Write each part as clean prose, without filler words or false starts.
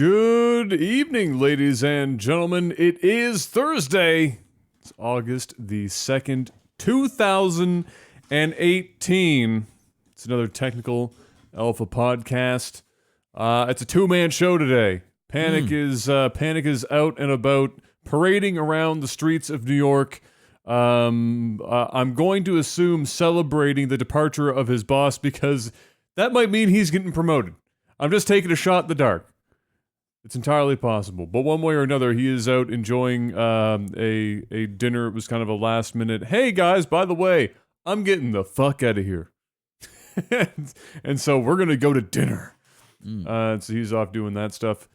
Good evening, ladies and gentlemen. It is Thursday. It's August the 2nd, 2018. It's another Technical Alpha podcast. It's a two-man show today. Panic is out and about, parading around the streets of New York. I'm going to assume celebrating the departure of his boss because that might mean he's getting promoted. I'm just taking a shot in the dark. It's entirely possible. But one way or another, he is out enjoying a dinner. It was kind of a last minute, hey guys, by the way, I'm getting the fuck out of here. and so we're going to go to dinner. So he's off doing that stuff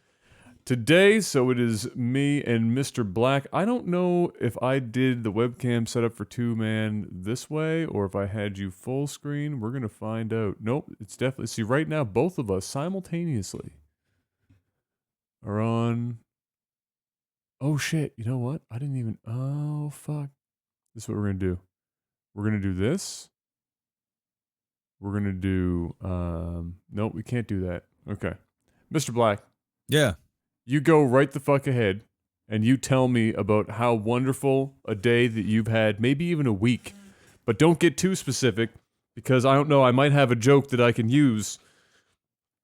today. So it is me and Mr. Black. I don't know if I did the webcam setup for two-man this way or if I had you full screen. We're going to find out. Nope, it's definitely... See, right now, both of us simultaneously are on... Oh, shit. You know what? I didn't even... Oh, fuck. This is what we're going to do. We're going to do this. We're going to do... Nope, we can't do that. Okay. Mr. Black. Yeah. You go right the fuck ahead, and you tell me about how wonderful a day that you've had, maybe even a week. But don't get too specific, because I don't know, I might have a joke that I can use,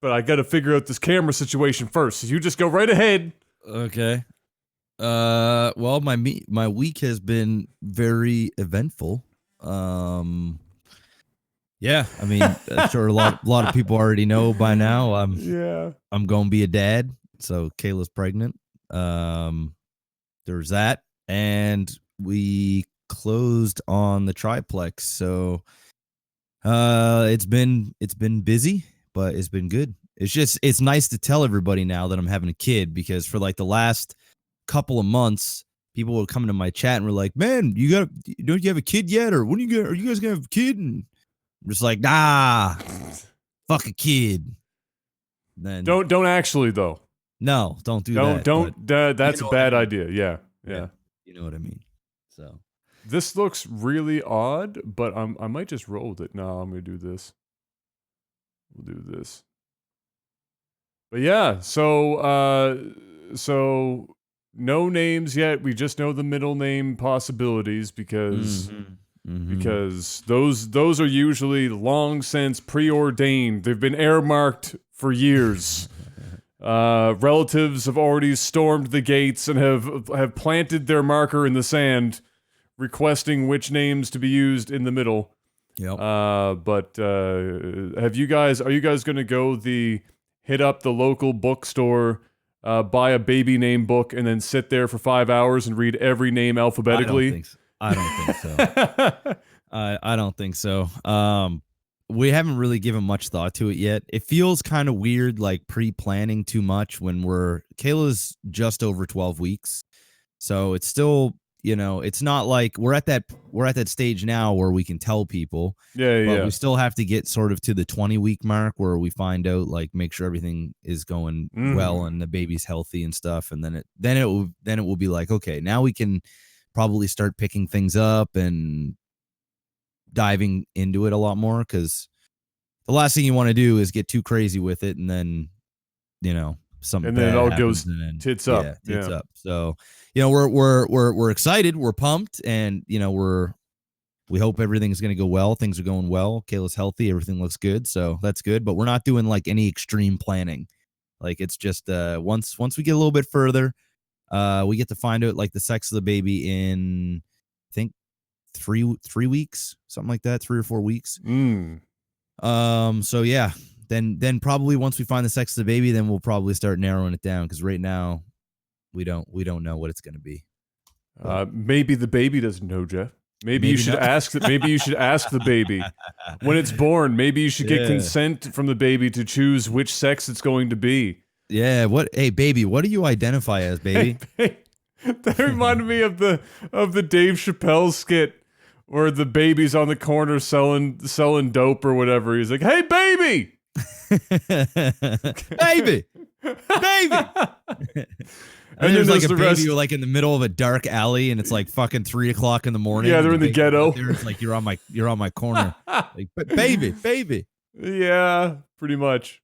but I gotta figure out this camera situation first. So you just go right ahead. Okay. Well, my week has been very eventful. Yeah, I mean, I'm sure a lot of people already know by now. I'm gonna be a dad. So Kayla's pregnant. There's that, and we closed on the triplex. So it's been busy, but it's been good. It's nice to tell everybody now that I'm having a kid, because for like the last couple of months, people would come into my chat and were like, "Man, don't you have a kid yet? Or are you guys gonna have a kid?" And I'm just like, "Nah, fuck a kid." Then Don't actually though. No, don't do that. That's a bad idea. Yeah. You know what I mean. So this looks really odd, but I might just roll with it. No, I'm gonna do this. We'll do this. But yeah, so no names yet. We just know the middle name possibilities because those are usually long since preordained. They've been airmarked for years. Relatives have already stormed the gates and have planted their marker in the sand, requesting which names to be used in the middle. Yep. But are you guys going to go hit up the local bookstore, buy a baby name book, and then sit there for 5 hours and read every name alphabetically? I don't think so. I don't think so. We haven't really given much thought to it yet. It feels kind of weird, like pre-planning too much when Kayla's just over 12 weeks. So it's still, it's not like we're at that stage now where we can tell people. But we still have to get sort of to the 20-week mark where we find out, like, make sure everything is going well and the baby's healthy and stuff. And then it will be like, okay, now we can probably start picking things up and diving into it a lot more, because the last thing you want to do is get too crazy with it and then something, and then it all goes tits up. Yeah, tits up. So we're excited, we're pumped, and we hope everything's going to go well. Things are going well. Kayla's healthy, everything looks good, so that's good. But we're not doing like any extreme planning. Like, it's just once we get a little bit further, we get to find out like the sex of the baby in, I think, 3 weeks, something like that, 3 or 4 weeks. So yeah, then probably once we find the sex of the baby, then we'll probably start narrowing it down, because right now we don't know what it's going to be. Maybe the baby doesn't know, Jeff. Maybe you should ask maybe you should ask the baby when it's born. Maybe you should get consent from the baby to choose which sex it's going to be. Yeah. Hey baby, what do you identify as, baby? That reminded me of the Dave Chappelle skit where the baby's on the corner selling dope or whatever. He's like, "Hey, baby, baby." And there's like a baby like in the middle of a dark alley, and it's like fucking 3 o'clock in the morning. Yeah, they're in the ghetto. It's like you're on my corner, like, baby. Yeah, pretty much.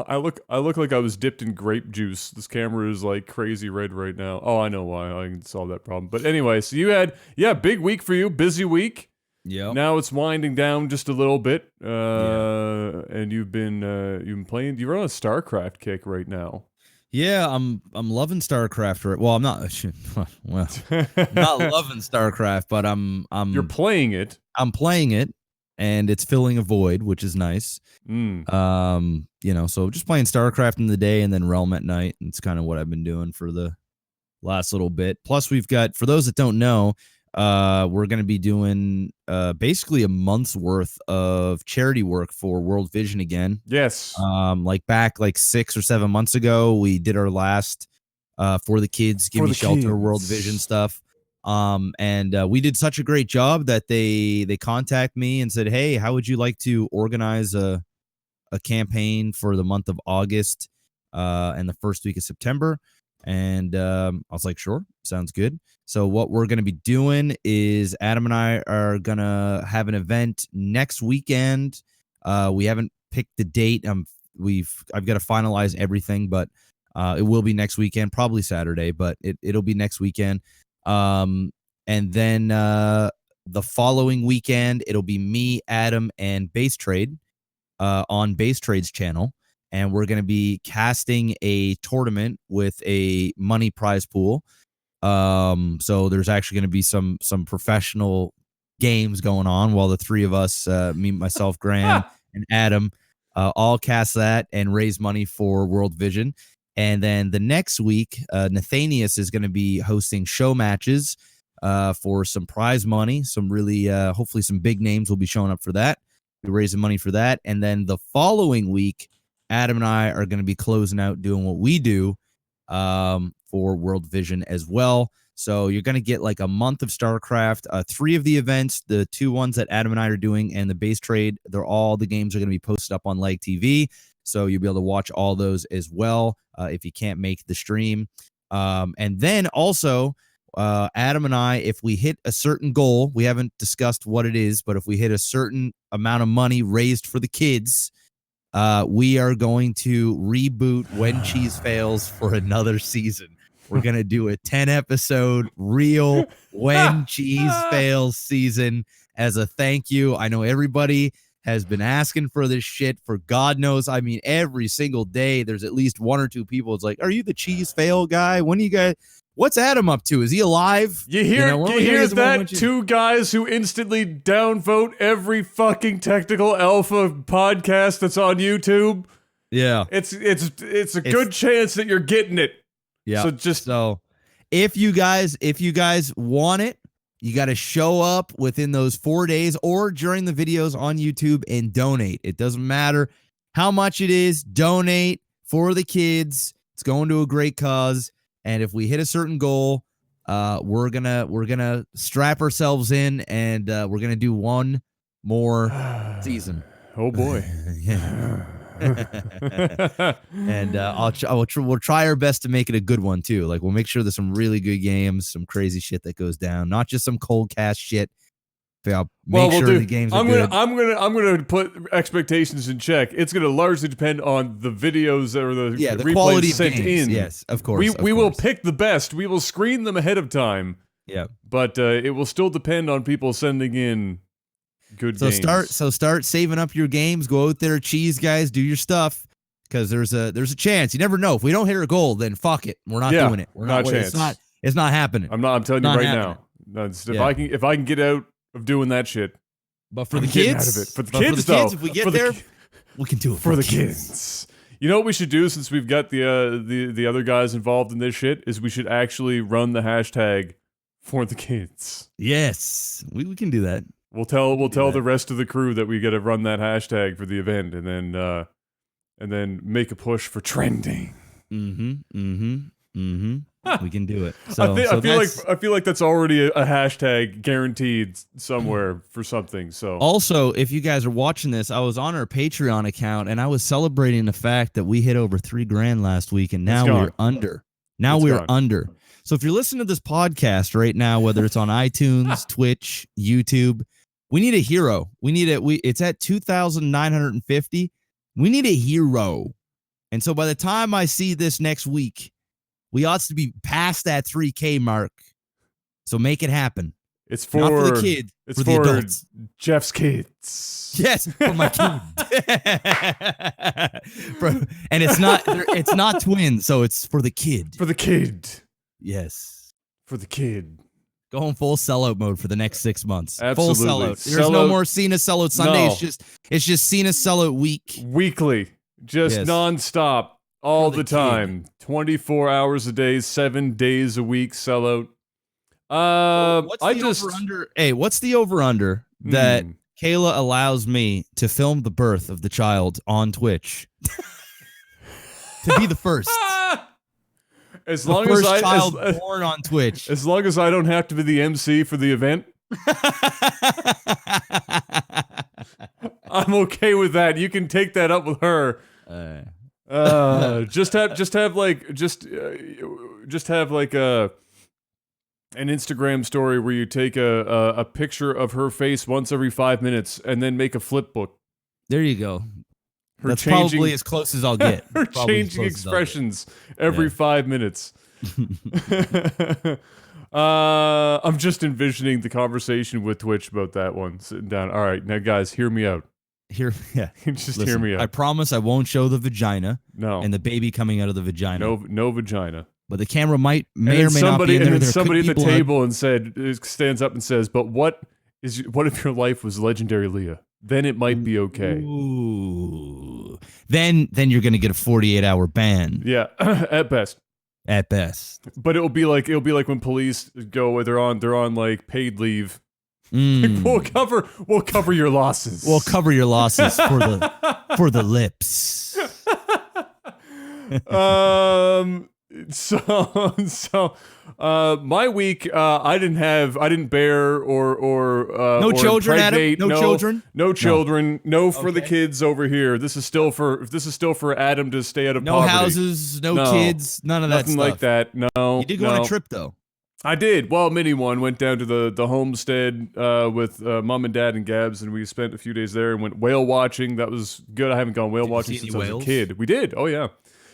I look like I was dipped in grape juice. This camera is like crazy red right now. Oh, I know why. I can solve that problem. But anyway, so you had big week for you, busy week. Yep. Now it's winding down just a little bit. And you've been playing. You're on a StarCraft kick right now. Yeah, I'm loving StarCraft. Well, I'm not. Well, not loving StarCraft, but You're playing it. I'm playing it, and it's filling a void, which is nice. So just playing StarCraft in the day and then Realm at night. And it's kind of what I've been doing for the last little bit. Plus, we've got, for those that don't know, we're going to be doing basically a month's worth of charity work for World Vision again. Yes. Back 6 or 7 months ago, we did our last for the kids, Give Me Shelter, World Vision stuff. And we did such a great job that they contacted me and said, hey, how would you like to organize a campaign for the month of August and the first week of September? And I was like, sure, sounds good. So what we're going to be doing is Adam and I are going to have an event next weekend. We haven't picked the date. I've got to finalize everything, but it will be next weekend, probably Saturday, but it'll be next weekend. And then the following weekend, it'll be me, Adam, and Base Trade on Base Trade's channel. And we're going to be casting a tournament with a money prize pool. So there's actually going to be some professional games going on while the three of us, me, myself, Graham, and Adam, all cast that and raise money for World Vision. And then the next week, Nathanius is going to be hosting show matches for some prize money. Some really, hopefully some big names will be showing up for that. We're raising money for that. And then the following week, Adam and I are going to be closing out doing what we do for World Vision as well. So you're going to get like a month of StarCraft, 3 of the events, the 2 ones that Adam and I are doing, and the Base Trade. The games are going to be posted up on LAGTV. So you'll be able to watch all those as well if you can't make the stream. And then also, Adam and I, if we hit a certain goal, we haven't discussed what it is, but if we hit a certain amount of money raised for the kids, we are going to reboot When Cheese Fails for another season. We're going to do a 10-episode real When Cheese Fails season as a thank you. I know everybody has been asking for this shit for God knows. I mean, every single day there's at least 1 or 2 people. It's like, are you the cheese fail guy? When are you guys? What's Adam up to? Is he alive? You hear that? 2 guys who instantly downvote every fucking technical alpha podcast that's on YouTube. Yeah. It's a good chance that you're getting it. Yeah. So if you guys want it, you got to show up within those 4 days or during the videos on YouTube and donate. It doesn't matter how much it is. Donate for the kids. It's going to a great cause. And if we hit a certain goal, we're gonna strap ourselves in, and we're gonna do one more season. Oh boy! And we'll try our best to make it a good one too. Like we'll make sure there's some really good games, some crazy shit that goes down, not just some cold cast shit. The games are good. I'm gonna put expectations in check. It's gonna largely depend on the videos or the quality of sent games. in. Yes, of course. We will pick the best. We will screen them ahead of time. Yeah, but it will still depend on people sending in good games. Start saving up your games. Go out there, cheese guys, do your stuff. Because there's a chance. You never know. If we don't hit our goal, then fuck it. We're not doing it. We're not. It's not happening. I'm telling you right now. If I can get out of doing that shit, but for the kids, out of it. For the kids, though, if we get there, we can do it for the kids. You know what we should do, since we've got the other guys involved in this shit, is we should actually run the hashtag for the kids. Yes, we can do that. We'll tell the rest of the crew that we got to run that hashtag for the event, and then make a push for trending. We can do it. I feel like that's already a hashtag guaranteed somewhere for something. So also, if you guys are watching this, I was on our Patreon account and I was celebrating the fact that we hit over $3,000 last week, and now we're under. Under. So if you're listening to this podcast right now, whether it's on iTunes, Twitch, YouTube, we need a hero. It's at 2,950. We need a hero. And so by the time I see this next week, we ought to be past that 3K mark. So make it happen. It's Not for the kid. It's for the adults. Jeff's kids. Yes, for my kid. And it's not twins, so it's for the kid. For the kid. Yes. For the kid. Going full sellout mode for the next 6 months. Absolutely. Full sellout. There's no more Cena sellout Sunday. No. It's just Cena sellout week. Weekly. Just nonstop. All the time. 24 hours a day, 7 days a week sellout. What's the over-under that Kayla allows me to film the birth of the child on Twitch? To be the first. As long as child born on Twitch. As long as I don't have to be the MC for the event. I'm okay with that. You can take that up with her. Just have like an Instagram story where you take a picture of her face once every 5 minutes and then make a flip book. There you go. That's probably as close as I'll get. Her changing expressions every 5 minutes. I'm just envisioning the conversation with Twitch about that one. Sitting down. All right, now guys, hear me out. Listen, hear me out. I promise I won't show the vagina. No. And the baby coming out of the vagina. No vagina. But the camera may or may not be in there. And then somebody at the table stands up and says, "But what if your life was legendary, Leah? Then it might be okay." Ooh. Then you're gonna get a 48-hour ban. Yeah, at best. At best. But it'll be like when police go, they're on like paid leave. Like, we'll cover your losses. We'll cover your losses for the lips. So my week, I didn't bear or no children, impregnate, Adam? No children? No for the kids over here. This is still for Adam to stay out of no poverty. Houses, no kids, none of that Nothing stuff. like that. No. You did go on a trip though. I did. Well, mini one. Went down to the homestead with mom and dad and Gabs, and we spent a few days there and went whale watching. That was good. I haven't gone whale watching since I was a kid. We did. Oh yeah.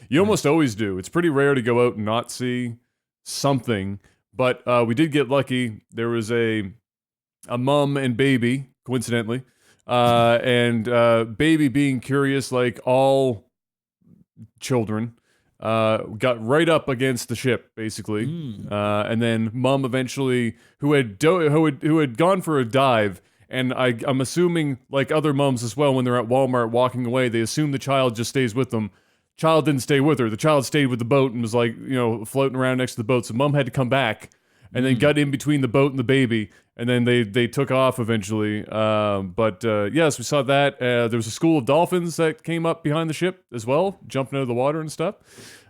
You almost always do. It's pretty rare to go out and not see something, but we did get lucky. There was a mom and baby, coincidentally, and baby being curious like all children, got right up against the ship, basically. And then mom eventually, who had gone for a dive, and I'm assuming, like other moms as well, when they're at Walmart walking away, they assume the child just stays with them. Child didn't stay with her. The child stayed with the boat and was like, floating around next to the boat. So mom had to come back and then got in between the boat and the baby. And then they took off eventually. Yes, we saw that. There was a school of dolphins that came up behind the ship as well, jumping out of the water and stuff.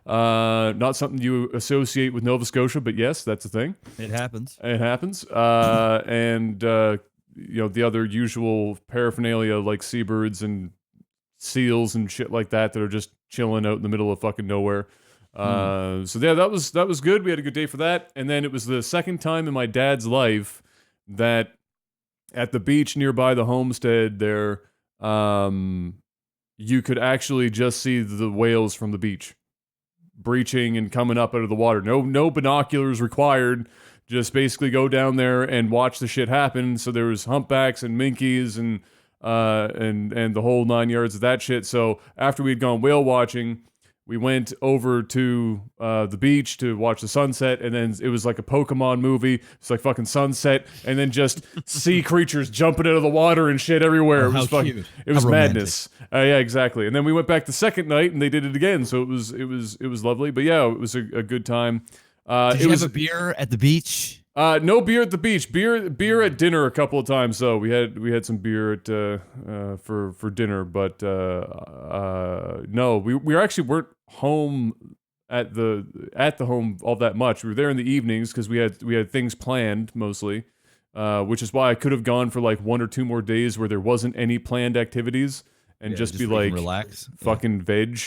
Not something you associate with Nova Scotia, but yes, that's a thing. It happens. It happens. The other usual paraphernalia like seabirds and seals and shit like that are just chilling out in the middle of fucking nowhere. That was good. We had a good day for that. And then it was the second time in my dad's life that at the beach nearby the homestead there, you could actually just see the whales from the beach breaching and coming up out of the water. No binoculars required. Just basically go down there and watch the shit happen. So there was humpbacks and minkies and the whole 9 yards of that shit. So after we'd gone whale watching, we went over to the beach to watch the sunset, and then it was like a Pokemon movie. It's like fucking sunset, and then just sea creatures jumping out of the water and shit everywhere. It was fucking, cute. it was How madness. Yeah, exactly. And then we went back the second night, and they did it again. So it was lovely. But yeah, it was a good time. Did you have a beer at the beach? No beer at the beach. Beer at dinner a couple of times. So we had some beer at for dinner, but no, we actually weren't home at the home all that much. We were there in the evenings because we had things planned mostly, which is why I could have gone for like 1 or 2 more days where there wasn't any planned activities and just be like relax, fucking veg.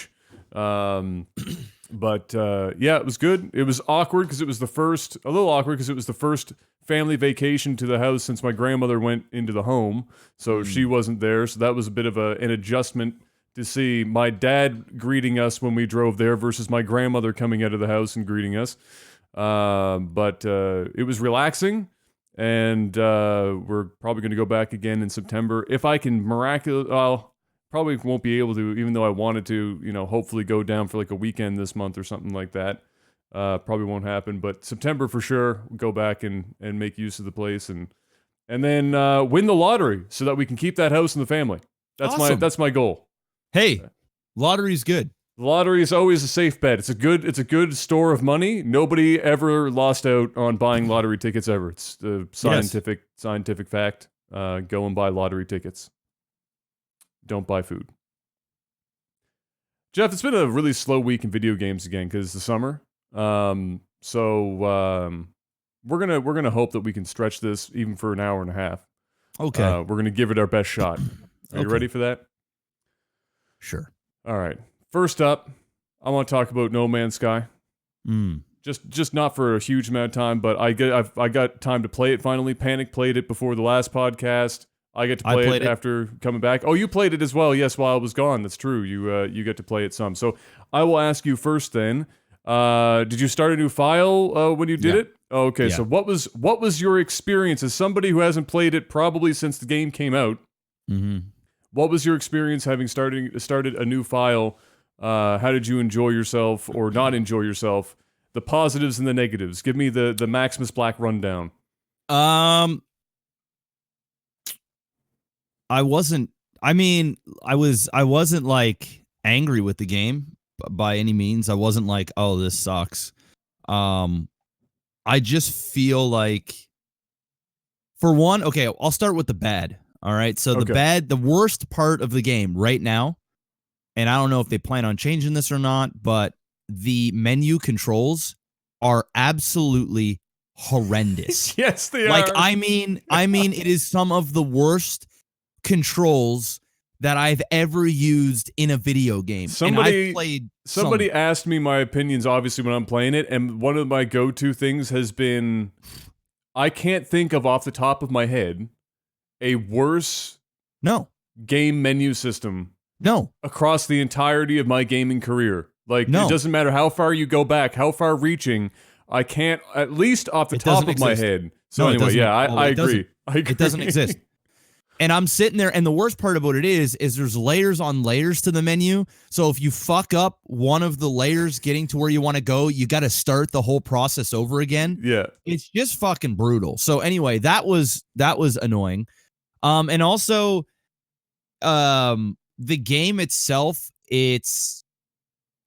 But it was good. It was awkward because it was a little awkward because it was the first family vacation to the house since my grandmother went into the home. So she wasn't there. So that was a bit of an adjustment to see my dad greeting us when we drove there versus my grandmother coming out of the house and greeting us. But it was relaxing, and we're probably going to go back again in September. If I can probably won't be able to, even though I wanted to, hopefully go down for like a weekend this month or something like that. Probably won't happen, but September for sure, we'll go back and make use of the place and then win the lottery so that we can keep that house in the family. That's my goal. Hey, lottery's good. The lottery is always a safe bet. It's a good store of money. Nobody ever lost out on buying lottery tickets ever. It's the scientific fact. Go and buy lottery tickets. Don't buy food. Jeff, it's been a really slow week in video games again because it's the summer. So we're gonna hope that we can stretch this even for an hour and a half. Okay. We're gonna give it our best shot. Are you ready for that? Sure. All right. First up, I want to talk about No Man's Sky. Just not for a huge amount of time, but I got time to play it finally. Panic played it before the last podcast. I get to play it after coming back. Oh, you played it as well. Yes, while I was gone. That's true. You get to play it some. So I will ask you first then. Did you start a new file when you did it? Oh, okay. Yeah. So what was your experience as somebody who hasn't played it probably since the game came out? Mm-hmm. What was your experience having started a new file? How did you enjoy yourself or not enjoy yourself? The positives and the negatives. Give me the MaximusBlack rundown. I wasn't like angry with the game by any means. I wasn't like, oh, this sucks. I just feel like, for one, okay, I'll start with the bad. All right. So the worst part of the game right now, and I don't know if they plan on changing this or not, but the menu controls are absolutely horrendous. Yes, they are. Like, I mean, it is some of the worst controls that I've ever used in a video game. Somebody asked me my opinions, obviously, when I'm playing it, and one of my go-to things has been, I can't think of off the top of my head a worse game menu system across the entirety of my gaming career. Like, it doesn't matter how far you go back, how far reaching, I can't, at least off the top of my head. So anyway, yeah, I agree. It doesn't exist. And I'm sitting there, and the worst part about it is there's layers on layers to the menu. So if you fuck up one of the layers getting to where you want to go, you got to start the whole process over again. Yeah. It's just fucking brutal. So anyway, that was annoying. And also, the game itself, it's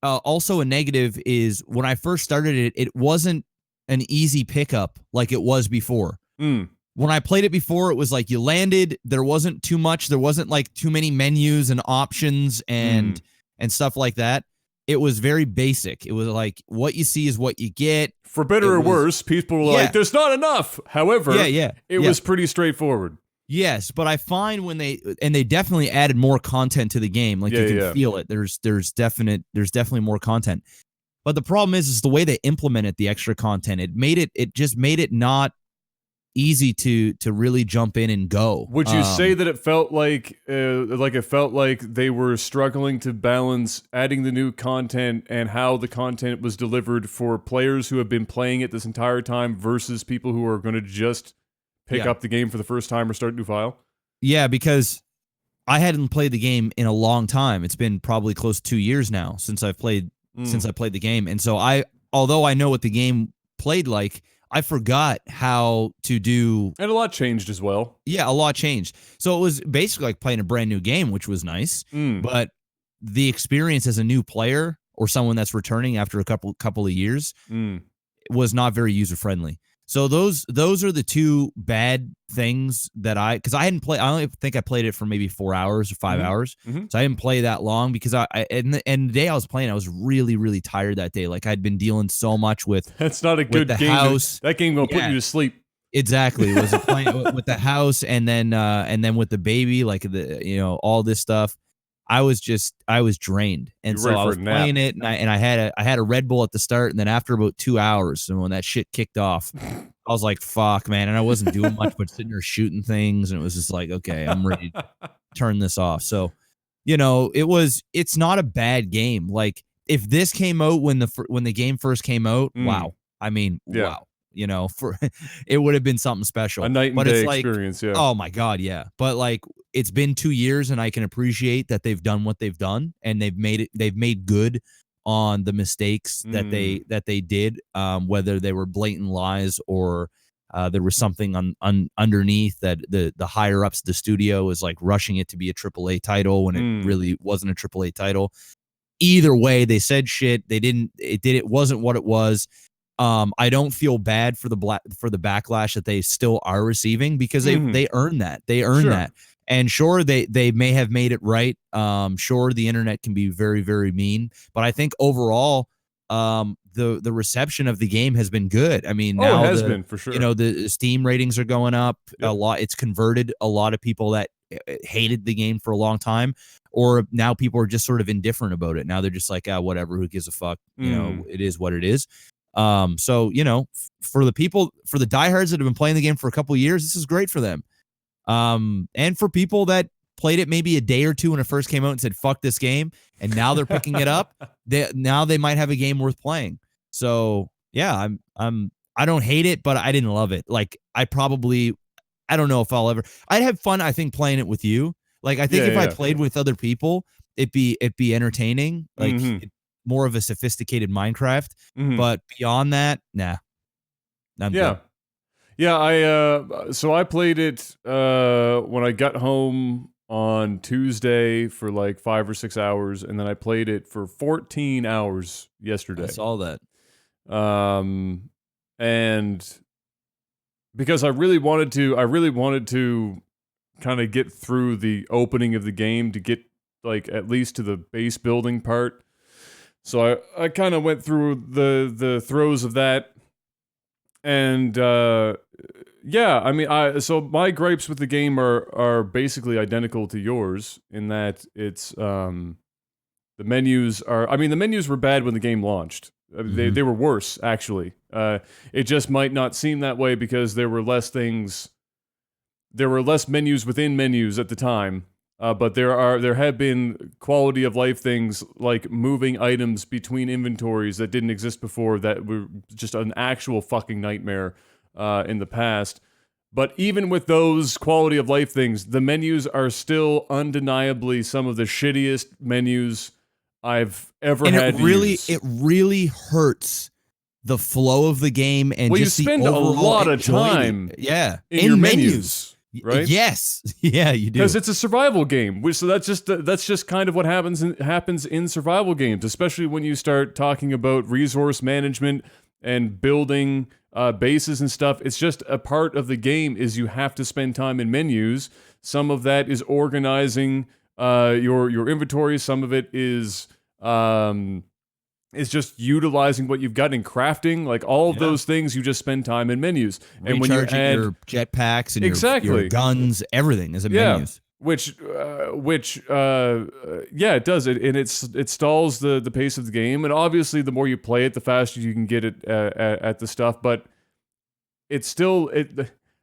also a negative is when I first started it, it wasn't an easy pickup like it was before. When I played it before, it was like you landed, there wasn't too much, there wasn't like too many menus and options and stuff like that. It was very basic. It was like what you see is what you get. For better or worse, people were like, there's not enough. However, it was pretty straightforward. Yes, but I find when they definitely added more content to the game, like you can feel it. There's definitely more content. But the problem is the way they implemented the extra content. It just made it not easy to really jump in and go. Would you say that it felt like they were struggling to balance adding the new content and how the content was delivered for players who have been playing it this entire time versus people who are going to just pick up the game for the first time or start a new file? Yeah, because I hadn't played the game in a long time. It's been probably close to 2 years now since I played the game. And so although I know what the game played like, I forgot how to do. And a lot changed as well. Yeah, a lot changed. So it was basically like playing a brand new game, which was nice. But the experience as a new player or someone that's returning after a couple of years was not very user friendly. So those are the two bad things that because I hadn't played. I only think I played it for maybe 4 hours or 5 hours. So I didn't play that long because and the day I was playing, I was really, really tired that day. Like I'd been dealing so much with. That's not a good game. House. That game will put you to sleep. Exactly. It was playing with the house and then with the baby, like all this stuff. I was drained, and so I was playing it, and I had a Red Bull at the start, and then after about 2 hours, and when that shit kicked off, I was like, "Fuck, man!" And I wasn't doing much, but sitting there shooting things, and it was just like, "Okay, I'm ready to turn this off." So it's not a bad game. Like if this came out when the game first came out, wow. I mean, wow. For it would have been something special. A night and but day it's like, experience, yeah. oh my God, yeah. But like it's been 2 years and I can appreciate that they've done what they've done and they've made good on the mistakes that they did, whether they were blatant lies or there was something underneath that the higher ups of the studio was like rushing it to be a AAA title when it really wasn't a AAA title. Either way, they said shit. It wasn't what it was. I don't feel bad for the backlash that they still are receiving because they earn that. They earn that. And sure, they may have made it right. Sure, the internet can be very, very mean, but I think overall, the reception of the game has been good. I mean, now it has been for sure. The Steam ratings are going up a lot. It's converted a lot of people that hated the game for a long time, or now people are just sort of indifferent about it. Now they're just like, whatever, who gives a fuck? It is what it is. So for the diehards that have been playing the game for a couple of years, this is great for them. And for people that played it maybe a day or two when it first came out and said fuck this game, and now they're picking it up, they might have a game worth playing. So yeah, I don't hate it, but I didn't love it. Like I don't know if I'd have fun, I think, playing it with you. Like I think if I played with other people, it'd be entertaining. Like more of a sophisticated Minecraft. But beyond that, nah. I'm good. Yeah, so I played it when I got home on Tuesday for like 5 or 6 hours, and then I played it for 14 hours yesterday. I saw that. And because I really wanted to kind of get through the opening of the game to get like at least to the base building part. So I kind of went through the throes of that. And I mean, so my gripes with the game are basically identical to yours in that it's the menus were bad when the game launched. They were worse actually. It just might not seem that way because there were less menus within menus at the time. But there have been quality of life things like moving items between inventories that didn't exist before that were just an actual fucking nightmare in the past. But even with those quality of life things, the menus are still undeniably some of the shittiest menus I've ever had to use. It really hurts the flow of the game and just you spend a lot of time in your menus. Right? Yes. Yeah, you do. Because it's a survival game. So that's just kind of what happens in survival games, especially when you start talking about resource management and building bases and stuff. It's just a part of the game is you have to spend time in menus. Some of that is organizing your inventory. Some of it is just utilizing what you've got in crafting, like all of those things. You just spend time in menus, and when you add your jetpacks and your guns, everything is in menus. Which it does it, and it stalls the pace of the game. And obviously, the more you play it, the faster you can get it at the stuff. But it's still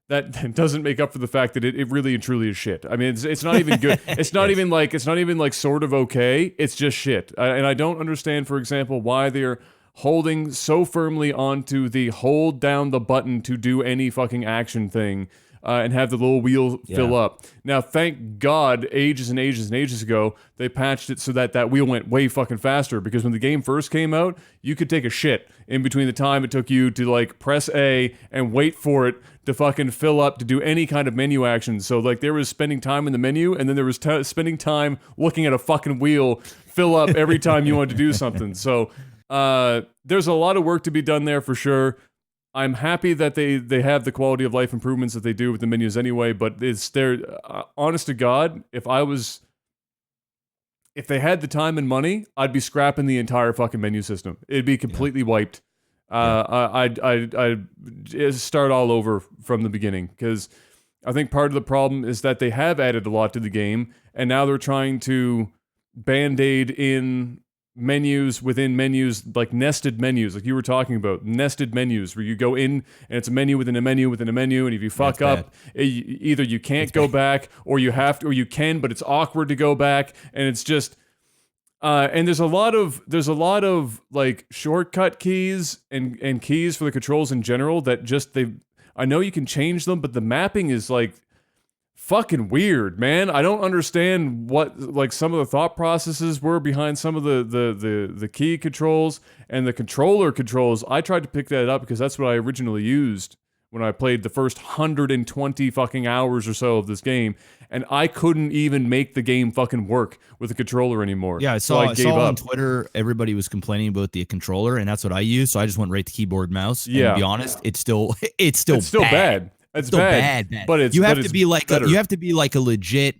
that doesn't make up for the fact that it really and truly is shit. I mean, it's not even good. It's not even like sort of okay. It's just shit. And I don't understand, for example, why they're holding so firmly onto the hold down the button to do any fucking action thing and have the little wheel fill up. Now, thank God, ages and ages and ages ago, they patched it so that wheel went way fucking faster, because when the game first came out, you could take a shit in between the time it took you to like press A and wait for it to fucking fill up to do any kind of menu action. So like there was spending time in the menu, and then there was spending time looking at a fucking wheel fill up every time you wanted to do something. So there's a lot of work to be done there for sure. I'm happy that they have the quality of life improvements that they do with the menus anyway, but it's there. Honest to God, if they had the time and money, I'd be scrapping the entire fucking menu system. It'd be completely wiped. I'd start all over from the beginning, because I think part of the problem is that they have added a lot to the game, and now they're trying to band-aid in menus within menus, like nested menus, like you were talking about, nested menus where you go in and it's a menu within a menu within a menu, and if you fuck up, either you can't go back or you have to, or you can, but it's awkward to go back, and it's just. And there's a lot of like shortcut keys and keys for the controls in general that just I know you can change them, but the mapping is like fucking weird, man. I don't understand what like some of the thought processes were behind some of the key controls and the controller controls. I tried to pick that up because that's what I originally used when I played the first 120 fucking hours or so of this game, and I couldn't even make the game fucking work with the controller anymore. Yeah, I saw on Twitter everybody was complaining about the controller, and that's what I use. So I just went right to keyboard mouse. And to be honest, it's still bad. It's still bad. But you have to be like a legit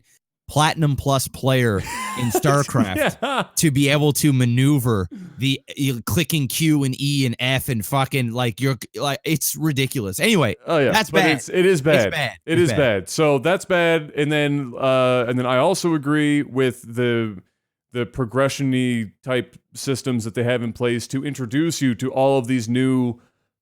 Platinum Plus player in StarCraft to be able to maneuver the clicking Q and E and F and fucking like it's ridicultion. Anyway, that's bad. It is bad. It's bad. It is bad. So that's bad. And then I also agree with the progression-y type systems that they have in place to introduce you to all of these new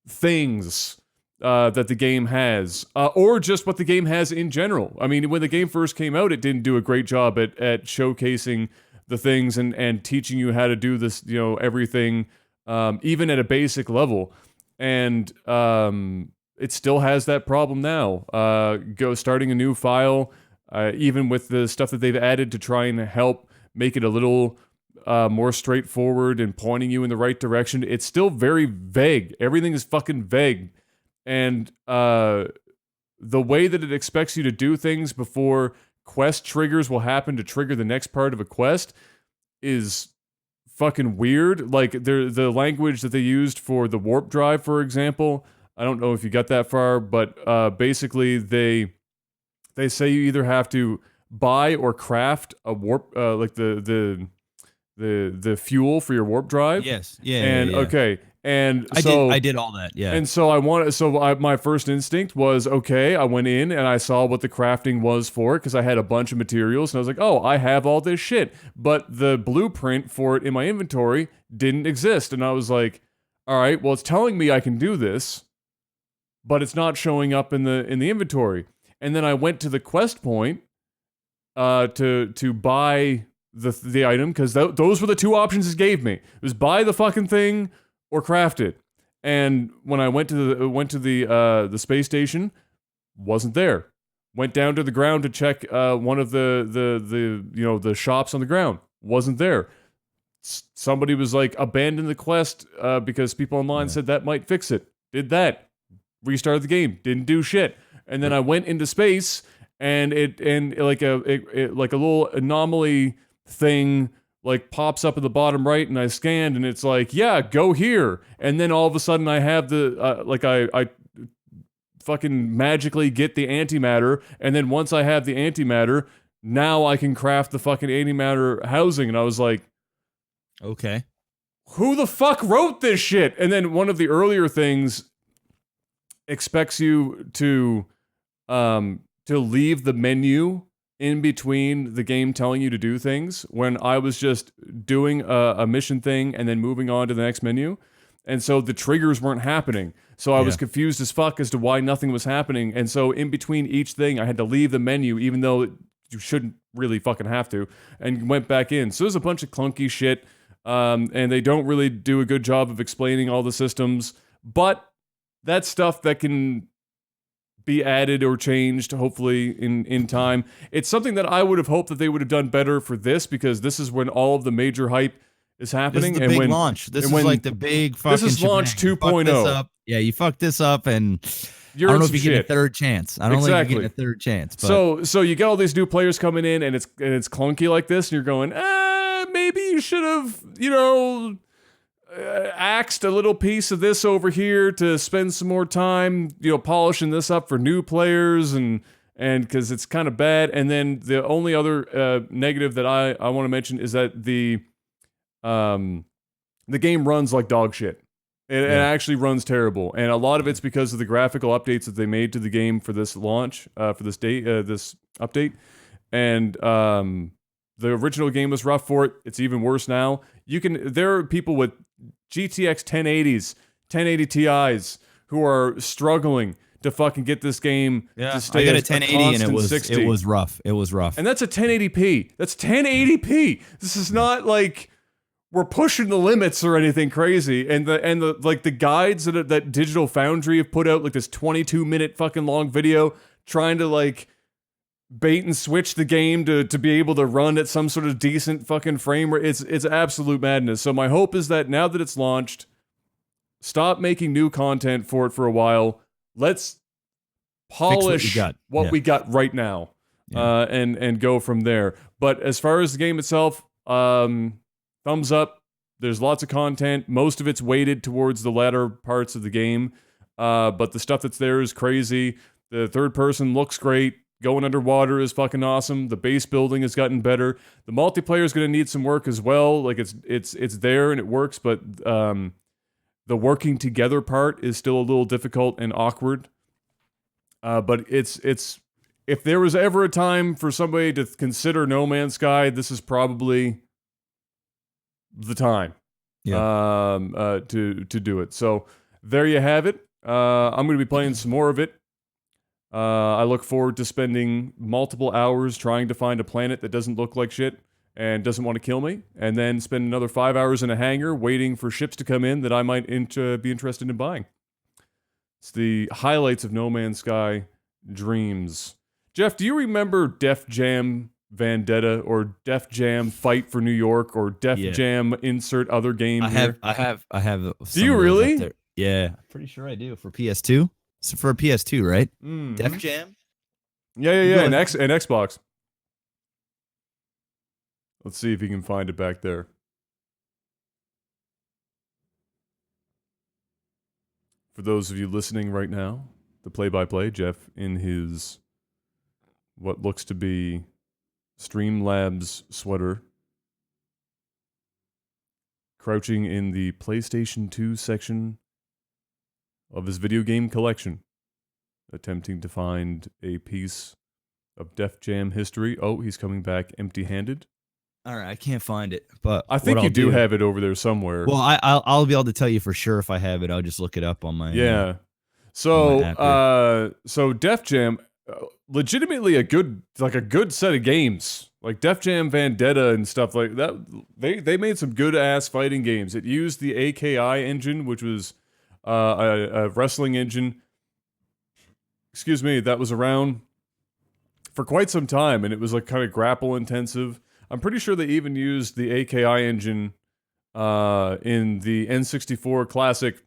things that the game has, or just what the game has in general. I mean, when the game first came out, it didn't do a great job at showcasing the things and teaching you how to do this, everything, even at a basic level. And it still has that problem now. Starting a new file, even with the stuff that they've added to try and help make it a little more straightforward and pointing you in the right direction, it's still very vague. Everything is fucking vague. And the way that it expects you to do things before quest triggers will happen to trigger the next part of a quest is fucking weird. Like the language that they used for the warp drive, for example, I don't know if you got that far, but basically they say you either have to buy or craft a warp, like the fuel for your warp drive. Yes. Yeah. And okay. And I did all that, yeah. And so my first instinct was, okay, I went in and I saw what the crafting was for it because I had a bunch of materials, and I was like, oh, I have all this shit. But the blueprint for it in my inventory didn't exist. And I was like, all right, well, it's telling me I can do this, but it's not showing up in the inventory. And then I went to the quest point to buy the item, because those were the two options it gave me. It was buy the fucking thing or craft it. And when I went to the space station, wasn't there. Went down to the ground to check one of the shops on the ground, wasn't there. Somebody was like, abandon the quest because people online said that might fix it. Did that. Restarted the game. Didn't do shit. And then I went into space, and it like a little anomaly thing like pops up at the bottom right, and I scanned, and it's like, yeah, go here. And then all of a sudden I have the I fucking magically get the antimatter, and then once I have the antimatter, now I can craft the fucking antimatter housing. And I was like, okay, who the fuck wrote this shit? And then one of the earlier things expects you to leave the menu in between the game telling you to do things, when I was just doing a mission thing and then moving on to the next menu. And so the triggers weren't happening. So I was confused as fuck as to why nothing was happening. And so in between each thing, I had to leave the menu, even though you shouldn't really fucking have to, and went back in. So there's a bunch of clunky shit, and they don't really do a good job of explaining all the systems. But that's stuff that can be added or changed, hopefully, in time. It's something that I would have hoped that they would have done better for this, because this is when all of the major hype is happening. This is the big launch. This is like the big fucking This is launch 2.0. Yeah, you fucked this up, and I don't know if you get a third chance. I don't think you get a third chance. But. So you get all these new players coming in, and it's clunky like this, and you're going, maybe you should have, axed a little piece of this over here to spend some more time, polishing this up for new players, and because it's kind of bad. And then the only other negative that I want to mention is that the game runs like dog shit. It actually runs terrible, and a lot of it's because of the graphical updates that they made to the game for this launch, for this update, and the original game was rough for it. It's even worse now. There are people with GTX 1080s, 1080 Ti's who are struggling to fucking get this game to stay I got at a 1080 and it 60. was rough. It was rough. And that's a 1080p. That's 1080p. This is not like we're pushing the limits or anything crazy. And the like the guides that Digital Foundry have put out, like this 22-minute fucking long video trying to like bait and switch the game to be able to run at some sort of decent fucking frame rate. It's absolute madness. So my hope is that now that it's launched, stop making new content for it for a while. Let's polish what we got right now, and go from there. But as far as the game itself, thumbs up. There's lots of content. Most of it's weighted towards the latter parts of the game, but the stuff that's there is crazy. The third person looks great. Going underwater is fucking awesome. The base building has gotten better. The multiplayer is going to need some work as well. Like it's there and it works, but the working together part is still a little difficult and awkward. But it's if there was ever a time for somebody to consider No Man's Sky, this is probably the time to do it. So there you have it. I'm going to be playing some more of it. I look forward to spending multiple hours trying to find a planet that doesn't look like shit and doesn't want to kill me, and then spend another 5 hours in a hangar waiting for ships to come in that I might be interested in buying. It's the highlights of No Man's Sky dreams. Jeff, do you remember Def Jam Vendetta or Def Jam Fight for New York or Def Jam insert other game? I have. Do you really? Yeah, I'm pretty sure I do for PS2. So for a PS2, right? Mm-hmm. Def Jam? Yeah, and Xbox. Let's see if you can find it back there. For those of you listening right now, the play-by-play, Jeff, in his what looks to be Streamlabs sweater, crouching in the PlayStation 2 section of his video game collection, attempting to find a piece of Def Jam history. Oh, he's coming back empty-handed. All right, I can't find it, but I think you do have it over there somewhere. Well, I'll be able to tell you for sure if I have it. I'll just look it up on my So Def Jam, legitimately a good set of games. Like Def Jam Vendetta and stuff like that. They made some good ass fighting games. It used the AKI engine, which was a wrestling engine. Excuse me, that was around for quite some time, and it was like kind of grapple intensive. I'm pretty sure they even used the AKI engine in the N64 classic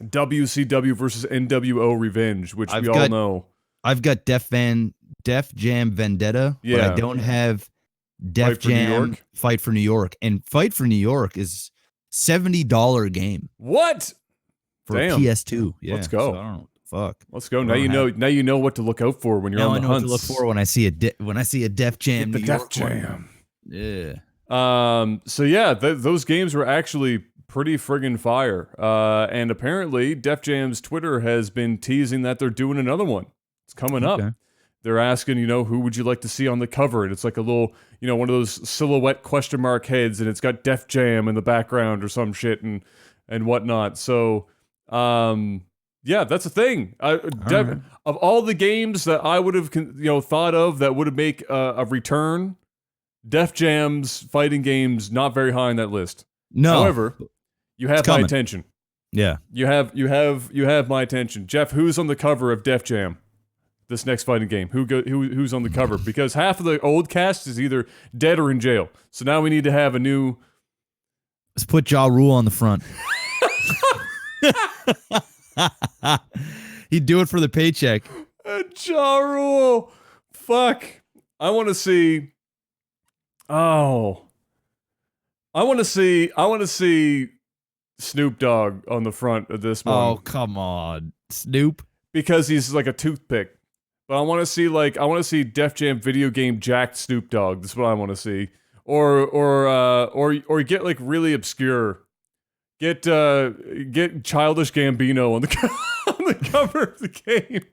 WCW versus NWO Revenge, which we all know. I've got Def Jam Vendetta, but I don't have Def Jam Fight for New York. And Fight for New York is $70 game. What? For a PS2. Yeah. Let's go. So I don't know. Fuck. Let's go. Now you know what to look out for when you're on the hunt. Now I know what to look for when I see a Def Jam. Get the Def Jam. Yeah. So yeah, those games were actually pretty friggin' fire. And apparently Def Jam's Twitter has been teasing that they're doing another one. It's coming up. They're asking, who would you like to see on the cover? And it's like a little, one of those silhouette question mark heads, and it's got Def Jam in the background or some shit and whatnot. So, yeah, that's a thing. Of all the games that I would have, thought of that would have make a return, Def Jam's fighting games not very high on that list. No. However, you have my attention. Yeah. You have my attention, Jeff. Who's on the cover of Def Jam? This next fighting game. Who's on the cover? Because half of the old cast is either dead or in jail. So now we need to have a new. Let's put Ja Rule on the front. He'd do it for the paycheck. Ja Rule. Fuck. I want to see. Oh. I want to see Snoop Dogg on the front of this one. Oh, come on. Snoop? Because he's like a toothpick. But I want to see Def Jam video game jacked Snoop Dogg. That's what I want to see. Or get like really obscure. Get Childish Gambino on the on the cover of the game.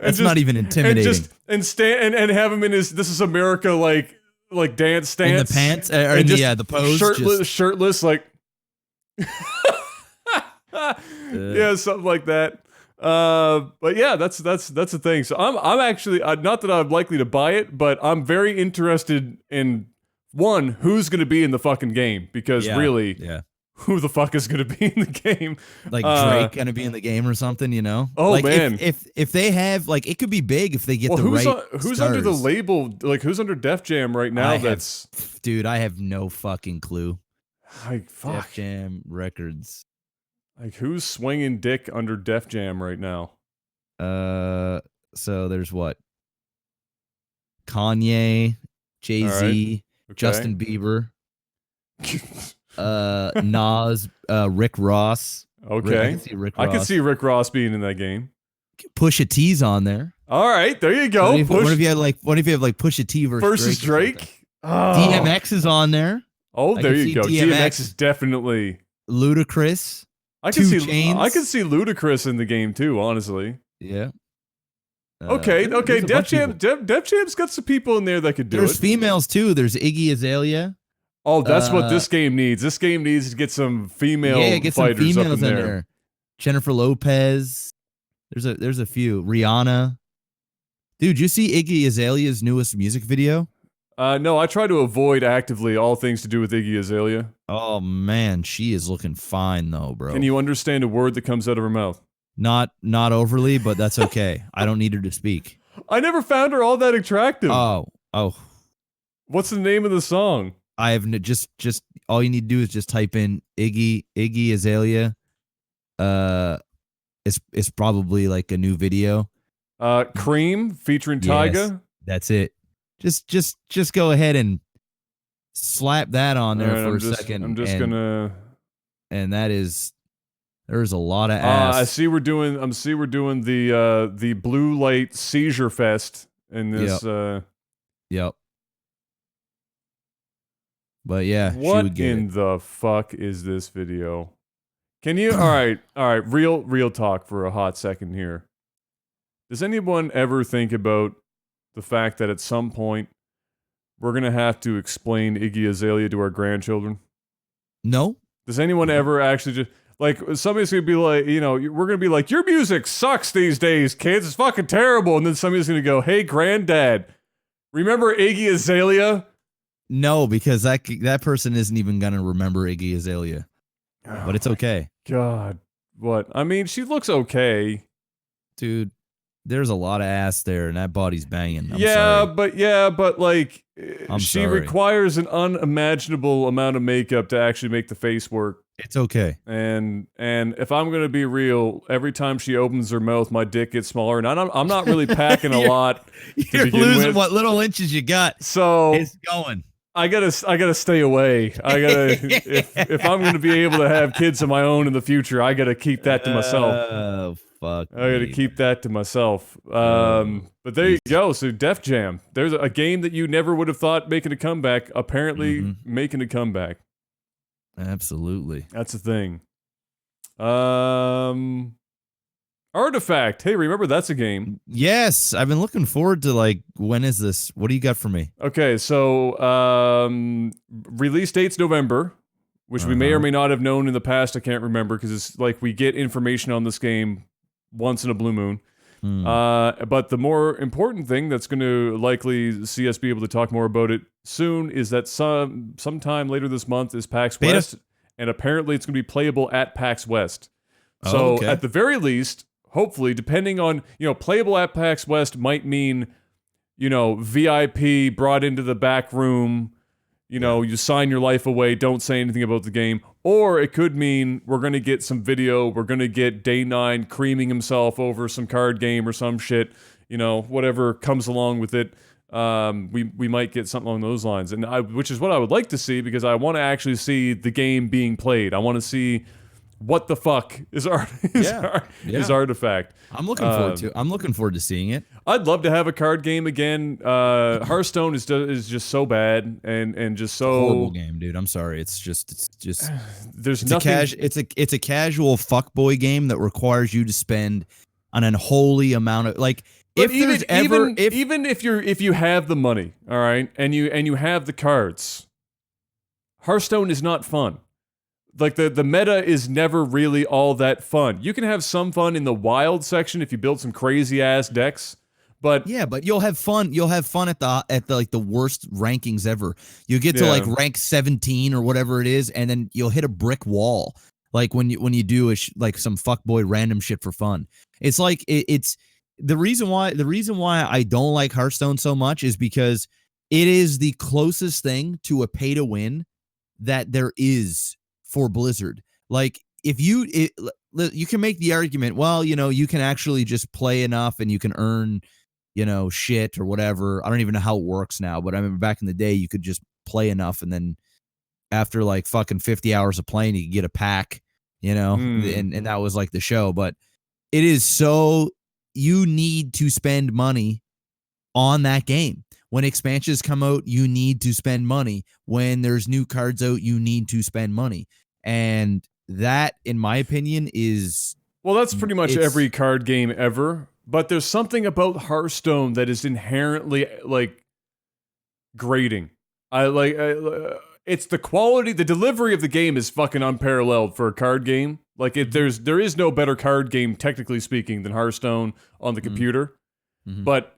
That's not even intimidating. And have him in his "This Is America" like dance stance in the pants or in the pose, shirtless like yeah, something like that. But yeah, that's the thing. So I'm actually not that I'm likely to buy it, but I'm very interested in one, who's going to be in the fucking game, because really, who the fuck is going to be in the game? Like Drake going to be in the game or something, you know? Oh like man, if they have, like, it could be big if they get who's stars. under the label, like who's under Def Jam right now? Dude, I have no fucking clue. Like fuck, Def Jam Records. Like who's swinging dick under Def Jam right now? So there's what? Kanye, Jay-Z, right. Okay. Justin Bieber, Nas, Rick Ross. Okay, I can see Rick Ross. I can see Rick Ross being in that game. Pusha T's on there. All right, there you go. What if you have like Pusha T versus Drake? Oh. DMX is on there. Oh, there you go. DMX is definitely Ludacris. I can see Ludacris in the game too, honestly. Yeah. Okay. Def Jam's got some people in there that could do it. There's females too. There's Iggy Azalea. Oh, that's what this game needs. This game needs to get some female fighters up in there. Jennifer Lopez. There's a few. Rihanna. Dude, you see Iggy Azalea's newest music video? No, I try to avoid actively all things to do with Iggy Azalea. Oh man, she is looking fine though, bro. Can you understand a word that comes out of her mouth? Not overly, but that's okay. I don't need her to speak. I never found her all that attractive. Oh. What's the name of the song? I have just all you need to do is just type in Iggy Azalea. It's probably like a new video. Cream featuring Tyga. Yes, that's it. Just go ahead and slap that on there for a second. I'm just gonna. And there's a lot of ass. I see we're doing the blue light seizure fest in this. Yep. But yeah, what in the fuck is this video? Can you? All right. Real talk for a hot second here. Does anyone ever think about the fact that at some point we're gonna have to explain Iggy Azalea to our grandchildren? No. Does anyone ever actually just like somebody's gonna be like, we're gonna be like, your music sucks these days, kids. It's fucking terrible, and then somebody's gonna go, hey, granddad, remember Iggy Azalea? No, because that person isn't even gonna remember Iggy Azalea. But it's okay. God, what? I mean, she looks okay, dude. There's a lot of ass there, and that body's banging. I'm sorry. but like, she sorry. requires an unimaginable amount of makeup to actually make the face work. It's okay. And if I'm gonna be real, every time she opens her mouth, my dick gets smaller, and I'm not really packing a lot. You're losing what little inches you got. So it's going. I gotta stay away. If I'm gonna be able to have kids of my own in the future, I gotta keep that to myself. Oh fuck! I gotta keep that to myself. But there you go. So Def Jam, there's a game that you never would have thought making a comeback. Apparently, making a comeback. Absolutely, that's the thing. Artifact. Hey, remember that's a game. Yes, I've been looking forward to, like, when is this? What do you got for me? Okay, so release date's November, which we may or may not have known in the past. I can't remember because it's like we get information on this game once in a blue moon. But the more important thing that's going to likely see us be able to talk more about it soon is that sometime later this month is PAX West, and apparently it's going to be playable at PAX West. So at the very least, hopefully, depending on, playable at PAX West might mean, VIP brought into the back room, you sign your life away, don't say anything about the game. Or it could mean we're going to get some video, we're going to get Day 9 creaming himself over some card game or some shit, whatever comes along with it. We might get something along those lines, which is what I would like to see, because I want to actually see the game being played. I want to see what the fuck is Artifact. I'm looking forward to seeing it. I'd love to have a card game again. Hearthstone is just so bad and just so horrible game, dude. I'm sorry. It's just there's nothing. It's a casual fuckboy game that requires you to spend an unholy amount of like. But Even if you have the money, all right, and you have the cards, Hearthstone is not fun. Like the meta is never really all that fun. You can have some fun in the wild section if you build some crazy ass decks, but yeah, but you'll have fun. You'll have fun at the like the worst rankings ever. You get to like rank 17 or whatever it is, and then you'll hit a brick wall. Like when you do like some fuckboy random shit for fun. It's like it's the reason why I don't like Hearthstone so much is because it is the closest thing to a pay to win that there is for Blizzard. Like if you can make the argument, well, you can actually just play enough and you can earn, shit or whatever. I don't even know how it works now, but I remember back in the day you could just play enough and then after like fucking 50 hours of playing you could get a pack, and that was like the show. But it is so you need to spend money on that game. When expansions come out, you need to spend money. When there's new cards out, you need to spend money. And that, in my opinion, is... Well, that's pretty much every card game ever. But there's something about Hearthstone that is inherently, like, grating. It's the quality, the delivery of the game is fucking unparalleled for a card game. Like, there is no better card game, technically speaking, than Hearthstone on the computer. Mm-hmm. But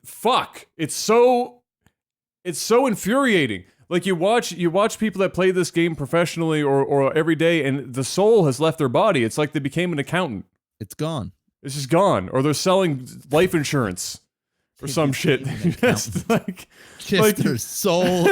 fuck, it's so infuriating. Like you watch people that play this game professionally or every day, and the soul has left their body. It's like they became an accountant. It's gone. It's just gone, or they're selling life insurance or some shit. Just their soul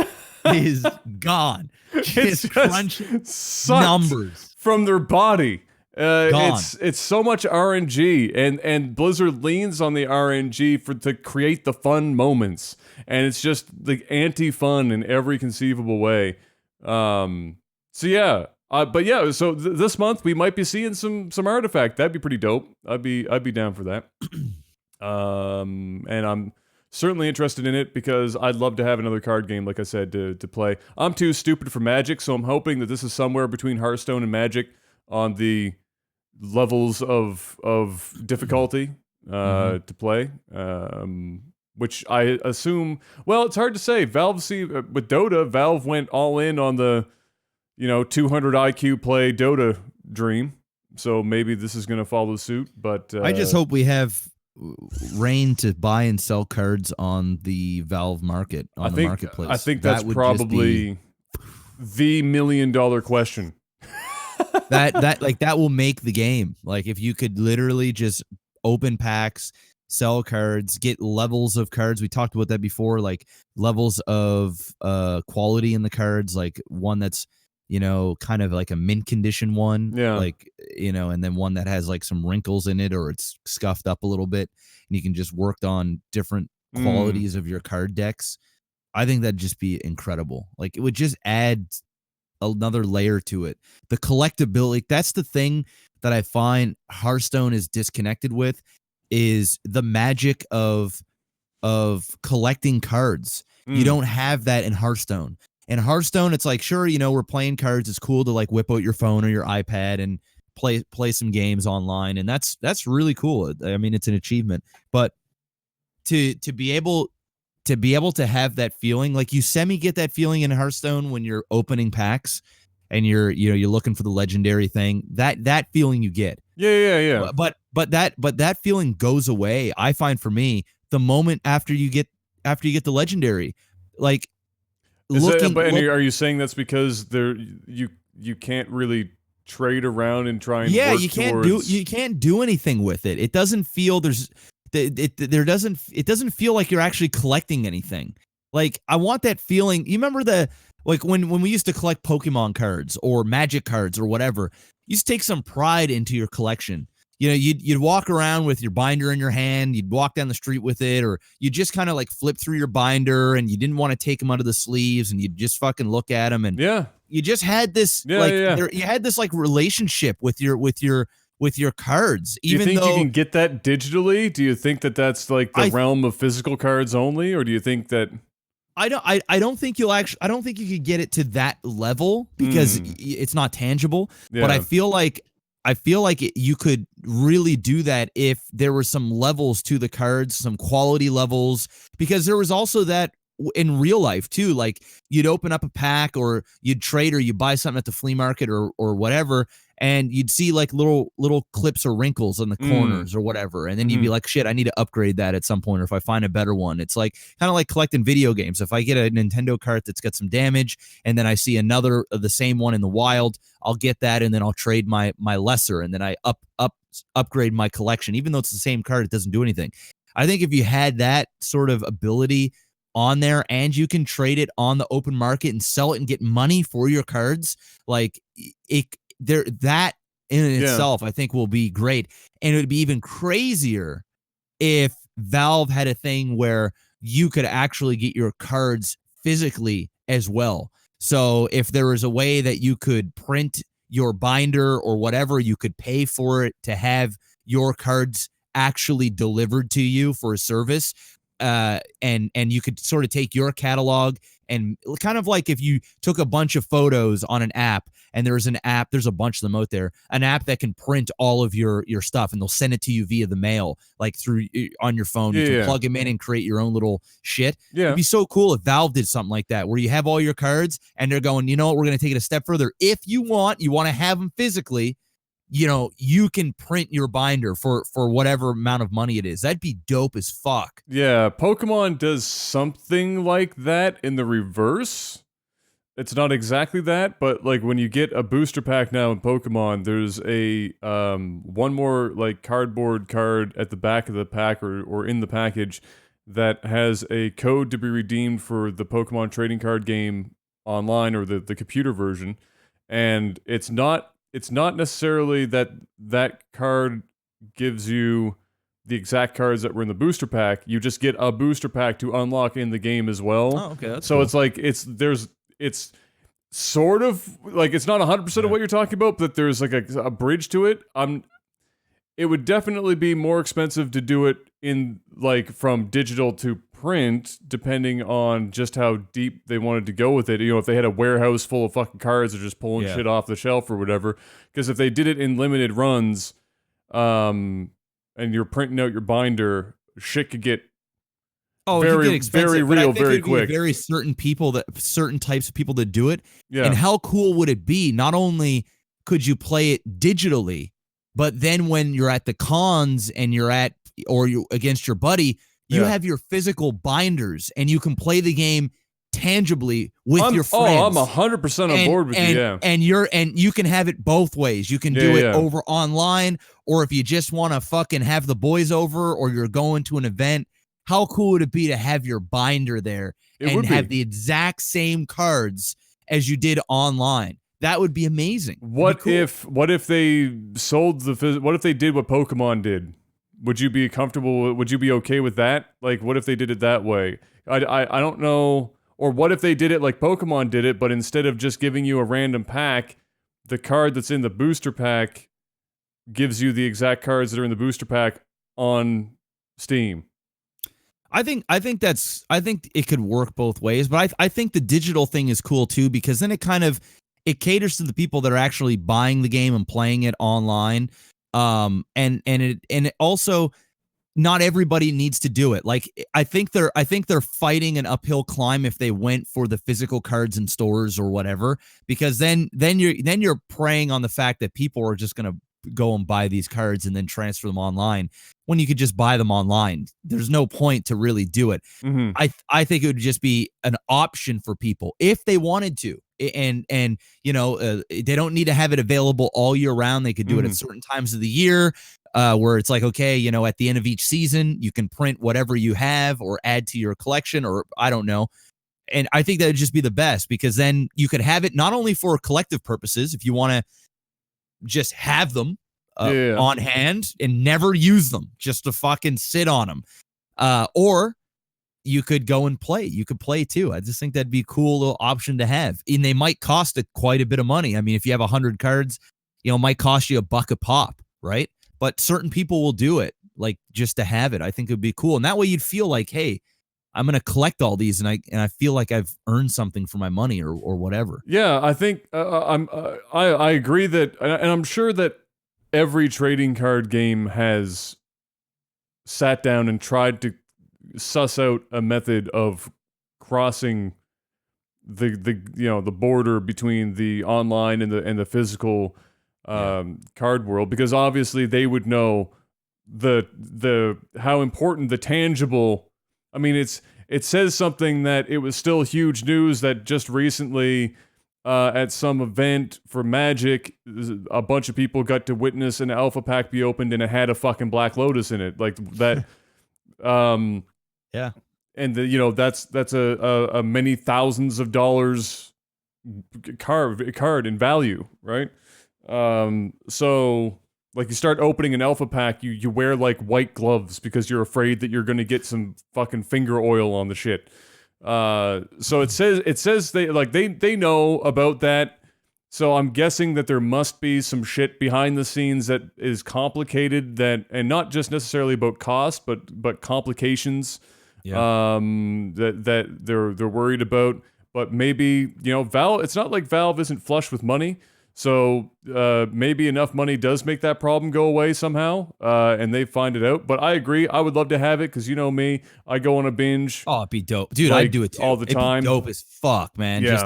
is gone. Just crunching numbers from their body. It's so much RNG, and Blizzard leans on the RNG to create the fun moments, and it's just the anti-fun in every conceivable way. So this month we might be seeing some artifact. That'd be pretty dope. I'd be down for that. And I'm certainly interested in it because I'd love to have another card game, like I said, to play. I'm too stupid for Magic, so I'm hoping that this is somewhere between Hearthstone and Magic on the levels of difficulty to play. Which I assume, well, it's hard to say. With Dota, Valve went all in on the 200 IQ play Dota dream. So maybe this is going to follow suit, but I just hope we have reign to buy and sell cards on the Valve market, the marketplace. I think that's probably the $1 million question. that will make the game. Like if you could literally just open packs, sell cards, get levels of cards. We talked about that before, like levels of quality in the cards, like one that's kind of like a mint condition one, and then one that has like some wrinkles in it or it's scuffed up a little bit, and you can just work on different qualities of your card decks. I think that'd just be incredible. Like it would just add another layer to it. The collectability, that's the thing that I find Hearthstone is disconnected with, is the magic of collecting cards. You don't have that in Hearthstone. In Hearthstone, it's like, sure, we're playing cards. It's cool to like whip out your phone or your iPad and play some games online, and that's really cool. I mean, it's an achievement. But to be able to have that feeling, like you get that feeling in Hearthstone when you're opening packs and you're looking for the legendary thing. That feeling you get. Yeah. But that feeling goes away. I find for me the moment after you get the legendary, like. Are you saying that's because you can't really trade around and try and work you can't do anything with it. It doesn't feel it doesn't feel like you're actually collecting anything. Like I want that feeling. You remember when we used to collect Pokemon cards or Magic cards or whatever, you used to take some pride into your collection. You'd walk around with your binder in your hand, you'd walk down the street with it, or you just kind of like flip through your binder and you didn't want to take them out of the sleeves and you'd just fucking look at them, and you just had this you had this like relationship with your cards. Do you think you can get that digitally? Do you think that that's like the realm of physical cards only, or do you think that I don't think you could get it to that level because it's not tangible, but I feel like I feel like you could really do that if there were some levels to the cards, some quality levels, because there was also that in real life too. Like you'd open up a pack or you'd trade or you buy something at the flea market or whatever, and you'd see like little clips or wrinkles on the corners or whatever, and then you'd be like, shit, I need to upgrade that at some point, or if I find a better one. It's like kind of like collecting video games. If I get a Nintendo cart that's got some damage and then I see another of the same one in the wild, I'll get that and then I'll trade my lesser, and then I upgrade my collection. Even though it's the same card, it doesn't do anything. I think if you had that sort of ability on there and you can trade it on the open market and sell it and get money for your cards, like that in itself, I think will be great. And it would be even crazier if Valve had a thing where you could actually get your cards physically as well. So if there was a way that you could print your binder or whatever, you could pay for it to have your cards actually delivered to you for a service. And you could sort of take your catalog and kind of like if you took a bunch of photos on an app, and there's a bunch of them out there, an app that can print all of your stuff and they'll send it to you via the mail, like through on your phone. You can plug them in and create your own little shit. It'd be so cool if Valve did something like that, where you have all your cards and they're going, you know what, we're going to take it a step further. If you want to have them physically, you know, you can print your binder for whatever amount of money it is. That'd be dope as fuck. Yeah, Pokemon does something like that in the reverse. It's not exactly that, but like when you get a booster pack now in Pokemon, there's a one more like cardboard card at the back of the pack or in the package that has a code to be redeemed for the Pokemon trading card game online, or the computer version. And it's not necessarily that card gives you the exact cards that were in the booster pack. You just get a booster pack to unlock in the game as well. Oh, okay. That's so cool. It's like it's sort of like it's not 100% of what you're talking about, but there's like a bridge to it. It would definitely be more expensive to do it in like from digital to print, depending on just how deep they wanted to go with it. You know, if they had a warehouse full of fucking cards or just pulling shit off the shelf or whatever. Because if they did it in limited runs, and you're printing out your binder, shit could get very real very quick. Very certain types of people that do it. Yeah. And how cool would it be? Not only could you play it digitally, but then when you're at the cons and you're against your buddy, you have your physical binders and you can play the game tangibly with your friends. Oh, I'm 100% on board with you. Yeah. And you can have it both ways. You can do it over online, or if you just want to fucking have the boys over, or you're going to an event. How cool would it be to have your binder there and have the exact same cards as you did online? That would be amazing. What if they sold what if they did what Pokemon did? Would you be comfortable? Would you be okay with that? Like, what if they did it that way? I don't know. Or what if they did it like Pokemon did it, but instead of just giving you a random pack, the card that's in the booster pack gives you the exact cards that are in the booster pack on Steam? I think it could work both ways, but I think the digital thing is cool too, because then it caters to the people that are actually buying the game and playing it online. And it also, not everybody needs to do it. Like I think they're fighting an uphill climb if they went for the physical cards in stores or whatever, because then you're preying on the fact that people are just gonna go and buy these cards and then transfer them online when you could just buy them online. There's no point to really do it. Mm-hmm. I think it would just be an option for people if they wanted to. And you know, they don't need to have it available all year round. They could do it at certain times of the year, where it's like, okay, you know, at the end of each season, you can print whatever you have or add to your collection, or I don't know. And I think that would just be the best, because then you could have it not only for collective purposes, if you want to just have them on hand and never use them, just to fucking sit on them, or you could go and play. You could play too. I just think that'd be a cool little option to have. And they might cost quite a bit of money. I mean, if you have 100 cards, you know, it might cost you $1 a pop, right? But certain people will do it, like just to have it. I think it would be cool. And that way you'd feel like, hey, I'm going to collect all these, and I feel like I've earned something for my money or whatever. Yeah, I think I agree that, and I'm sure that every trading card game has sat down and tried to suss out a method of crossing the border between the online and the physical card world, because obviously they would know the how important the tangible. I mean, it says something that it was still huge news that just recently at some event for Magic, a bunch of people got to witness an alpha pack be opened and it had a fucking Black Lotus in it, like that. Yeah. And that's a many thousands of dollars card in value, right? So like you start opening an alpha pack, you wear like white gloves because you're afraid that you're gonna get some fucking finger oil on the shit. So it says they know about that. So I'm guessing that there must be some shit behind the scenes that is complicated, and not just necessarily about cost, but complications. Yeah. That they're worried about. But maybe, Valve, it's not like Valve isn't flush with money. So maybe enough money does make that problem go away somehow, and they find it out. But I agree, I would love to have it, because you know me, I go on a binge. Oh, it'd be dope, dude. Like, I'd do it too. all the time. It'd be dope as fuck, man. Yeah. Just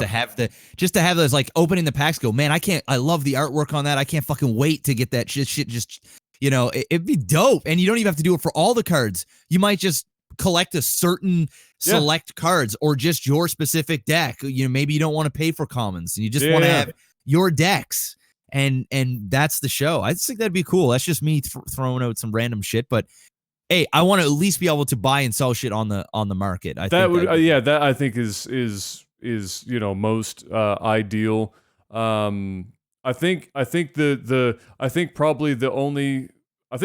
to have those, like, opening the packs. Go, man. I love the artwork on that. I can't fucking wait to get that shit. Just it'd be dope. And you don't even have to do it for all the cards. You might just collect a certain select cards, or just your specific deck. Maybe you don't want to pay for commons and you just want to have your decks, and that's the show. I just think that'd be cool. That's just me throwing out some random shit, but hey, I want to at least be able to buy and sell shit on the market. That I think is most ideal. I think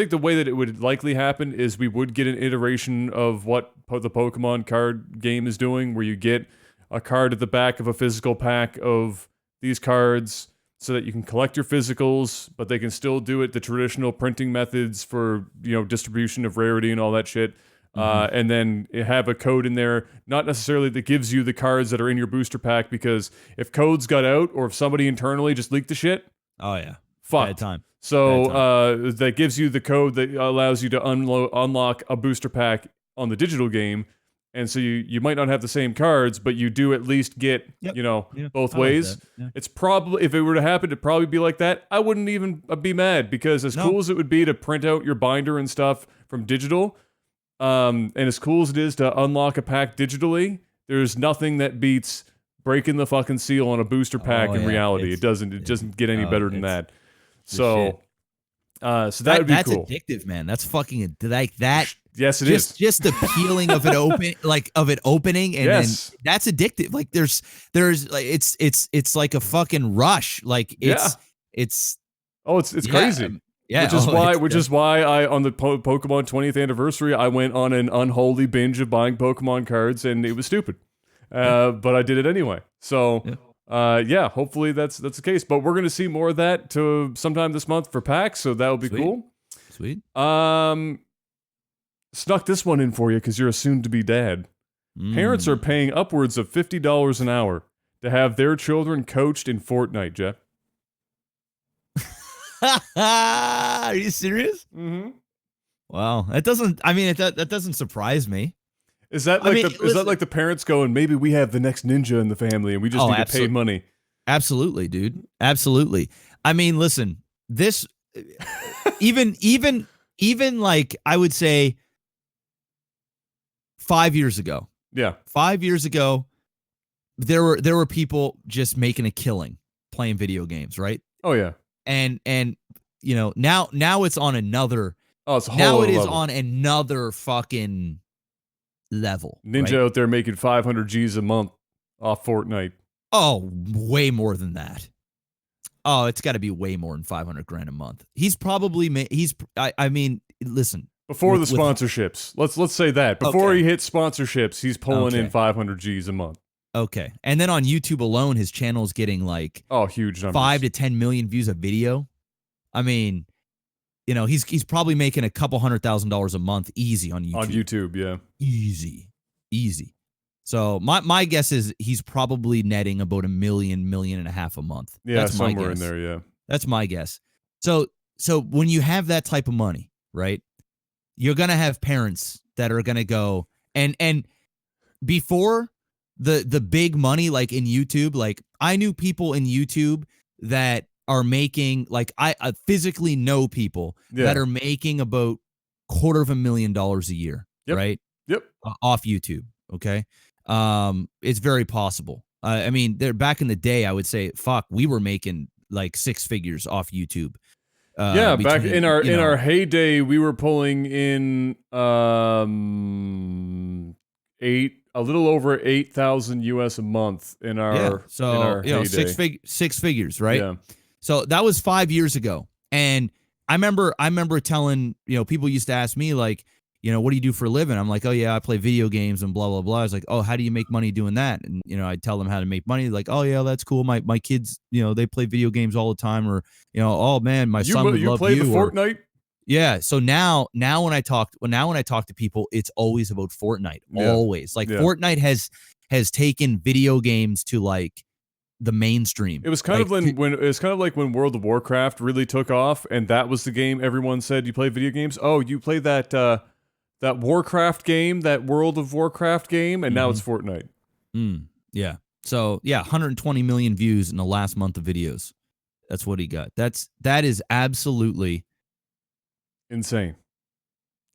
the way that it would likely happen is we would get an iteration of what the Pokemon card game is doing, where you get a card at the back of a physical pack of these cards so that you can collect your physicals, but they can still do it the traditional printing methods for, distribution of rarity and all that shit. And then have a code in there, not necessarily that gives you the cards that are in your booster pack, because if codes got out or if somebody internally just leaked the shit, oh yeah, fuck. Bad time. So that gives you the code that allows you to unlock a booster pack on the digital game. And so you might not have the same cards, but you do at least get, both ways. Like yeah. It's probably, if it were to happen, it'd probably be like that. I wouldn't even be mad, because as cool as it would be to print out your binder and stuff from digital, and as cool as it is to unlock a pack digitally, there's nothing that beats breaking the fucking seal on a booster pack in reality. It doesn't get any better than that. So that'd be cool. That's addictive, man. That's fucking like that. Yes, it is. Just the feeling of it opening, and then that's addictive. Like there's like it's like a fucking rush. Like it's crazy. Yeah, which is why I, on the Pokemon 20th anniversary, I went on an unholy binge of buying Pokemon cards, and it was stupid. But I did it anyway. So hopefully that's the case. But we're gonna see more of that to sometime this month for packs, so that'll be cool. Sweet. Snuck this one in for you because you're a soon-to-be dad. Parents are paying upwards of $50 an hour to have their children coached in Fortnite, Jeff. Are you serious? Mm-hmm. Wow, that doesn't surprise me. Is that like the parents going, maybe we have the next ninja in the family and we just need to pay money? Absolutely, dude. Absolutely. I mean, listen, this even like I would say 5 years ago. Yeah. 5 years ago, there were people just making a killing playing video games, right? Oh yeah. And now it's on another. Oh, it's a whole now it is level. On another fucking level. Ninja out there making 500 G's a month off Fortnite. Oh, way more than that. Oh, it's got to be way more than 500 grand a month. He's probably I mean, listen. Before the sponsorships, let's say that before he hits sponsorships, he's pulling in 500 G's a month. Okay, and then on YouTube alone, his channel's getting like huge numbers, 5 to 10 million views a video. I mean, he's probably making a couple $100,000 a month easy on YouTube. On YouTube, yeah, easy. So my guess is he's probably netting about $1.5 million a month. Yeah, that's somewhere in there. Yeah, that's my guess. So so when you have that type of money, right, you're going to have parents that are going to go and before the big money, like in YouTube, like I knew people in YouTube that are making, like I physically know people that are making about $250,000 a year, right? Yep. Off YouTube. Okay. It's very possible. I mean, they're back in the day, I would say, fuck, we were making like 6 figures off YouTube. Back in our heyday, we were pulling in a little over 8,000 US a month in our heyday. 6 figures, right? Yeah. So that was 5 years ago. And I remember telling, people used to ask me like, what do you do for a living? I'm like, oh yeah, I play video games and blah, blah, blah. I was like, oh, how do you make money doing that? And, I'd tell them how to make money. Like, oh yeah, that's cool. My kids, they play video games all the time, or, oh man, my son would love you. You play the Fortnite? Yeah. So now when I talk to people, it's always about Fortnite. Yeah. Always. Like Fortnite has taken video games to like the mainstream. It was kind of like when World of Warcraft really took off, and that was the game everyone said, you play video games? Oh, you play that Warcraft game, that World of Warcraft game, and now it's Fortnite. Yeah. So yeah, 120 million views in the last month of videos. That's what he got. That is absolutely insane.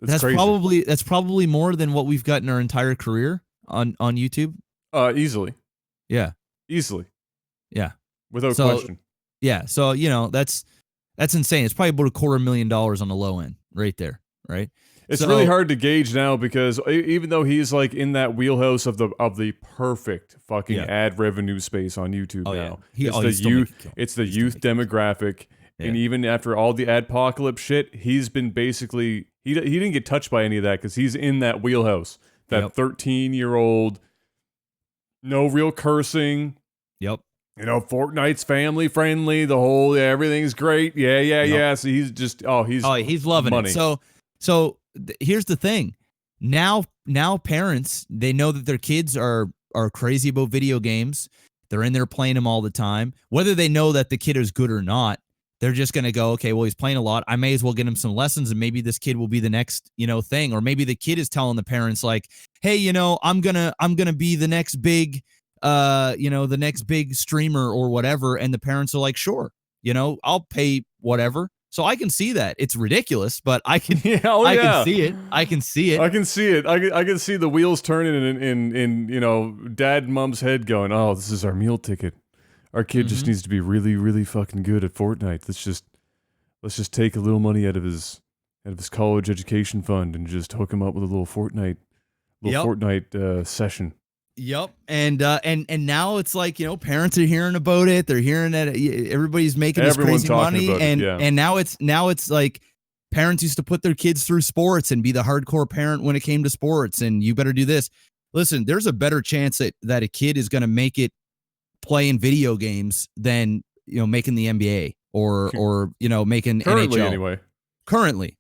That's crazy. That's probably more than what we've got in our entire career on YouTube. Easily. Yeah. Easily. Yeah. Without question. Yeah. So, that's insane. It's probably about $250,000 on the low end right there. Right. It's really hard to gauge now because even though he's like in that wheelhouse of the perfect fucking ad revenue space on YouTube now. It's the youth demographic. Yeah. And even after all the adpocalypse shit, he's been basically he didn't get touched by any of that because he's in that wheelhouse. That 13-year-old, no real cursing. Yep. Fortnite's family friendly. The whole everything's great. Yeah. So he's just he's loving money. it. So here's the thing. Now parents, they know that their kids are crazy about video games. They're in there playing them all the time. Whether they know that the kid is good or not, they're just going to go, okay, well, he's playing a lot. I may as well get him some lessons, and maybe this kid will be the next, thing. Or maybe the kid is telling the parents like, hey, I'm going to be the next big, the next big streamer or whatever. And the parents are like, sure, I'll pay whatever. So I can see that. It's ridiculous, but I can can see it. I can see it. I can see it. I can see the wheels turning in dad and mom's head going, oh, this is our meal ticket. Our kid just needs to be really, really fucking good at Fortnite. Let's just take a little money out of his college education fund and just hook him up with a little Fortnite session. Yep. And now it's like, parents are hearing about it. They're hearing that everybody's making this crazy money. And now it's like parents used to put their kids through sports and be the hardcore parent when it came to sports. And you better do this. Listen, there's a better chance that a kid is going to make it playing video games than, making the NBA or making currently NHL. Anyway. Currently.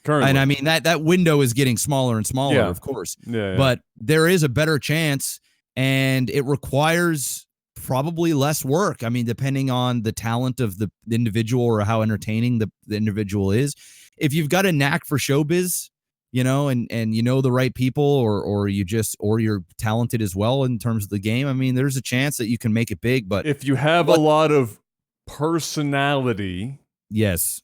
And I mean, that window is getting smaller and smaller, of course. Yeah. But there is a better chance, and it requires probably less work. I mean, depending on the talent of the individual or how entertaining the individual is. If you've got a knack for showbiz, and the right people, or you're talented as well in terms of the game, I mean, there's a chance that you can make it big. But if you have a lot of personality, yes.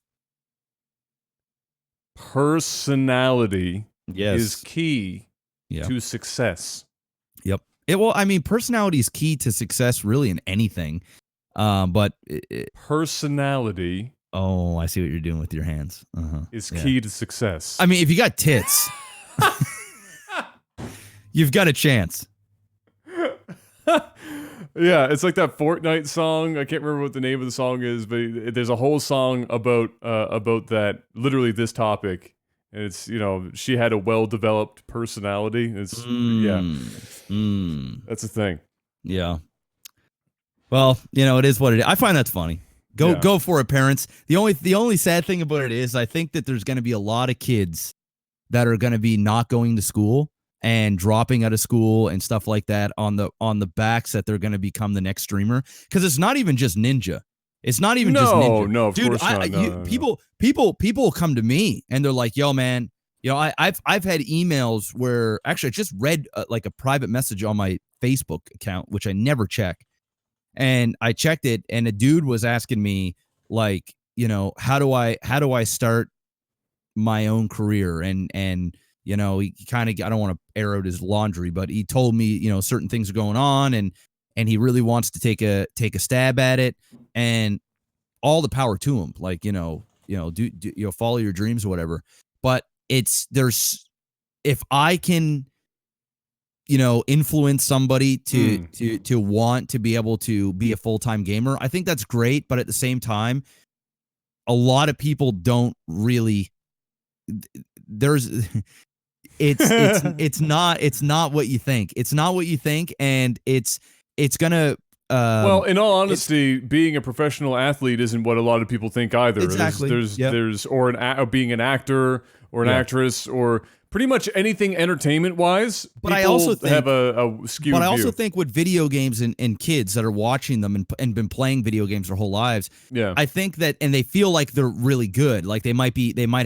Personality is key to success. Yep. Personality is key to success really in anything. But personality. Oh, I see what you're doing with your hands. Is key to success. I mean, if you got tits, you've got a chance. Yeah, it's like that Fortnite song. I can't remember what the name of the song is, but there's a whole song about that, literally this topic. And it's, she had a well-developed personality. It's that's the thing. Yeah. Well, it is what it is. I find that's funny. Go for it, parents. The only sad thing about it is I think that there's going to be a lot of kids that are going to be not going to school and dropping out of school and stuff like that on the backs that they're going to become the next streamer. Because it's not even just Ninja. It's not even just Ninja. No, of Dude, course not. No. People come to me and they're like, "Yo, man, I've had emails where actually I just read like a private message on my Facebook account, which I never check, and I checked it, and a dude was asking me like, how do I start my own career, and he kind of, I don't want to air out his laundry, but he told me certain things are going on, and he really wants to take a stab at it, and all the power to him, like do follow your dreams or whatever. But if I can influence somebody to want to be able to be a full-time gamer, I think that's great. But at the same time, a lot of people don't really, it's not what you think. It's not what you think. And it's gonna, well, in all honesty, being a professional athlete isn't what a lot of people think either. Exactly. There's or being an actor or an actress or pretty much anything entertainment-wise. But I also think, have a skewed But I also view. think with video games and kids that are watching them and been playing video games their whole lives, I think that, and they feel like they're really good. Like they might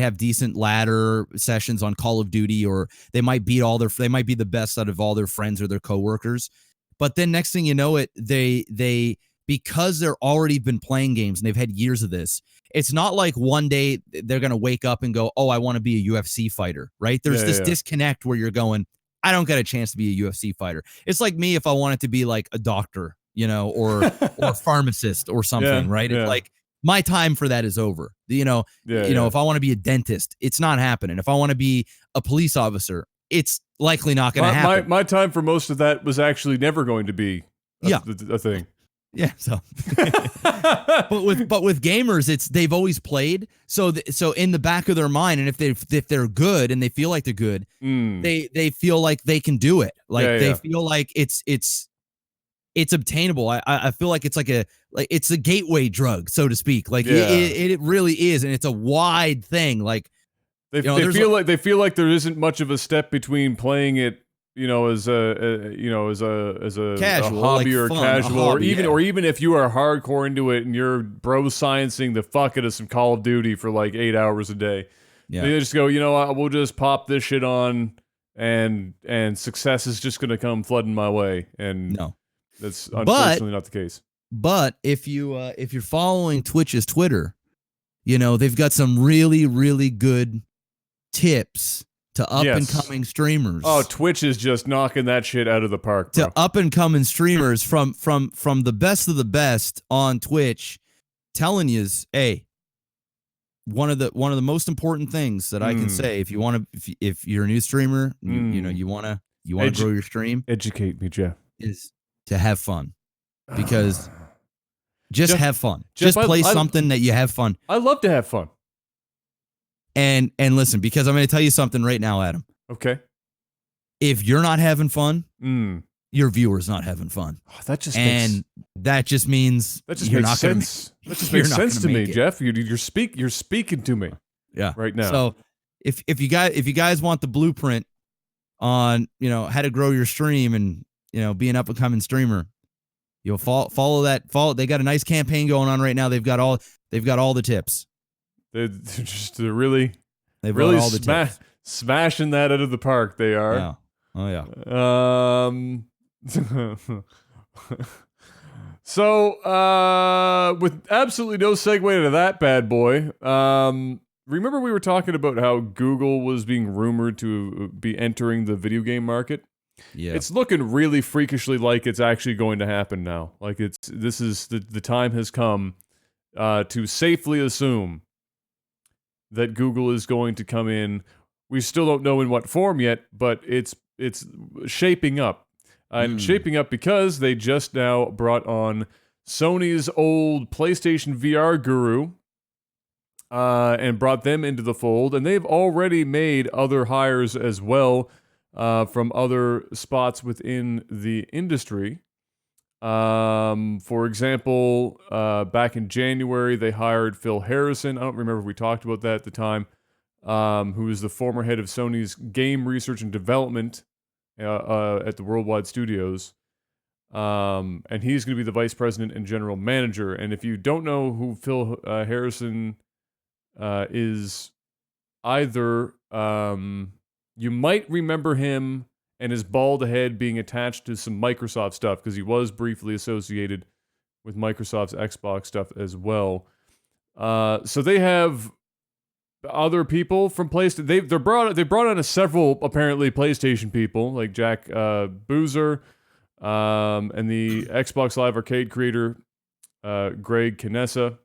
have decent ladder sessions on Call of Duty, or they might be the best out of all their friends or their coworkers. But then next thing you know, they because they're already been playing games and they've had years of this, it's not like one day they're going to wake up and go, oh, I want to be a UFC fighter, right? There's this disconnect where you're going, I don't get a chance to be a UFC fighter. It's like me if I wanted to be like a doctor, or a pharmacist or something, right? It's like my time for that is over. If I want to be a dentist, it's not happening. If I want to be a police officer, it's likely not going to happen. My time for most of that was actually never going to be a thing. Yeah, so but with gamers, they've always played, so in the back of their mind, and if they're good and they feel like they're good, they feel like they can do it. Like they feel like it's obtainable. I feel like it's it's a gateway drug, so to speak. Like it really is, and it's a wide thing. Like they feel like there isn't much of a step between playing it, as a casual, hobby, like or fun, casual, hobby, or even if you are hardcore into it and you're bro sciencing the fuck out of some Call of Duty for like 8 hours a day. Yeah. They just go, we'll just pop this shit on, and success is just going to come flooding my way. And no, that's unfortunately not the case. But if you're following Twitch's Twitter, they've got some really, really good tips to up and coming streamers. Oh, Twitch is just knocking that shit out of the park, bro. To up and coming streamers from the best of the best on Twitch, telling you, hey, one of the most important things that I can say, if you're a new streamer, you want to grow your stream, educate me, Jeff, is to have fun, because just have fun. Just play something that you have fun. I love to have fun. And listen, because I'm going to tell you something right now, Adam. Okay. If you're not having fun, your viewer's not having fun. Oh, that just means you're not going to. That just makes sense to me, Jeff. You're speaking to me. Yeah. Right now. So if you guys want the blueprint on how to grow your stream and be an up and coming streamer, you'll follow that. They got a nice campaign going on right now. They've got all the tips. They're really all the smashing that out of the park. They are. Yeah. Oh yeah. So with absolutely no segue to that bad boy, remember we were talking about how Google was being rumored to be entering the video game market? Yeah. It's looking really freakishly like it's actually going to happen now. Like the time has come to safely assume that Google is going to come in. We still don't know in what form yet, but it's shaping up. And shaping up because they just now brought on Sony's old PlayStation VR guru and brought them into the fold. And they've already made other hires as well from other spots within the industry. For example, back in January, they hired Phil Harrison. I don't remember if we talked about that at the time. Who is the former head of Sony's game research and development at the Worldwide Studios. and he's going to be the vice president and general manager. And if you don't know who Phil Harrison is either, you might remember him and his bald head being attached to some Microsoft stuff because he was briefly associated with Microsoft's Xbox stuff as well. So they have other people from PlayStation. They brought on several apparently PlayStation people like Jack Boozer, and the Xbox Live Arcade creator Greg Canessa.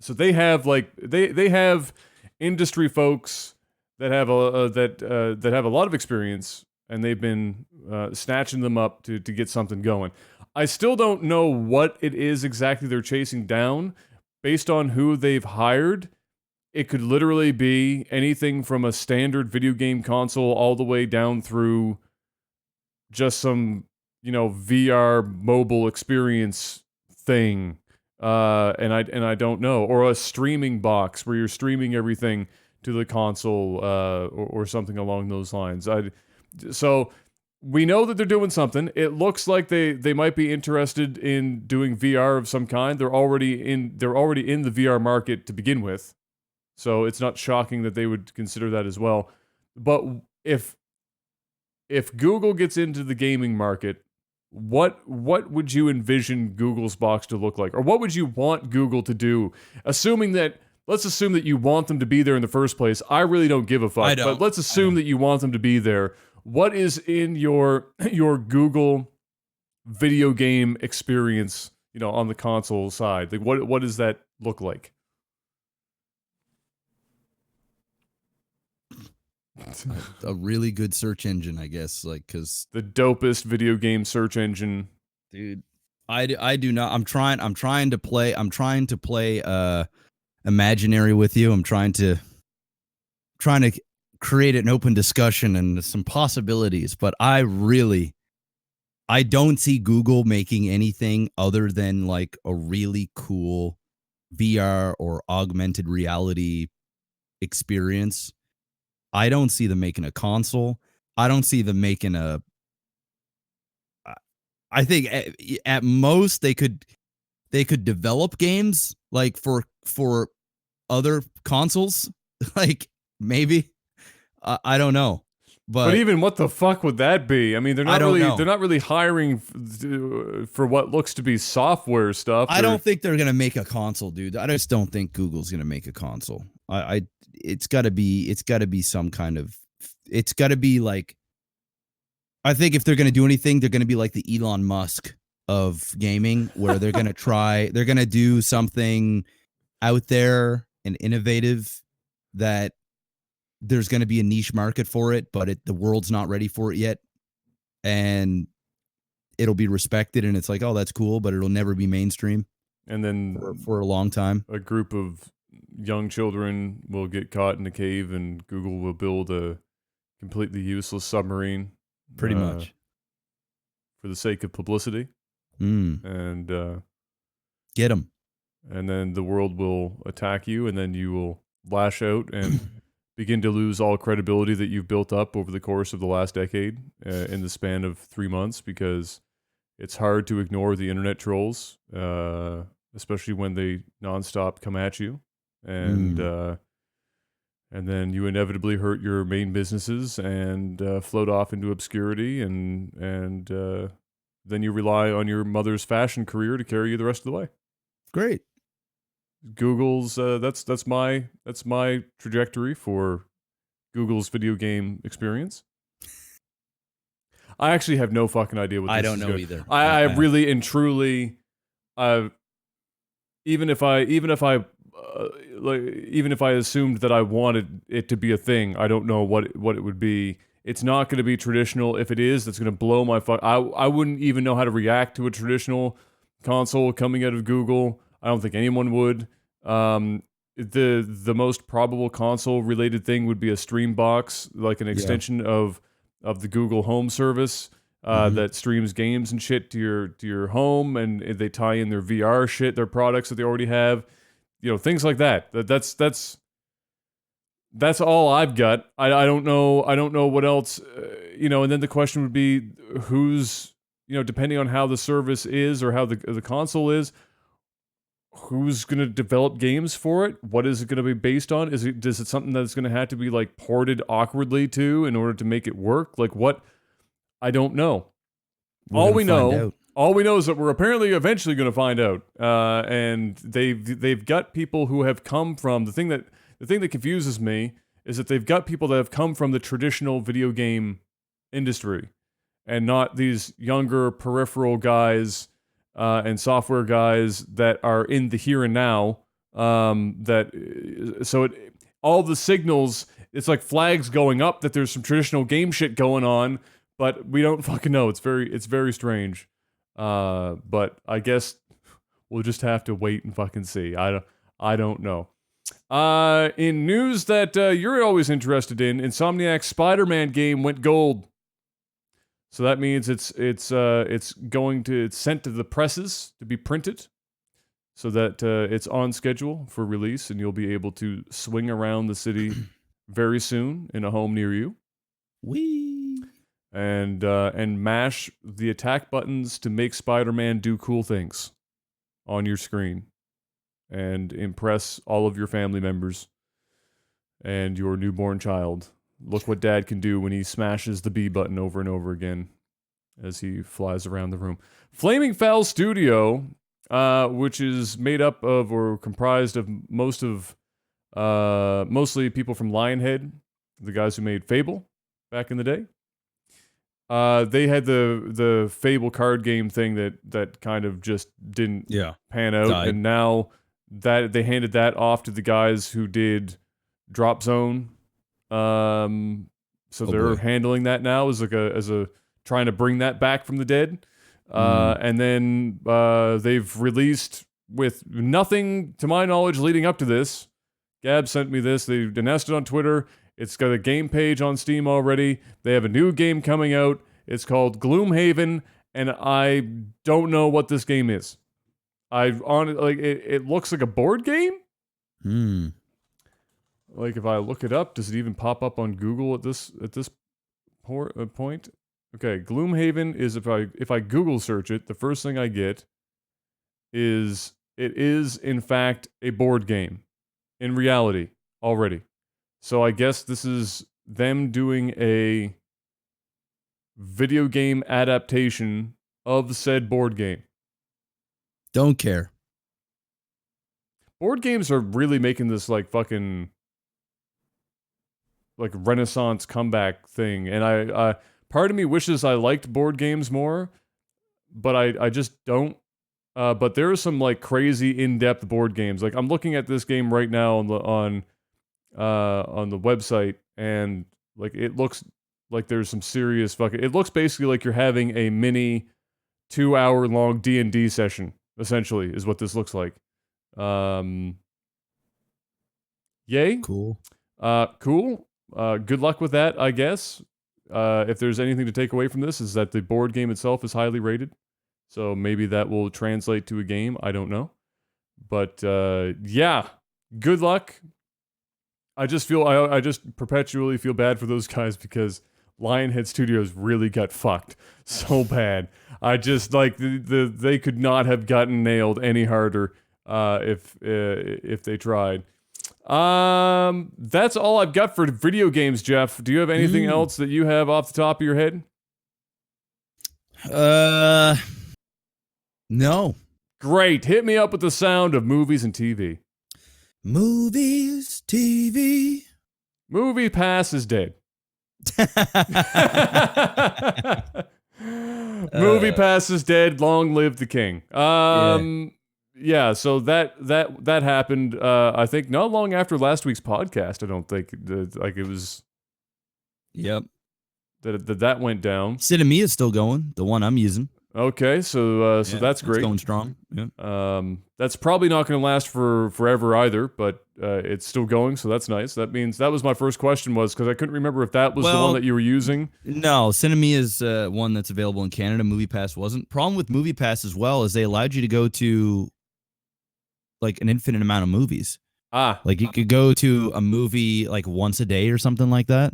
So they have they have industry folks that have that have a lot of experience, and they've been snatching them up to get something going. I still don't know what it is exactly they're chasing down. Based on who they've hired, it could literally be anything from a standard video game console all the way down through just some, VR mobile experience thing. And I don't know, or a streaming box where you're streaming everything to the console, or something along those lines. So we know that they're doing something. It looks like they might be interested in doing VR of some kind. They're already in the VR market to begin with, so it's not shocking that they would consider that as well. But if Google gets into the gaming market, what would you envision Google's box to look like? Or what would you want Google to do? Let's assume that you want them to be there in the first place. I really don't give a fuck. But let's assume that you want them to be there. What is in your Google video game experience, on the console side? Like what does that look like? A really good search engine, I guess, cuz the dopest video game search engine. Dude, I do not. I'm trying to play imaginary with you. I'm trying to create an open discussion and some possibilities, but I don't see Google making anything other than like a really cool VR or augmented reality experience. I don't see them making a console. I don't see them making I think at most they could develop games like for other consoles, like maybe. I don't know, but even what the fuck would that be? I mean, they're not really hiring for what looks to be software stuff. I don't think they're gonna make a console, dude. I just don't think Google's gonna make a console. It's gotta be some kind of. It's gotta be like. I think if they're gonna do anything, they're gonna be like the Elon Musk of gaming, where they're gonna do something out there and innovative that. There's going to be a niche market for it, but the world's not ready for it yet. And it'll be respected. And it's like, oh, that's cool, but it'll never be mainstream. And then for a long time, a group of young children will get caught in a cave and Google will build a completely useless submarine. Pretty much. For the sake of publicity. And get them. And then the world will attack you, and then you will lash out and begin to lose all credibility that you've built up over the course of the last decade in the span of 3 months, because it's hard to ignore the internet trolls, especially when they nonstop come at you, and then you inevitably hurt your main businesses and float off into obscurity, and then you rely on your mother's fashion career to carry you the rest of the way. Great. Google's that's my trajectory for Google's video game experience. I actually have no fucking idea what this I don't is know going. either. I really and truly, even if I assumed that I wanted it to be a thing, I don't know what it would be. It's not going to be traditional. If it is, that's going to blow my fuck. I wouldn't even know how to react to a traditional console coming out of Google. I don't think anyone would. The most probable console related thing would be a stream box, like an extension of the Google Home service that streams games and shit to your home, and they tie in their VR shit, their products that they already have, things like that. That's all I've got. I don't know what else, and then the question would be who's depending on how the service is or how the console is, who's going to develop games for it? What is it going to be based on? Is it something that's going to have to be like ported awkwardly to in order to make it work? Like what? I don't know. All we know is that we're apparently eventually going to find out. And they've got people who have come from the thing that confuses me is that they've got people that have come from the traditional video game industry, and not these younger peripheral guys and software guys that are in the here and now. All the signals, it's like flags going up that there's some traditional game shit going on, but we don't fucking know. It's very strange. But I guess we'll just have to wait and fucking see. I don't know. In news that you're always interested in, Insomniac's Spider-Man game went gold. So that means it's sent to the presses to be printed, so that it's on schedule for release, and you'll be able to swing around the city very soon in a home near you. Whee! And mash the attack buttons to make Spider-Man do cool things on your screen, and impress all of your family members and your newborn child. Look what Dad can do when he smashes the B button over and over again as he flies around the room. Flaming Fowl Studio, which is made up of or comprised of mostly people from Lionhead, the guys who made Fable back in the day. They had the Fable card game thing that kind of just didn't pan out, died. And now that they handed that off to the guys who did Drop Zone. So they're handling that now as a trying to bring that back from the dead. And then they've released, with nothing to my knowledge leading up to this. Gab sent me this. They announced it on Twitter. It's got a game page on Steam already. They have a new game coming out. It's called Gloomhaven, and I don't know what this game is. It looks like a board game. Like, if I look it up, does it even pop up on Google at this point? Okay, Gloomhaven is, if I Google search it, the first thing I get is it is in fact a board game in reality already. So I guess this is them doing a video game adaptation of said board game. Don't care. Board games are really making this like fucking like Renaissance comeback thing, and I part of me wishes I liked board games more, but I just don't. But there are some like crazy in-depth board games. Like I'm looking at this game right now on the website, and like it looks like there's some serious fucking. It looks basically like you're having a mini 2-hour long D&D session. Essentially, is what this looks like. Yay! Cool. Cool. Good luck with that, I guess. If there's anything to take away from this, is that the board game itself is highly rated. So maybe that will translate to a game. I don't know. But yeah, good luck. I just perpetually feel bad for those guys because Lionhead Studios really got fucked so bad. I just like they could not have gotten nailed any harder if they tried. That's all I've got for video games, Jeff. Do you have anything else that you have off the top of your head? No. Great. Hit me up with the sound of movies and TV. Movies, TV. Movie Pass is dead. Movie Pass is dead. Long live the king. Yeah, so that happened. I think not long after last week's podcast. I don't think it was. Yep. That went down. Cinema is still going. The one I'm using. Okay, so that's great. It's going strong. Yeah. That's probably not going to last for forever either, but it's still going, so that's nice. That means that was my first question, was because I couldn't remember if that was the one that you were using. No, Cinema is one that's available in Canada. MoviePass wasn't. Problem with MoviePass as well is they allowed you to go to like an infinite amount of movies. Like you could go to a movie like once a day or something like that.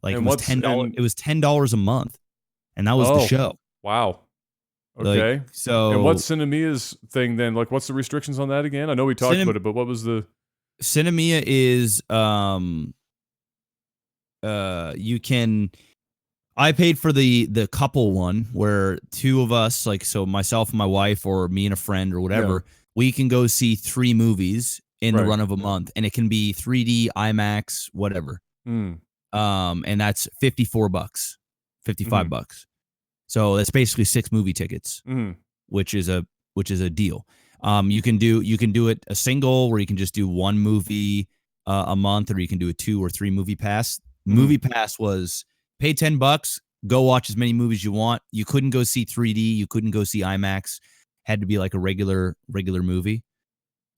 Like it was $10. It was $10 a month, and that was the show. Wow. Okay. So and what's Cinemia's thing then? Like, what's the restrictions on that again? I know we talked about it, but what was the... Cinemia is you can I paid for the couple one where two of us, like so myself and my wife or me and a friend or whatever, we can go see 3 movies in the run of a month, and it can be 3D, IMAX, whatever. And that's $54, $55. So that's basically 6 movie tickets, which is a deal. You can do it a single where you can just do 1 movie a month, or you can do a 2 or 3 movie pass. Movie pass was pay $10, go watch as many movies you want. You couldn't go see 3D, you couldn't go see IMAX. Had to be like a regular movie.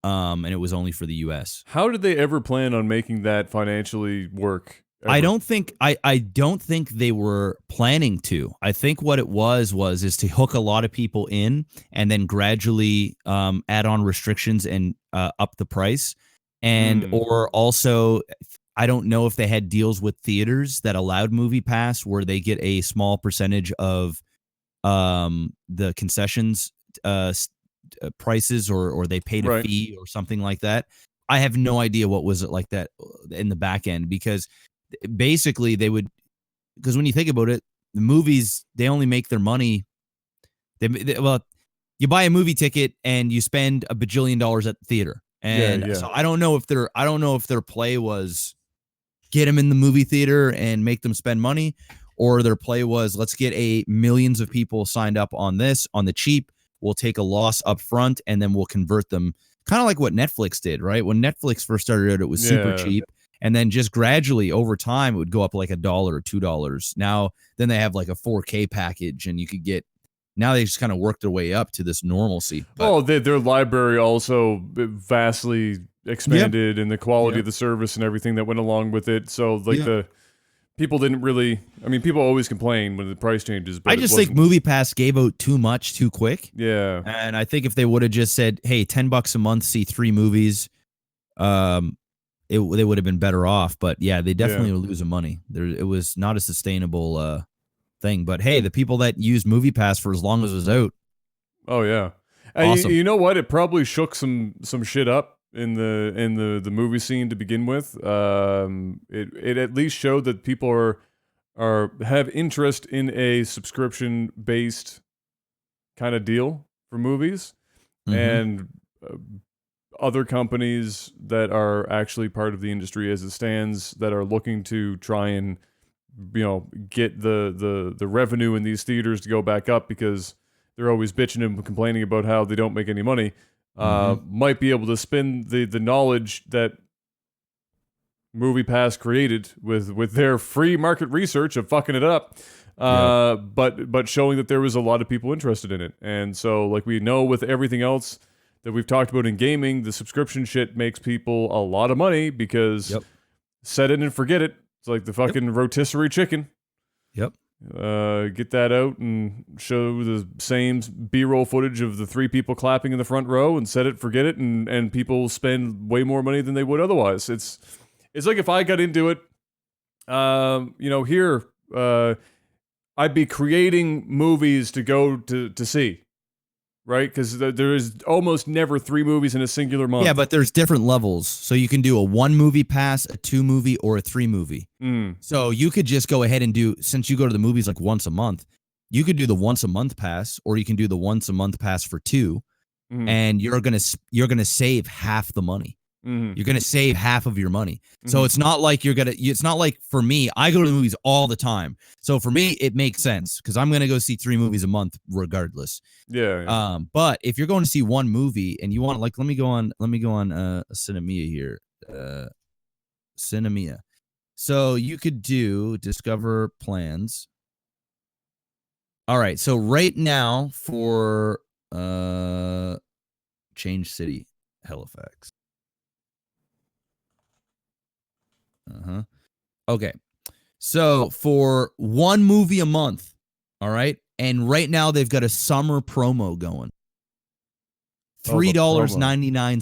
And it was only for the US. How did they ever plan on making that financially work? Ever? I don't think they were planning to. I think what it was to hook a lot of people in and then gradually add on restrictions and up the price. And or also, I don't know if they had deals with theaters that allowed Movie Pass where they get a small percentage of the concessions prices, or they paid a fee or something like that. I have no idea what was it like that in the back end, because basically because when you think about it, the movies, they only make their money. Well, you buy a movie ticket and you spend $1 bajillion at the theater. And so I don't know if their play was get them in the movie theater and make them spend money, or their play was let's get millions of people signed up on this on the cheap. We'll take a loss up front and then we'll convert them, kind of like what Netflix did, right? When Netflix first started out, it was super cheap. And then just gradually over time, it would go up like $1 or $2. Now, then they have like a 4K package, and you could get. Now they just kind of work their way up to this normalcy. But, their library also vastly expanded, and the quality of the service and everything that went along with it. So the people didn't really. I mean, people always complain when the price changes. But I just think MoviePass gave out too much too quick. Yeah, and I think if they would have just said, "Hey, $10 a month, see 3 movies," they would have been better off. But yeah, they definitely were losing money. It was not a sustainable thing. But hey, the people that used MoviePass for as long as it was out. Oh yeah, awesome. You know what? It probably shook some shit up in the movie scene to begin with. It at least showed that people have interest in a subscription based kind of deal for movies, and other companies that are actually part of the industry as it stands that are looking to try and get the revenue in these theaters to go back up, because they're always bitching and complaining about how they don't make any money. Might be able to spin the knowledge that MoviePass created with their free market research of fucking it up, but showing that there was a lot of people interested in it. And so, like we know with everything else that we've talked about in gaming, the subscription shit makes people a lot of money, because set it and forget it. It's like the fucking rotisserie chicken. Get that out and show the same B-roll footage of the 3 people clapping in the front row, and set it, forget it, and people spend way more money than they would otherwise. It's like if I got into it, I'd be creating movies to go to see. Right, because there is almost never 3 movies in a singular month. Yeah, but there's different levels. So you can do a 1 movie pass, a 2 movie, or a 3 movie. So you could just go ahead and do, since you go to the movies like once a month, you could do the once a month pass, or you can do the once a month pass for 2, and you're gonna save half the money. You're gonna save half of your money. So it's not like it's not like, for me, I go to the movies all the time. So for me, it makes sense, because I'm gonna go see 3 movies a month regardless. But if you're going to see 1 movie and you want, like, let me go on Cinemia here. Cinemia. So you could do discover plans. All right. So right now for Change City, Halifax. Okay. So for 1 movie a month, all right, and right now they've got a summer promo going. $3.99. I'm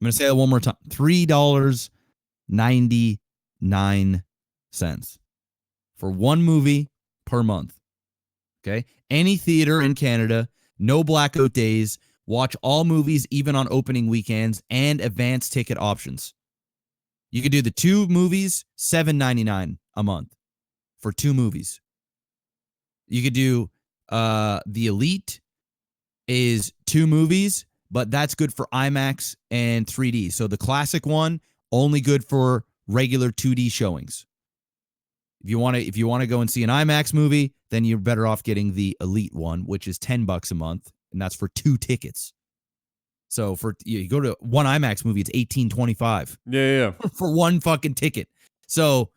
going to say that one more time. $3.99 for 1 movie per month. Okay. Any theater in Canada, no blackout days, watch all movies, even on opening weekends, and advance ticket options. You could do the 2 movies, $7.99 a month for 2 movies. You could do the Elite is 2 movies, but that's good for IMAX and 3D. So the classic one, only good for regular 2D showings. If you want to go and see an IMAX movie, then you're better off getting the Elite one, which is $10 a month, and that's for 2 tickets. So for you go to one IMAX movie, it's $18.25. Yeah. For one fucking ticket. So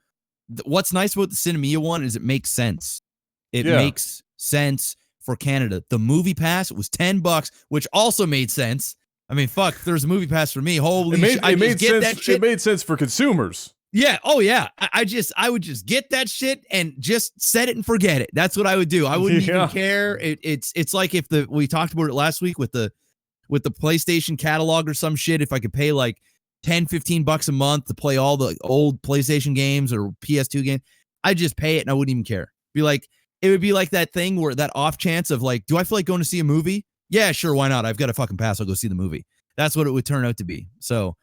what's nice about the Cinemia one is it makes sense. It makes sense for Canada. The Movie Pass was $10, which also made sense. I mean, fuck, if there's a Movie Pass for me, holy shit, I just get that shit. It made sense for consumers. Yeah. Oh yeah. I would just get that shit and just set it and forget it. That's what I would do. I wouldn't even care. It's like if we talked about it last week with the PlayStation catalog or some shit. If I could pay like $10-15 a month to play all the old PlayStation games or PS2 games, I'd just pay it and I wouldn't even care. It would be like that thing where that off chance of like, do I feel like going to see a movie? Yeah, sure, why not? I've got a fucking pass. I'll go see the movie. That's what it would turn out to be. So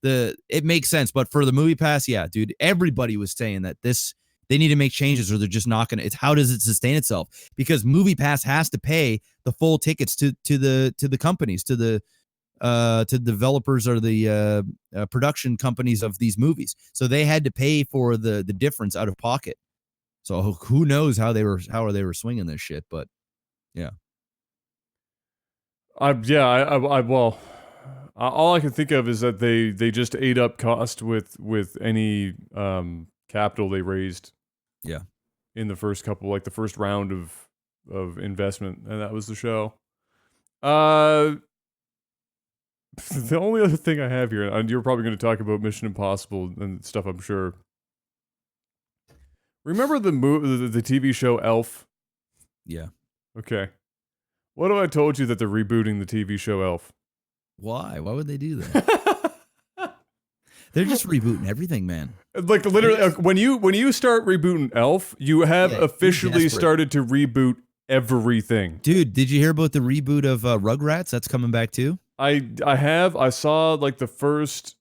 it makes sense. But for the Movie Pass, yeah, dude, everybody was saying that they need to make changes or they're just not gonna. It's how does it sustain itself? Because Movie Pass has to pay the full tickets to the companies, to the developers or the production companies of these movies. So they had to pay for the difference out of pocket. So who knows how they were swinging this shit? But yeah, well, all I can think of is that they just ate up cost with any capital they raised. Yeah, in the first round of investment, and that was the show. The only other thing I have here, and you're probably going to talk about Mission Impossible and stuff, I'm sure. Remember the TV show Elf? Yeah. Okay. What if I told you that they're rebooting the TV show Elf? Why? Why would they do that? They're just rebooting everything, man. Like literally, when you start rebooting Elf, you have officially started to reboot everything. Dude, did you hear about the reboot of Rugrats? That's coming back too. I saw like the first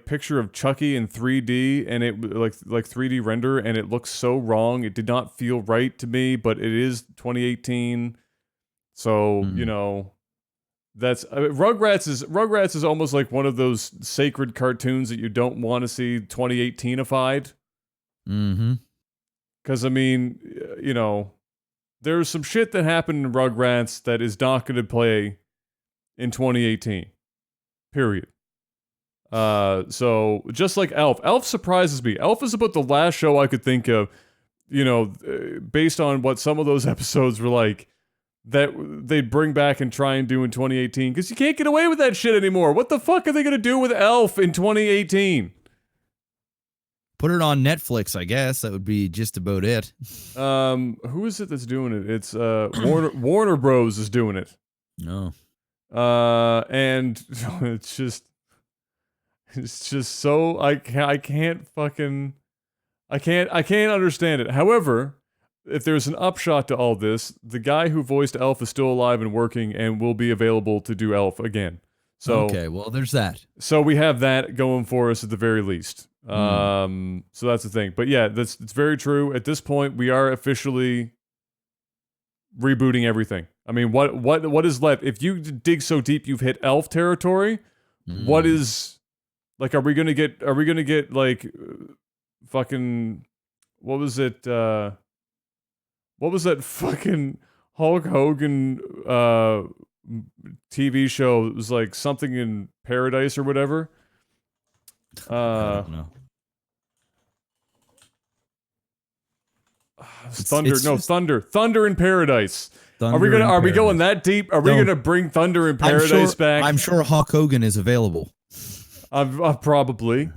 picture of Chucky in 3D, and it like 3D render, and it looks so wrong. It did not feel right to me, but it is 2018, so you know. That's Rugrats is almost like one of those sacred cartoons that you don't want to see 2018ified. Mm-hmm. Because I mean, you know, there's some shit that happened in Rugrats that is not going to play in 2018. Period. So just like Elf surprises me. Elf is about the last show I could think of, you know, based on what some of those episodes were like, that they'd bring back and try and do in 2018, because you can't get away with that shit anymore. What the fuck are they going to do with Elf in 2018? Put it on Netflix, I guess. That would be just about it. Who is it that's doing it? It's Warner Bros. Is doing it. No. And it's just so I can't understand it. However, if there's an upshot to all this, the guy who voiced Elf is still alive and working and will be available to do Elf again. So okay, well, there's that. So we have that going for us at the very least. So that's the thing. But yeah, it's very true. At this point, we are officially rebooting everything. I mean, what is left? If you dig so deep, you've hit Elf territory. What is like? Are we gonna get like fucking? What was it? What was that fucking Hulk Hogan TV show? It was like something in Paradise or whatever. I don't know. Thunder in Paradise. Thunder Are we going that deep? Are we gonna bring Thunder in Paradise back? I'm sure Hulk Hogan is available. Probably.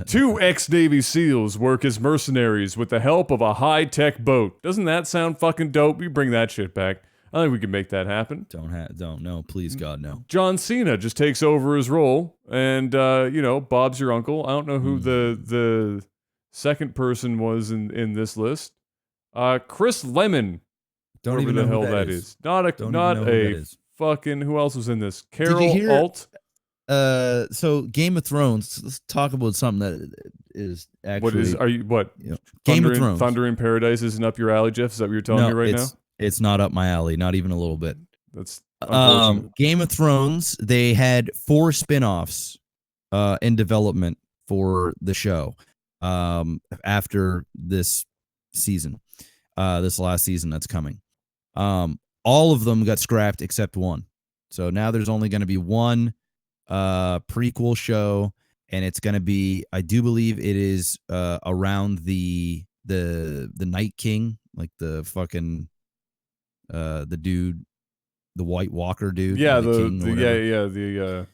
2 ex-Navy SEALs work as mercenaries with the help of a high-tech boat. Doesn't that sound fucking dope? We bring that shit back. I think we can make that happen. Don't, no, please God, no. John Cena just takes over his role, and, you know, Bob's your uncle. I don't know who the second person was in this list. Chris Lemon Don't Whoever even the know hell who that is. Not Don't even know who that a is. fucking. Who else was in this? Did you Carol hear? Alt. So Game of Thrones. Let's talk about something that is actually. What is? Are you what? Game of Thrones. Thunder in Paradise isn't up your alley, Jeff? Is that what you're telling me right now? It's not up my alley, not even a little bit. That's unfortunate. Game of Thrones. They had 4 spinoffs in development for the show after this season, this last season that's coming. All of them got scrapped except one. So now there's only going to be one prequel show, and it's going to be, I do believe it is around the Night King, like the fucking the dude, the White Walker dude. Yeah, the king or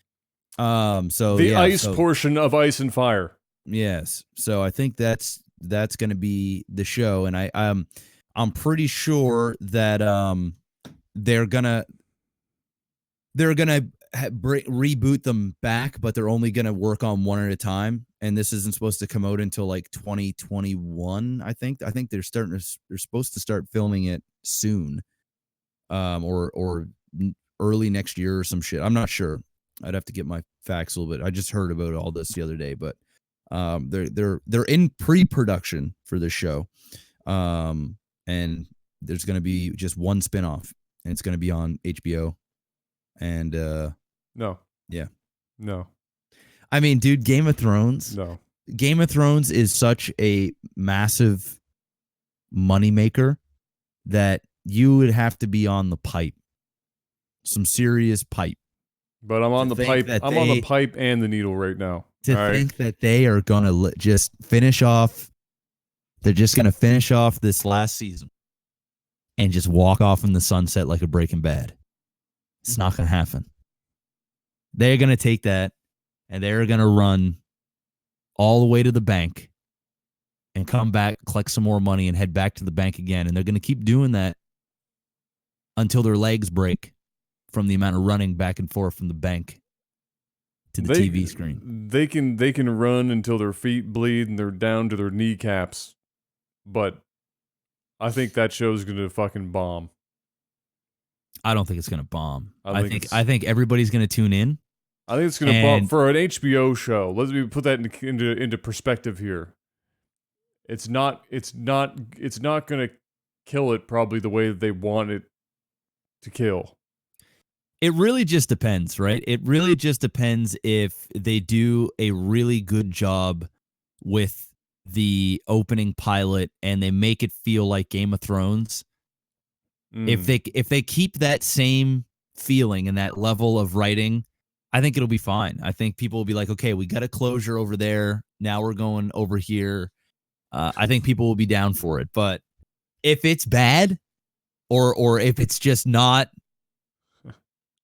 the ice portion of Ice and Fire. Yes. So I think that's going to be the show, and I'm pretty sure that they're gonna reboot them back, but they're only gonna work on one at a time, and this isn't supposed to come out until like 2021. I think they're supposed to start filming it soon, or early next year or some shit. I'm not sure. I'd have to get my facts a little bit. I just heard about all this the other day, but they're in pre-production for this show, and there's going to be just one spinoff, and it's going to be on HBO. And no, yeah, no. I mean, dude, Game of Thrones. No, Game of Thrones is such a massive moneymaker that you would have to be on the pipe, some serious pipe. But I'm on the pipe. I'm on the pipe and the needle right now. To think that they are going to just finish off, they're just going to finish off this last season and just walk off in the sunset like a Breaking Bad. It's not going to happen. They're going to take that and they're going to run all the way to the bank and come back, collect some more money, and head back to the bank again. And they're going to keep doing that until their legs break from the amount of running back and forth from the bank to the TV screen. They can run until their feet bleed and they're down to their kneecaps, but I think that show's gonna fucking bomb. I don't think it's gonna bomb. I think everybody's gonna tune in. I think it's gonna bomb for an HBO show. Let me put that into perspective here. It's not gonna kill it probably the way that they want it to kill. It really just depends, right? It really just depends if they do a really good job with the opening pilot and they make it feel like Game of Thrones. If they keep that same feeling and that level of writing, I think it'll be fine. I think people will be like, okay, we got a closure over there. Now we're going over here. I think people will be down for it. But if it's bad or if it's just not,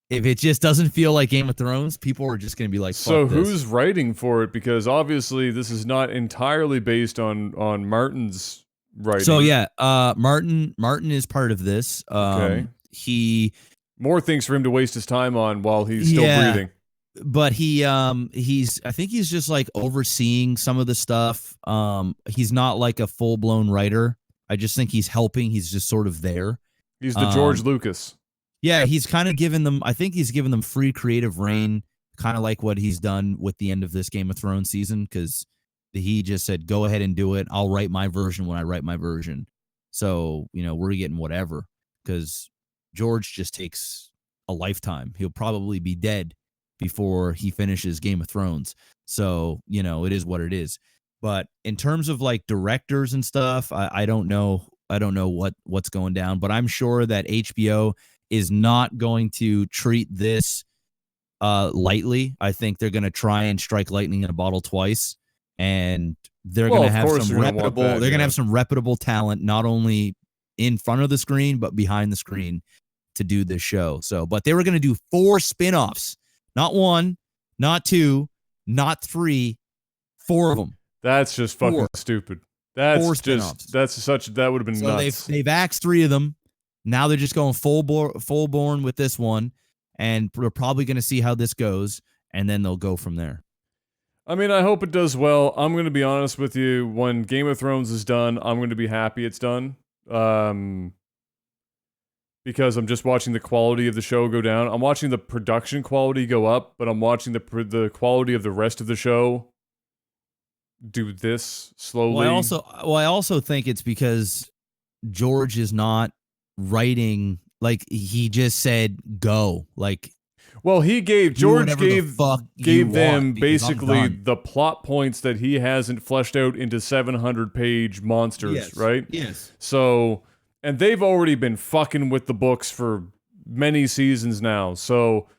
if it just doesn't feel like Game of Thrones, people are just going to be like, fuck so this. Who's writing for it? Because obviously this is not entirely based on Martin's writing. So yeah, Martin is part of this. Okay. He more things for him to waste his time on while he's still breathing. But I think he's just like overseeing some of the stuff. He's not like a full-blown writer. I just think he's helping. He's just sort of there. He's the George Lucas. Yeah, he's kind of given them, I think he's given them free creative reign, kind of like what he's done with the end of this Game of Thrones season, because he just said, go ahead and do it. I'll write my version when I write my version. So, we're getting whatever, because George just takes a lifetime. He'll probably be dead before he finishes Game of Thrones. So, it is what it is. But in terms of like directors and stuff, I don't know. I don't know what's going down, but I'm sure that HBO is not going to treat this lightly. I think they're going to try and strike lightning in a bottle twice, and they're going to have some reputable. They're going to have some reputable talent, not only in front of the screen but behind the screen, to do this show. So, but they were going to do 4 spinoffs, not 1, not 2, not 3, 4 of them. That's just fucking stupid. That would have been nuts. So they've axed 3 of them. Now they're just going full born with this one, and we're probably going to see how this goes, and then they'll go from there. I mean, I hope it does well. I'm going to be honest with you. When Game of Thrones is done, I'm going to be happy it's done. because I'm just watching the quality of the show go down. I'm watching the production quality go up, but I'm watching the quality of the rest of the show do this slowly. Well, I also think it's because George is not writing, like, he just said go, like, well, George gave them basically done. the plot points that he hasn't fleshed out into 700-page monsters, Yes. right? Yes. So, and they've already been fucking with the books for many seasons now. So,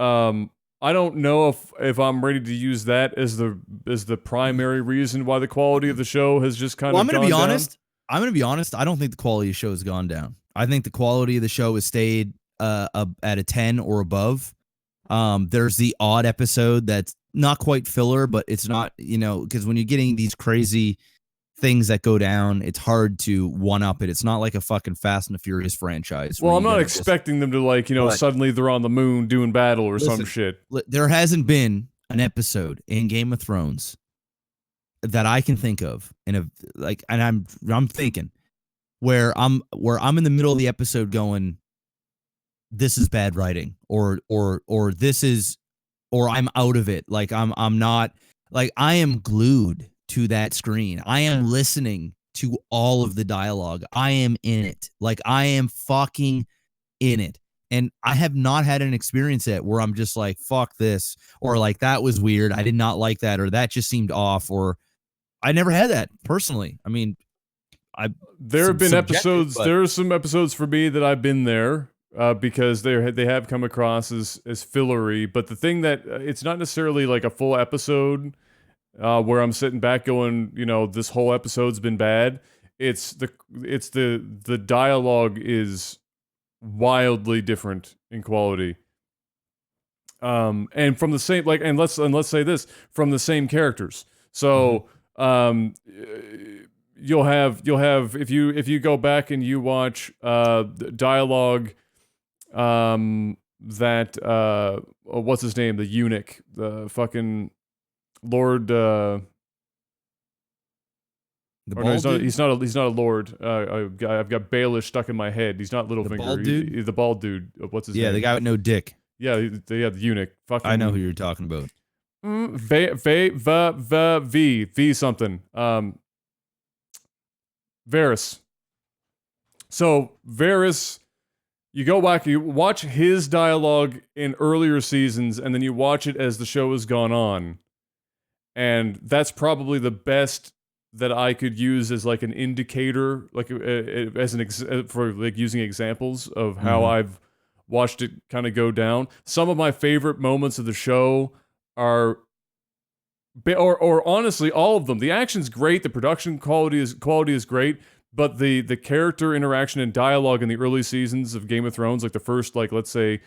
I don't know if I'm ready to use that as the primary reason why the quality of the show has just kind of gone down. I'm gonna be honest. I don't think the quality of the show has gone down. I think the quality of the show has stayed at a 10 or above. There's the odd episode that's not quite filler, but it's not, because when you're getting these crazy things that go down, it's hard to one up it. It's not like a fucking Fast and the Furious franchise. Well, I'm not expecting them to suddenly they're on the moon doing battle or some shit. There hasn't been an episode in Game of Thrones that I can think of and I'm thinking where I'm in the middle of the episode going, this is bad writing, or this is, or I'm out of it. Like I'm not, like, I am glued to that screen. I am listening to all of the dialogue. I am in it. Like, I am fucking in it. And I have not had an experience yet where I'm just like, fuck this, or like, that was weird, I did not like that, or that just seemed off, or I never had that personally. I mean, there have been episodes. There are some episodes for me that I've been there because they have come across as fillery. But the thing that it's not necessarily like a full episode where I'm sitting back going, this whole episode's been bad. It's the dialogue is wildly different in quality. And from the same, like, and let's say this, from the same characters. So. You'll have if you go back and you watch dialogue that what's his name, the eunuch, the fucking Lord the bald dude? He's not a lord. I've got Baelish stuck in my head. He's not Littlefinger. Bald dude? The bald dude. What's his name? Yeah, the guy with no dick. Yeah, the eunuch. Fucking, I know who you're talking about. V something. Varys. So Varys, you go back, you watch his dialogue in earlier seasons, and then you watch it as the show has gone on, and that's probably the best that I could use as like an indicator, like as for like using examples of how I've watched it kind of go down. Some of my favorite moments of the show are, or honestly, all of them. The action's great, the production quality is great, but the character interaction and dialogue in the early seasons of Game of Thrones, like the first, like, let's say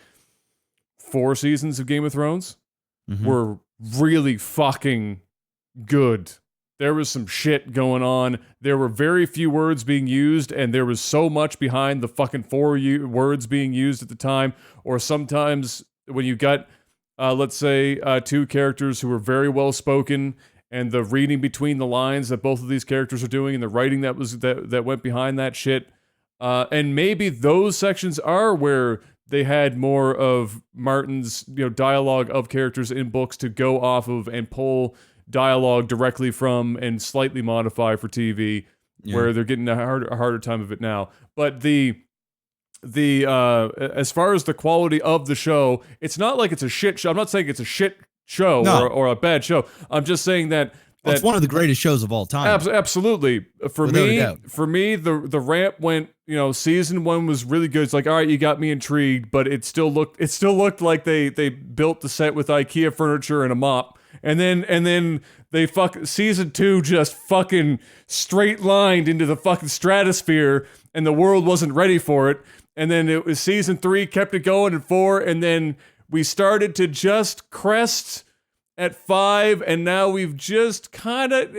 4 seasons of Game of Thrones, were really fucking good. There was some shit going on. There were very few words being used, and there was so much behind the fucking 4 words being used at the time. Or sometimes when you got let's say 2 characters who were very well spoken, and the reading between the lines that both of these characters are doing, and the writing that went behind that shit, and maybe those sections are where they had more of Martin's dialogue of characters in books to go off of and pull dialogue directly from and slightly modify for TV, where they're getting a harder time of it now. But the as far as the quality of the show, it's not like it's a shit show. I'm not saying it's a shit show or a bad show. I'm just saying that it's one of the greatest shows of all time. Absolutely. For me, the ramp went, season 1 was really good. It's like, all right, you got me intrigued, but it still looked like they built the set with IKEA furniture and a mop. And then they season 2 just fucking straight lined into the fucking stratosphere, and the world wasn't ready for it. And then it was season 3 kept it going, and 4, and then we started to just crest at 5, and now we've just kind of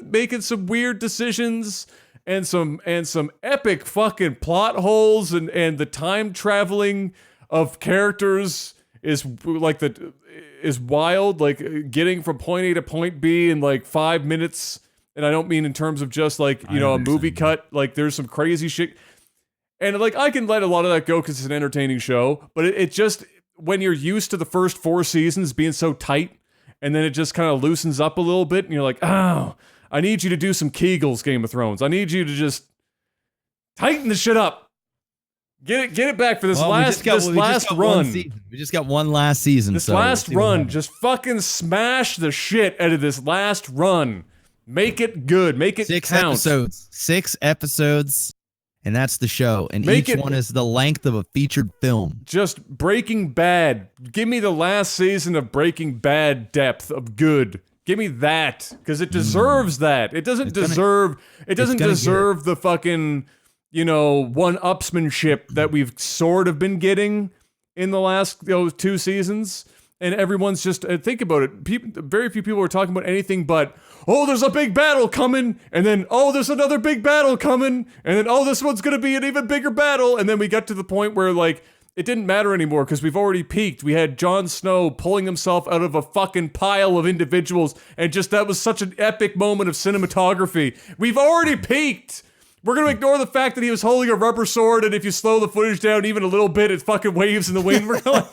making some weird decisions and some epic fucking plot holes, and the time traveling of characters is wild, like getting from point A to point B in like 5 minutes. And I don't mean in terms of just like, a movie cut. Like, there's some crazy shit. And like I can let a lot of that go because it's an entertaining show, but it just when you're used to the first 4 seasons being so tight, and then it just kind of loosens up a little bit, and you're like, oh, I need you to do some Kegels, Game of Thrones. I need you to just tighten the shit up. Get it back for this last run. We just got one last season. This last run, just fucking smash the shit out of this last run. Make it good. Make it count. 6 episodes, and that's the show. And each one is the length of a featured film. Just Breaking Bad. Give me the last season of Breaking Bad depth of good. Give me that, because it deserves that. It doesn't deserve the fucking, one-upsmanship that we've sort of been getting in the last 2 seasons. And everyone's just, think about it, very few people are talking about anything but, oh, there's a big battle coming, and then, oh, there's another big battle coming, and then, oh, this one's gonna be an even bigger battle, and then we got to the point where, like, it didn't matter anymore because we've already peaked. We had Jon Snow pulling himself out of a fucking pile of individuals, and just that was such an epic moment of cinematography. We've already peaked! We're gonna ignore the fact that he was holding a rubber sword, and if you slow the footage down even a little bit, it fucking waves in the wind. We're gonna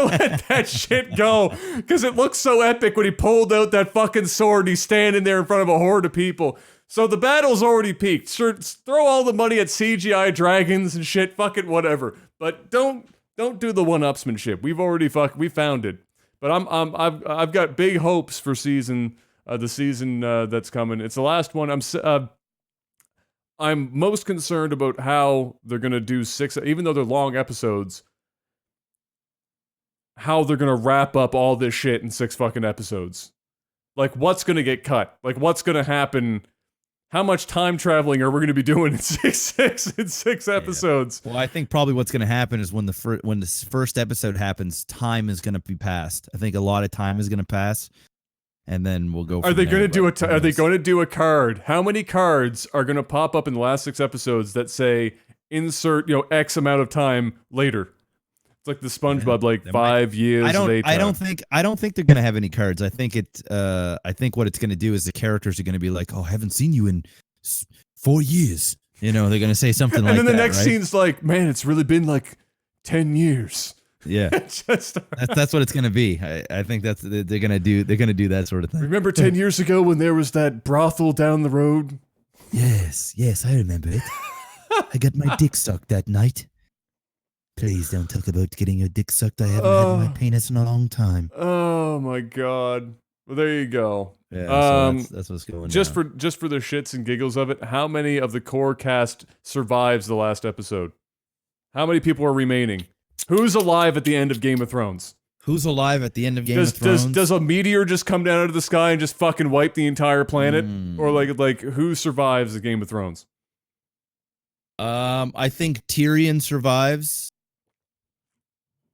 let that shit go, because it looks so epic when he pulled out that fucking sword and he's standing there in front of a horde of people. So the battle's already peaked. Sure, throw all the money at CGI dragons and shit, fuck it, whatever. But don't do the one-upsmanship. We found it. But I've got big hopes for the season that's coming. It's the last one. I'm most concerned about how they're going to do 6, even though they're long episodes, how they're going to wrap up all this shit in 6 fucking episodes. Like, what's going to get cut? Like, what's going to happen? How much time traveling are we going to be doing in 6 episodes? Well, I think probably what's going to happen is when the first episode happens, time is going to be passed. I think a lot of time is going to pass. And then we'll go. Are they going to do a card? How many cards are going to pop up in the last 6 episodes that say insert X amount of time later? It's like the SpongeBob 5 years later. I don't think they're going to have any cards. I think what it's going to do is the characters are going to be like, oh, I haven't seen you in 4 years. They're going to say something like that. And then the next scene's like, man, it's really been like 10 years. Yeah, that's what it's gonna be. I think they're gonna do that sort of thing. Remember 10 years ago when there was that brothel down the road? Yes, I remember it. I got my dick sucked that night. Please don't talk about getting your dick sucked. I haven't had my penis in a long time. Oh my god. Well, there you go. Yeah, so that's what's going on. Just for the shits and giggles of it, how many of the core cast survives the last episode? How many people are remaining? Who's alive at the end of Game of Thrones? Who's alive at the end of Game of Thrones? Does a meteor just come down out of the sky and just fucking wipe the entire planet? Or like who survives the Game of Thrones? I think Tyrion survives.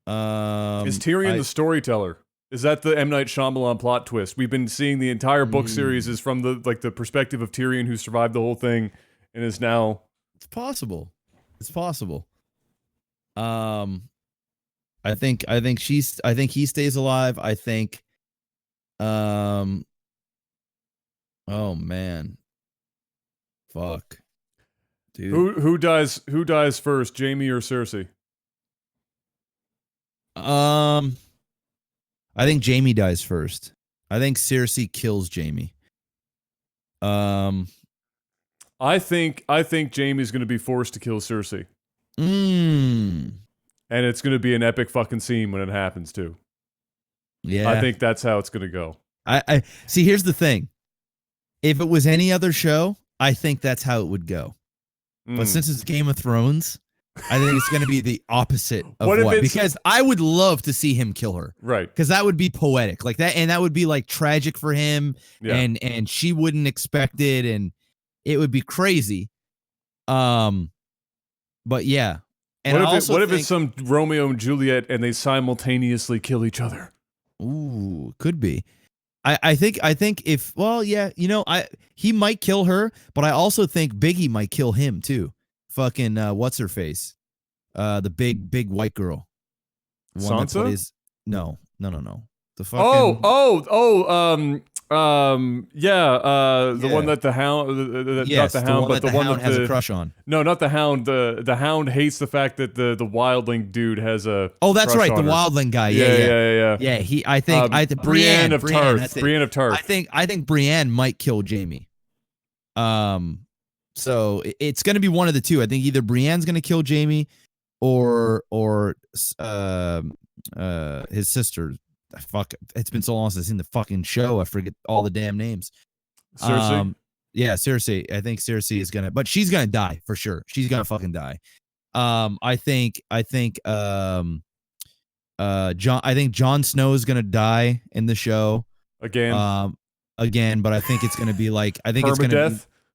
Is Tyrion the storyteller? Is that the M. Night Shyamalan plot twist? We've been seeing the entire book series is from the perspective of Tyrion, who survived the whole thing and is now. It's possible. I think he stays alive. I think oh man. Fuck. Dude. Who dies first, Jaime or Cersei? I think Jaime dies first. I think Cersei kills Jaime. I think Jaime's going to be forced to kill Cersei. And it's going to be an epic fucking scene when it happens, too. Yeah. I think that's how it's going to go. I see, here's the thing. If it was any other show, I think that's how it would go. But since it's Game of Thrones, I think it's going to be the opposite of what. Because I would love to see him kill her. Right. Because that would be poetic. Like that, and that would be like tragic for him. Yeah. And she wouldn't expect it, and it would be crazy. But yeah. And what if it's some Romeo and Juliet and they simultaneously kill each other? Ooh, could be. I think if, well, yeah, he might kill her, but I also think Biggie might kill him too. Fucking what's her face? The big white girl. Sansa? No. The fucking The one that the hound, not the hound, but the one that has a crush on. No, not the hound. The hound hates the fact that the wildling dude has a. Oh, that's crush right, on the her. wildling guy. Yeah. Yeah, I think Brienne of Tarth. Brienne of Tarth. I think Brienne might kill Jamie. So it's gonna be one of the two. I think either Brienne's gonna kill Jamie, or his sister. Fuck, it's been so long since I've seen the fucking show. I forget all the damn names. Cersei. Yeah, Cersei. I think Cersei is gonna, but she's gonna die for sure. She's gonna fucking die. I think Jon Snow is gonna die in the show Again, but I think it's gonna be like it's gonna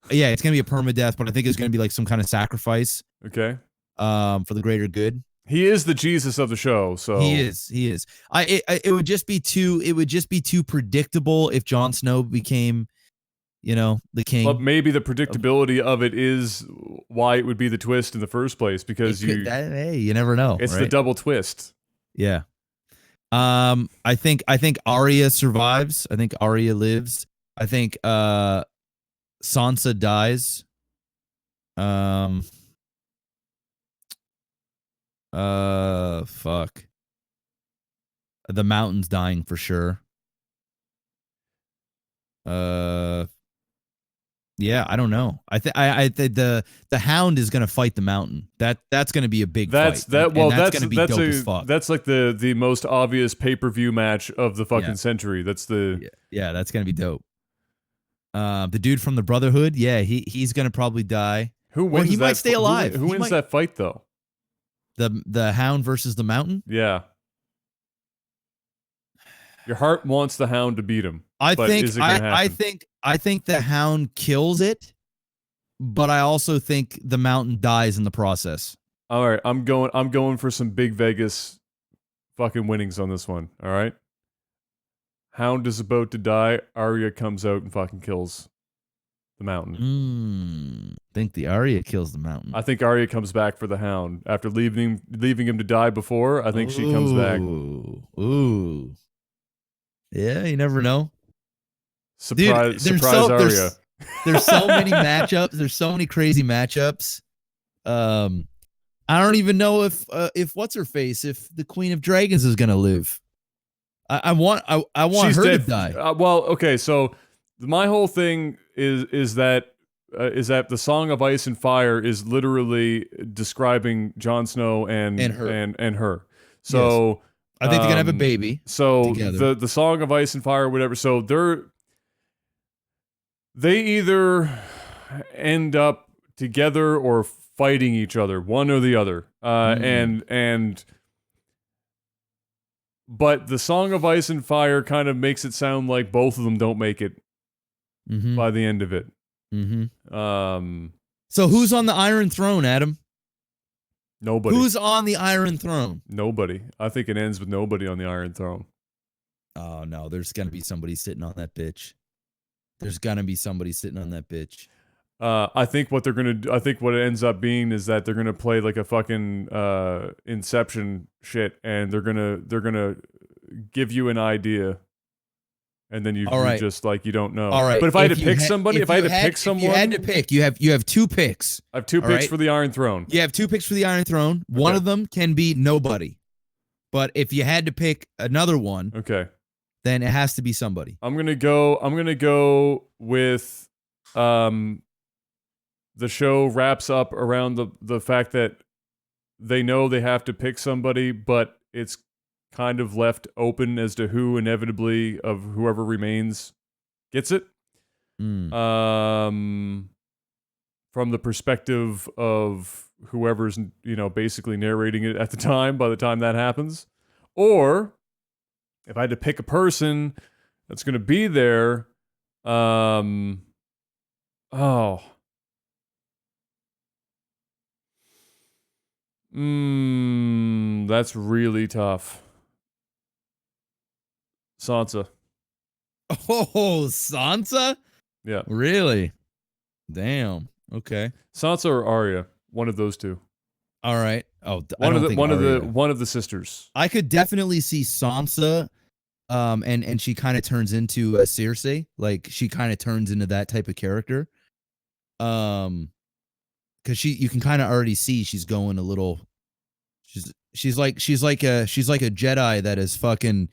be, it's gonna be a permadeath, but I think it's gonna be like some kind of sacrifice. Okay. For the greater good. He is the Jesus of the show, so he is. It would just be too predictable if Jon Snow became, the king. But maybe the predictability of it is why it would be the twist in the first place, because you never know. It's right? the double twist. Yeah. I think Arya survives. I think Arya lives. I think Sansa dies. Fuck. The Mountain's dying for sure. Yeah, I don't know. I think the Hound is gonna fight the Mountain. That's gonna be a big fight. That's gonna be dope as fuck. That's like the most obvious pay-per-view match of the fucking century. That's that's gonna be dope. The dude from the Brotherhood, he's gonna probably die. Who wins? He might stay alive. Who wins that fight though? The Hound versus the Mountain? Yeah. Your heart wants the Hound to beat him. I think the Hound kills it, but I also think the Mountain dies in the process. All right, I'm going for some big Vegas fucking winnings on this one. All right. Hound is about to die. Arya comes out and fucking kills the Mountain. I think the Arya kills the Mountain. I think Arya comes back for the Hound after leaving him to die before. I think she comes back. Ooh. Yeah, you never know. Surprise Arya. There's so many matchups. There's so many crazy matchups. I don't even know if what's her face, if the Queen of Dragons is gonna live. I want She's her dead. to die. Okay, so my whole thing is that the Song of Ice and Fire is literally describing Jon Snow and her. So yes. I think they're gonna have a baby. So together. the Song of Ice and Fire, whatever. So they either end up together or fighting each other, one or the other. But the Song of Ice and Fire kind of makes it sound like both of them don't make it by the end of it. So who's on the Iron Throne, Adam? Nobody. Who's on the Iron Throne? Nobody. I think it ends with nobody on the Iron Throne. Oh no, there's gonna be somebody sitting on that bitch. There's gonna be somebody sitting on that bitch. I think what it ends up being is that they're gonna play like a fucking Inception shit, and they're gonna give you an idea, and then you just like you don't know. All right. But if I had to pick somebody, if you had to pick, you have two picks. I have two picks for the Iron Throne. You have two picks for the Iron Throne. One of them can be nobody. But if you had to pick another one, then it has to be somebody. I'm gonna go with the show wraps up around the fact that they know they have to pick somebody, but it's kind of left open as to who inevitably of whoever remains gets it. From the perspective of whoever's, basically narrating it at the time, by the time that happens. Or if I had to pick a person that's going to be there, that's really tough. Sansa. Oh, Sansa? Yeah. Really? Damn. Okay. Sansa or Arya, one of those two. All right. Oh, one of the sisters. I could definitely see Sansa And she kind of turns into a Circe, like she kind of turns into that type of character. Because you can kind of already see she's going a little. She's like a Jedi that is fucking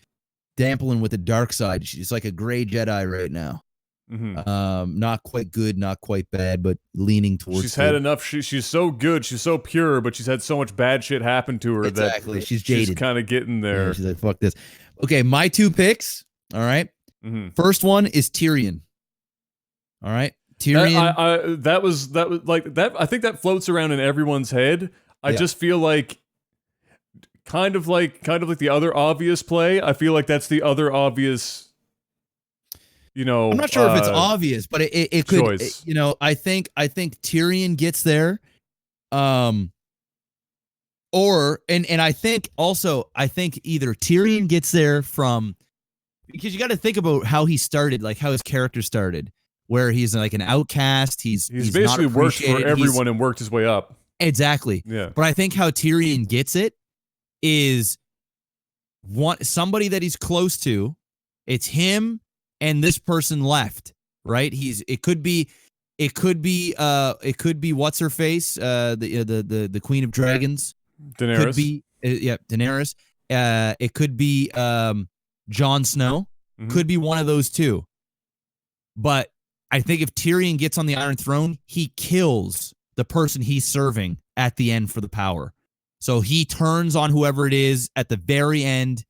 dampling with the dark side. She's like a gray Jedi right now. Not quite good, not quite bad, but leaning towards. She's had enough. She's so good, she's so pure, but she's had so much bad shit happen to her that she's jaded. She's kind of getting there. Yeah, she's like, fuck this. Okay, my 2 picks. All right. First one is Tyrion. All right, Tyrion. That was like that. I think that floats around in everyone's head. I just feel like. Kind of like the other obvious play. I feel like that's the other obvious. I'm not sure if it's obvious, but it could. Choice. I think Tyrion gets there, or I think either Tyrion gets there from, because you got to think about how he started, like how his character started, where he's like an outcast. He's basically not worked for everyone and worked his way up. Exactly. Yeah. But I think how Tyrion gets it is somebody that he's close to. It's him and this person left, right? It could be what's her face, the Queen of Dragons. Daenerys. Could be Daenerys. It could be Jon Snow. Could be one of those two. But I think if Tyrion gets on the Iron Throne, he kills the person he's serving at the end for the power. So he turns on whoever it is at the very end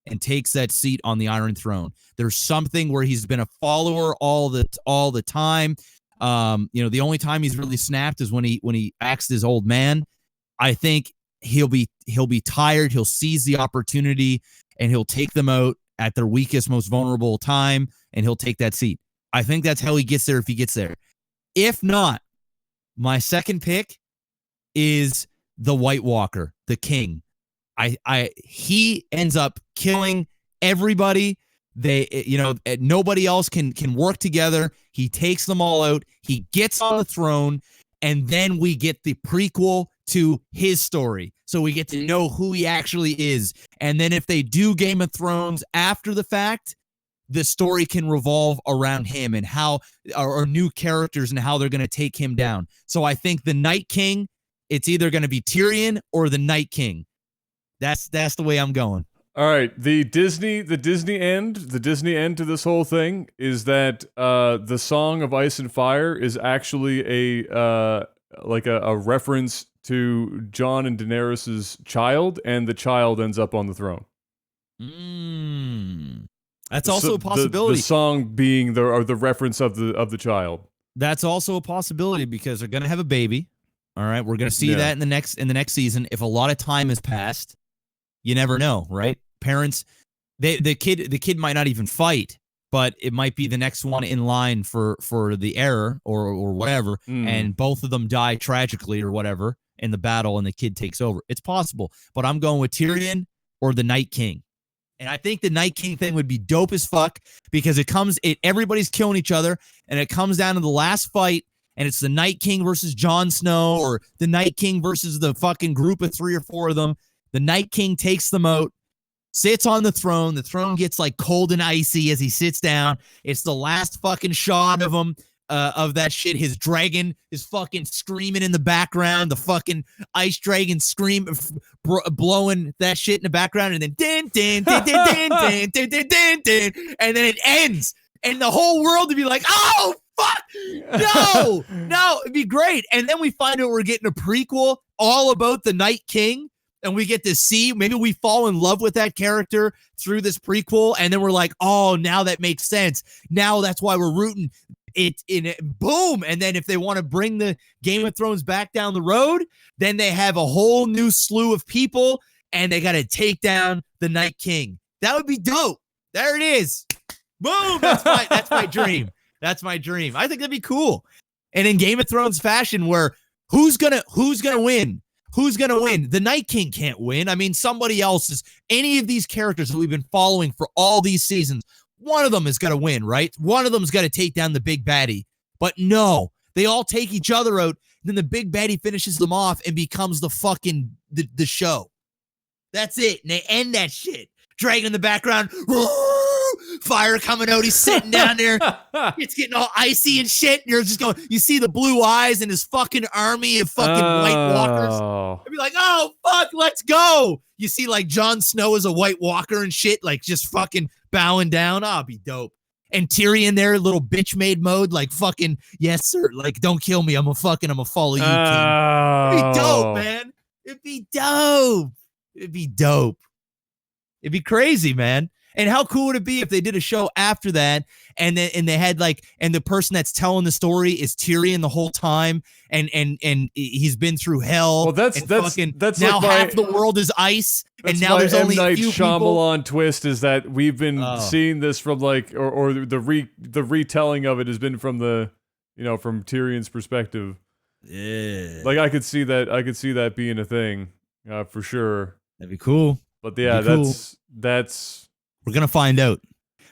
and takes that seat on the Iron Throne. There's something where he's been a follower all the time. The only time he's really snapped is when he acts his old man. I think he'll be tired. He'll seize the opportunity and he'll take them out at their weakest, most vulnerable time, and he'll take that seat. I think that's how he gets there if he gets there. If not, my second pick is the White Walker, the king. He ends up killing everybody. Nobody else can work together. He takes them all out. He gets on the throne, and then we get the prequel to his story. So we get to know who he actually is. And then if they do Game of Thrones after the fact, the story can revolve around him and how, or new characters and how they're going to take him down. So I think the Night King, it's either going to be Tyrion or the Night King. That's the way I'm going. All right, the Disney end to this whole thing is that the Song of Ice and Fire is actually a reference to Jon and Daenerys's child, and the child ends up on the throne. That's also a possibility. The song being the reference of the child. That's also a possibility because they're going to have a baby. All right, we're going to see that in the next season. If a lot of time has passed, you never know, right? Parents, the kid might not even fight, but it might be the next one in line for the heir or whatever, and both of them die tragically or whatever in the battle, and the kid takes over. It's possible, but I'm going with Tyrion or the Night King. And I think the Night King thing would be dope as fuck because everybody's killing each other, and it comes down to the last fight, and it's the Night King versus Jon Snow or the Night King versus the fucking group of 3 or 4 of them. The Night King takes them out, sits on the throne. The throne gets like cold and icy as he sits down. It's the last fucking shot of him, of that shit. His dragon is fucking screaming in the background. The fucking ice dragon blowing that shit in the background. And then din, din, din, din, din, din, din, din, din, din, and then it ends. And the whole world would be like, oh, fuck, no, it'd be great. And then we find out we're getting a prequel all about the Night King. And we get to see, maybe we fall in love with that character through this prequel. And then we're like, oh, now that makes sense. Now that's why we're rooting it in it. Boom. And then if they want to bring the Game of Thrones back down the road, then they have a whole new slew of people and they got to take down the Night King. That would be dope. There it is. Boom. That's my dream. That's my dream. I think that'd be cool. And in Game of Thrones fashion, where who's gonna win? Who's going to win? The Night King can't win. I mean, somebody else is, any of these characters that we've been following for all these seasons, one of them is going to win, right? One of them's got to take down the big baddie. But no, they all take each other out. Then the big baddie finishes them off and becomes the fucking, the show. That's it. And they end that shit. Dragon in the background. Fire coming out. He's sitting down there. It's getting all icy and shit. And you're just going, you see the blue eyes and his fucking army of fucking White Walkers. I'd be like, oh, fuck, let's go. You see like Jon Snow as a White Walker and shit, like just fucking bowing down. Oh, it'd be dope. And Tyrion there, little bitch made mode, like fucking, yes, sir. Like, don't kill me. I'm gonna follow you, king. It'd be dope, man. It'd be dope. It'd be dope. It'd be crazy, man. And how cool would it be if they did a show after that and they had like, and the person that's telling the story is Tyrion the whole time and he's been through hell. Well, that's now like half the world is ice and now there's only a few Shyamalan people. twist is that we've been seeing this from like, or the retelling of it has been from the, from Tyrion's perspective. Yeah. Like I could see that being a thing, for sure. That'd be cool. But yeah, that's. We're gonna find out.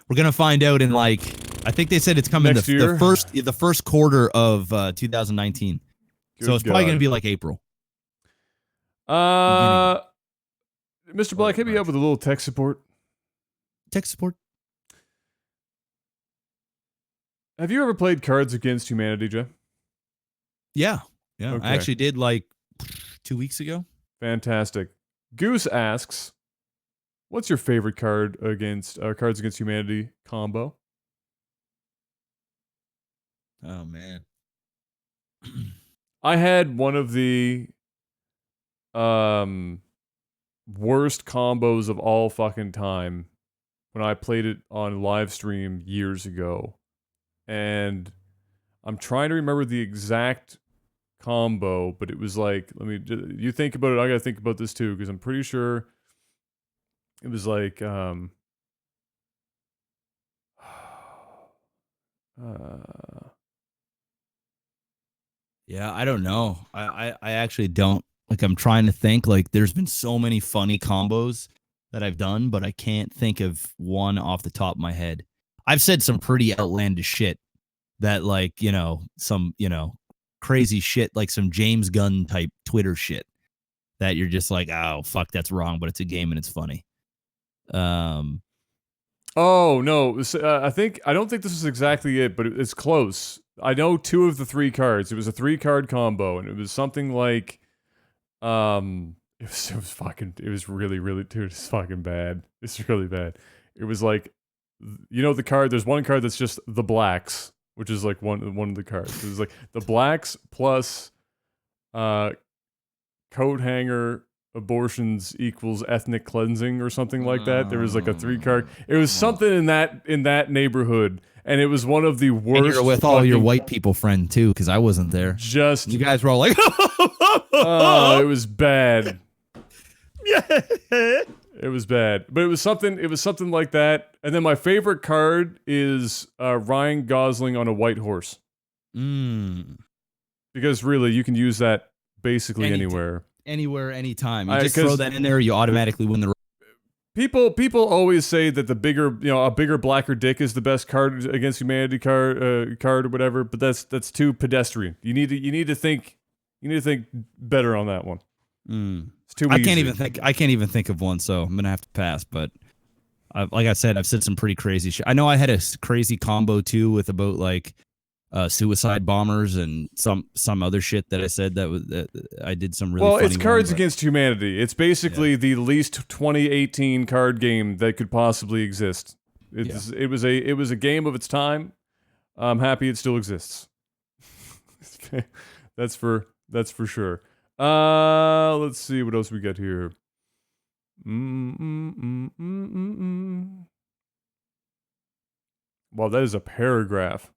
We're gonna find out in like I think they said it's coming the first quarter of 2019. So it's probably gonna be like April. Mr. Black, hit me up with a little tech support. Tech support. Have you ever played Cards Against Humanity, Jeff? Yeah. Okay. I actually did like 2 weeks ago. Fantastic. Goose asks, what's your favorite Cards Against Humanity combo? Oh man. I had one of the worst combos of all fucking time when I played it on live stream years ago. And I'm trying to remember the exact combo, but it was like, you think about it, I gotta think about this too, because I'm pretty sure it was like, yeah, I don't know. I actually don't. Like, I'm trying to think. Like, there's been so many funny combos that I've done, but I can't think of one off the top of my head. I've said some pretty outlandish shit that, like, some, crazy shit, like some James Gunn type Twitter shit that you're just like, oh, fuck, that's wrong, but it's a game and it's funny. Oh no! I don't think this is exactly it, but it's close. I know 2 of the 3 cards. It was a 3-card combo, and it was something like, it was really, really, dude, it's fucking bad. It's really bad. It was like, the card. There's one card that's just the blacks, which is like one of the cards. It was like the blacks plus, coat hanger. Abortions equals ethnic cleansing or something like that. There was like a 3-card. It was something in that neighborhood, and it was one of the worst. And you're with all your white people friend too, because I wasn't there. Just you guys were all like, oh, it was bad. Yeah, it was bad, but it was something. It was something like that. And then my favorite card is Ryan Gosling on a white horse. Because really, you can use that basically anywhere. Anywhere, anytime. You just throw that in there, you automatically win the. People always say that a bigger, blacker dick is the best Card Against Humanity card or whatever, but that's too pedestrian. You need to think better on that one. It's too easy. I can't even think of one, so I'm gonna have to pass. But like I said, I've said some pretty crazy shit. I know I had a crazy combo too with about like suicide bombers and some other shit that I said that I did some really. Well, funny it's Cards Against Humanity. It's basically the least 2018 card game that could possibly exist. It was a game of its time. I'm happy it still exists. That's for sure. Let's see what else we got here. Wow, that is a paragraph.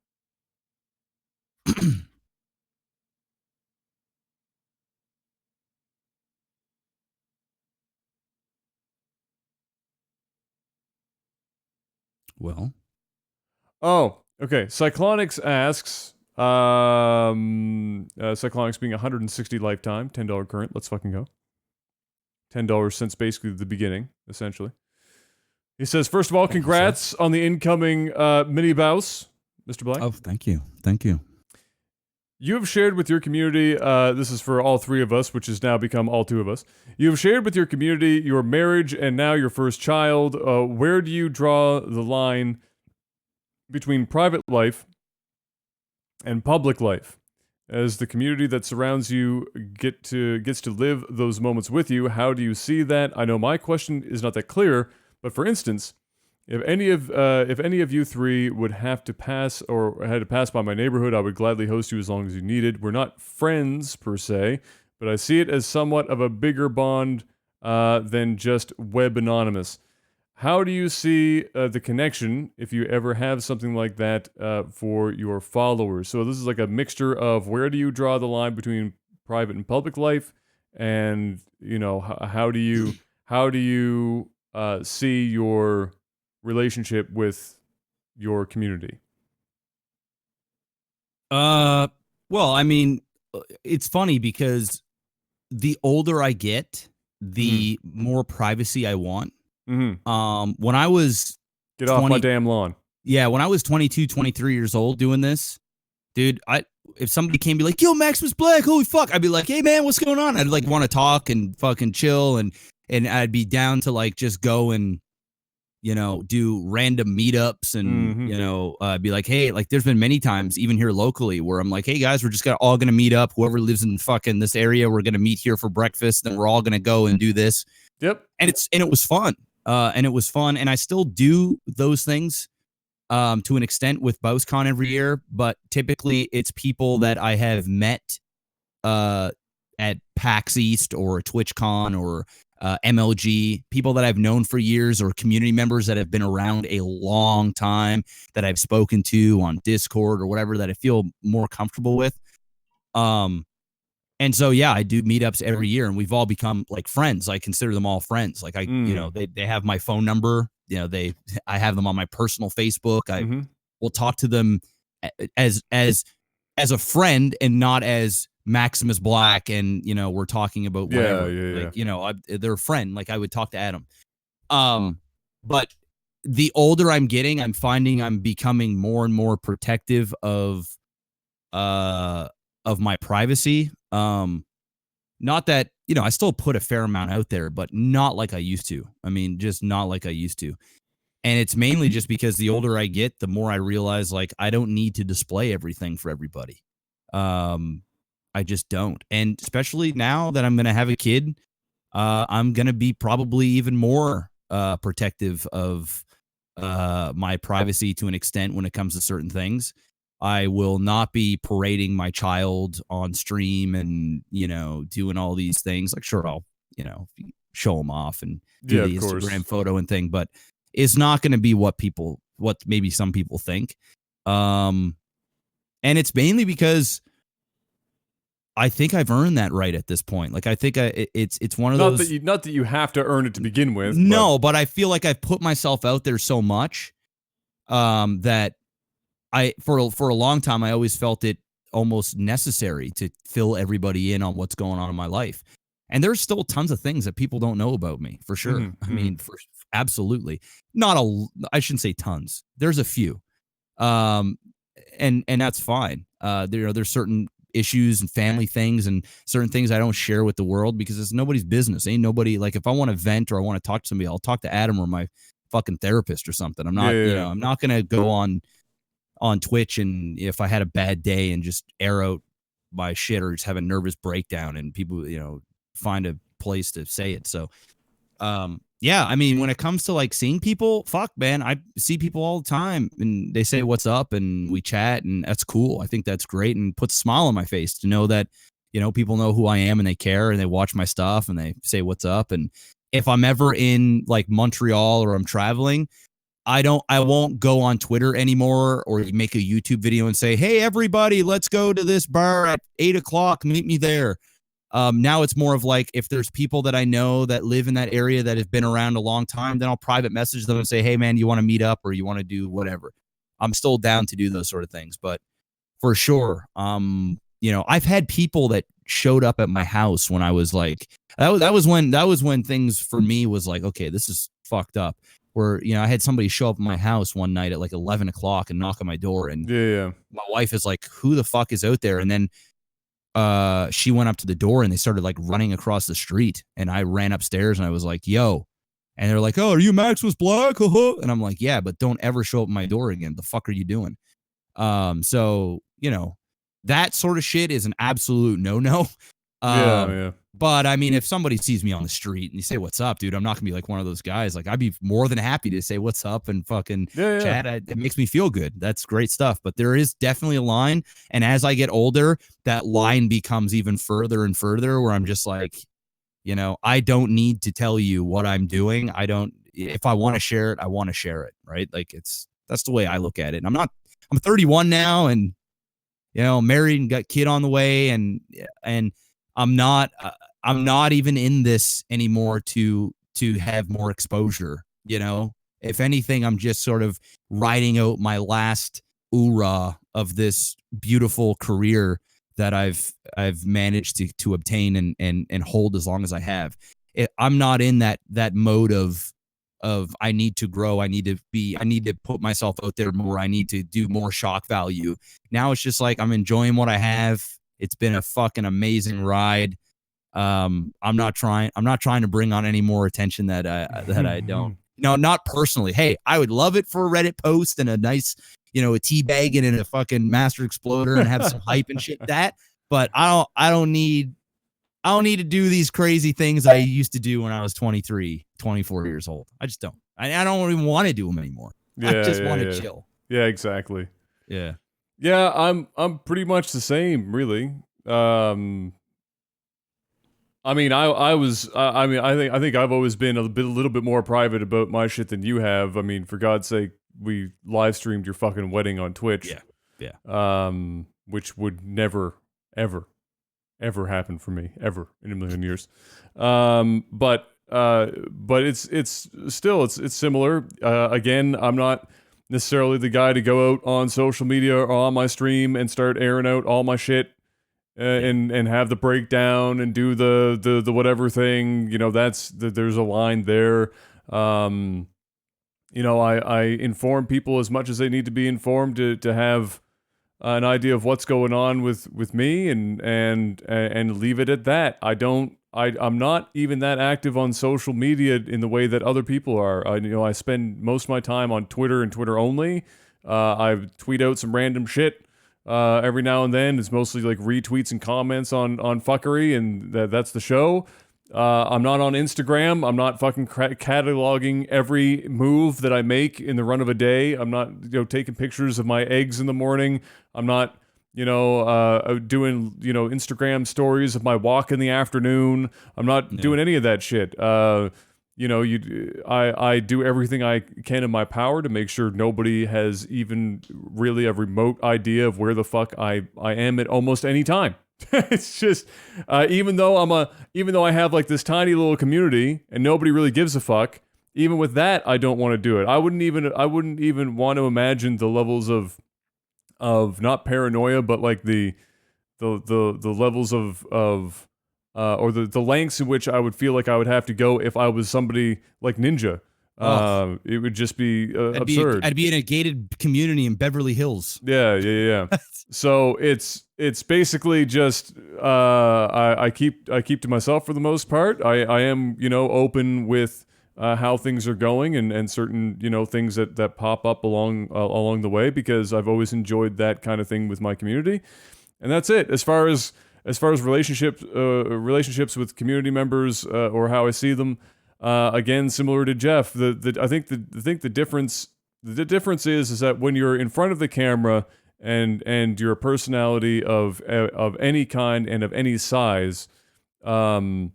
Well. Oh, okay. Cyclonics asks, Cyclonics being 160 lifetime, $10 current. Let's fucking go. $10 since basically the beginning, essentially. He says, first of all, congrats on the incoming mini bouse, Mr. Black. Oh, thank you. Thank you. You have shared with your community, this is for all three of us, which has now become all two of us. You have shared with your community your marriage and now your first child. Where do you draw the line between private life and public life? As the community that surrounds you gets to live those moments with you, how do you see that? I know my question is not that clear, but for instance, if any of you three would have to pass or had to pass by my neighborhood, I would gladly host you as long as you needed. We're not friends per se, but I see it as somewhat of a bigger bond than just web anonymous. How do you see the connection if you ever have something like that for your followers? So this is like a mixture of where do you draw the line between private and public life, and how do you see your relationship with your community? Well, I mean, it's funny because the older I get, the more privacy I want. When I was Get off my damn lawn. Yeah, when I was 22, 23 years old doing this, dude, if somebody came and be like, "Yo, MaximusBlack, holy fuck," I'd be like, "Hey man, what's going on?" I'd like want to talk and fucking chill, and I'd be down to like just go and do random meetups and be like, hey, like there's been many times even here locally where I'm like, hey guys, we're just all gonna meet up. Whoever lives in fucking this area, we're gonna meet here for breakfast. Then we're all gonna go and do this. Yep. And it was fun. And I still do those things to an extent with BowsCon every year, but typically it's people that I have met at PAX East or TwitchCon or MLG, people that I've known for years or community members that have been around a long time that I've spoken to on Discord or whatever that I feel more comfortable with. And so, yeah, I do meetups every year and we've all become like friends. I consider them all friends. Like they have my phone number, I have them on my personal Facebook. I will talk to them as a friend and not as MaximusBlack, and we're talking about whatever. They're a friend. Like I would talk to Adam. But the older I'm getting, I'm finding I'm becoming more and more protective of my privacy. Not that I still put a fair amount out there, but not like I used to. I mean, just not like I used to. And it's mainly just because the older I get, the more I realize like I don't need to display everything for everybody. I just don't. And especially now that I'm going to have a kid, I'm going to be probably even more protective of my privacy to an extent when it comes to certain things. I will not be parading my child on stream and, doing all these things. Like, sure, I'll, show them off and do the Instagram photo and thing, but it's not going to be what maybe some people think. And it's mainly because I think I've earned that right at this point. Like I think it's one of those. Not that you have to earn it to begin with. No, but I feel like I've put myself out there so much that for a long time I always felt it almost necessary to fill everybody in on what's going on in my life. And there's still tons of things that people don't know about me, for sure. I mean, absolutely. I shouldn't say tons. There's a few, and that's fine. There's certain issues and family things and certain things I don't share with the world because it's nobody's business. Ain't nobody, like if I want to vent or I want to talk to somebody, I'll talk to Adam or my fucking therapist or something. I'm not, I'm not going to go on Twitch and if I had a bad day and just air out my shit or just have a nervous breakdown and people, find a place to say it. So, yeah, I mean, when it comes to like seeing people, fuck, man, I see people all the time and they say what's up and we chat and that's cool. I think that's great and puts a smile on my face to know that, people know who I am and they care and they watch my stuff and they say what's up. And if I'm ever in like Montreal or I'm traveling, I won't go on Twitter anymore or make a YouTube video and say, hey, everybody, let's go to this bar at 8:00. Meet me there. Now it's more of like if there's people that I know that live in that area that have been around a long time, then I'll private message them and say, hey, man, you want to meet up or you want to do whatever. I'm still down to do those sort of things. But for sure, I've had people that showed up at my house when I was like, that was when things for me was like, okay, this is fucked up. where, I had somebody show up at my house one night at like 11 o'clock and knock on my door. And my wife is like, who the fuck is out there? And then she went up to the door and they started like running across the street. And I ran upstairs and I was like, yo. And they're like, oh, are you MaximusBlack? And I'm like, yeah, but don't ever show up at my door again. The fuck are you doing? So, that sort of shit is an absolute no-no. But I mean, if somebody sees me on the street and you say, what's up, dude, I'm not gonna be like one of those guys. Like, I'd be more than happy to say what's up and fucking chat. It makes me feel good. That's great stuff. But there is definitely a line. And as I get older, that line becomes even further and further where I'm just like, I don't need to tell you what I'm doing. If I want to share it, I want to share it. Right. Like that's the way I look at it. And I'm 31 now and, married and got kid on the way. And I'm not even in this anymore to have more exposure. If anything, I'm just sort of riding out my last hoorah of this beautiful career that I've managed to obtain and hold as long as I have. I'm not in that mode of I need to grow. I need to put myself out there more. I need to do more shock value. Now it's just like I'm enjoying what I have. It's been a fucking amazing ride. I'm not trying to bring on any more attention that I don't. Not personally. Hey, I would love it for a Reddit post and a nice, a tea bagging and a fucking master exploder and have some hype and shit but I don't need to do these crazy things I used to do when I was 23, 24 years old. I just don't. I don't even want to do them anymore. I just want to chill. Yeah, exactly. Yeah. Yeah, I'm pretty much the same, really. I mean, I think I've always been a little bit more private about my shit than you have. I mean, for God's sake, we live streamed your fucking wedding on Twitch. Yeah. Which would never, ever happen for me ever in a million years. But it's still similar. Again, I'm not necessarily the guy to go out on social media or on my stream and start airing out all my shit. And have the breakdown and do the whatever thing, there's a line there. I inform people as much as they need to be informed to have an idea of what's going on with me and leave it at that. I'm not even that active on social media in the way that other people are. I spend most of my time on Twitter and Twitter only. I tweet out some random shit every now and then. It's mostly like retweets and comments on fuckery, and that's the show. I'm not on Instagram. I'm not fucking cataloging every move that I make in the run of a day. I'm not taking pictures of my eggs in the morning. I'm not doing Instagram stories of my walk in the afternoon. I'm not doing any of that shit. I do everything I can in my power to make sure nobody has even really a remote idea of where the fuck I am at almost any time. It's just even though I have like this tiny little community and nobody really gives a fuck, even with that I don't want to do it. I wouldn't even want to imagine the levels of not paranoia, but like the levels of or the lengths in which I would feel like I would have to go if I was somebody like Ninja. It would just be absurd. I'd be in a gated community in Beverly Hills. Yeah. So it's basically just I keep to myself for the most part. I am open with how things are going and certain things that pop up along the way, because I've always enjoyed that kind of thing with my community, and that's it. As far as relationships with community members or how I see them, again, similar to Jeff, I think the difference is that when you're in front of the camera and you're a personality of any kind and of any size, you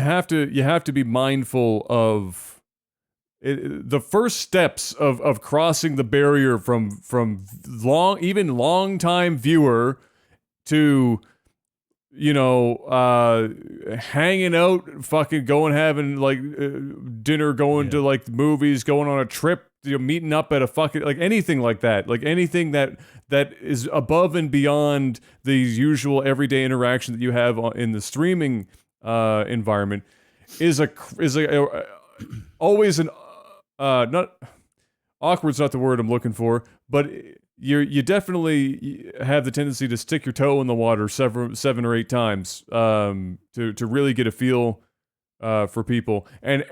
have to be mindful of the first steps of crossing the barrier from long time viewer to hanging out, fucking going having like dinner, going to like movies, going on a trip, meeting up at a fucking like anything like that, like anything that is above and beyond the usual everyday interaction that you have in the streaming environment. is always an not awkward's not the word I'm looking for, but you definitely have the tendency to stick your toe in the water 7 or 8 times to really get a feel for people. And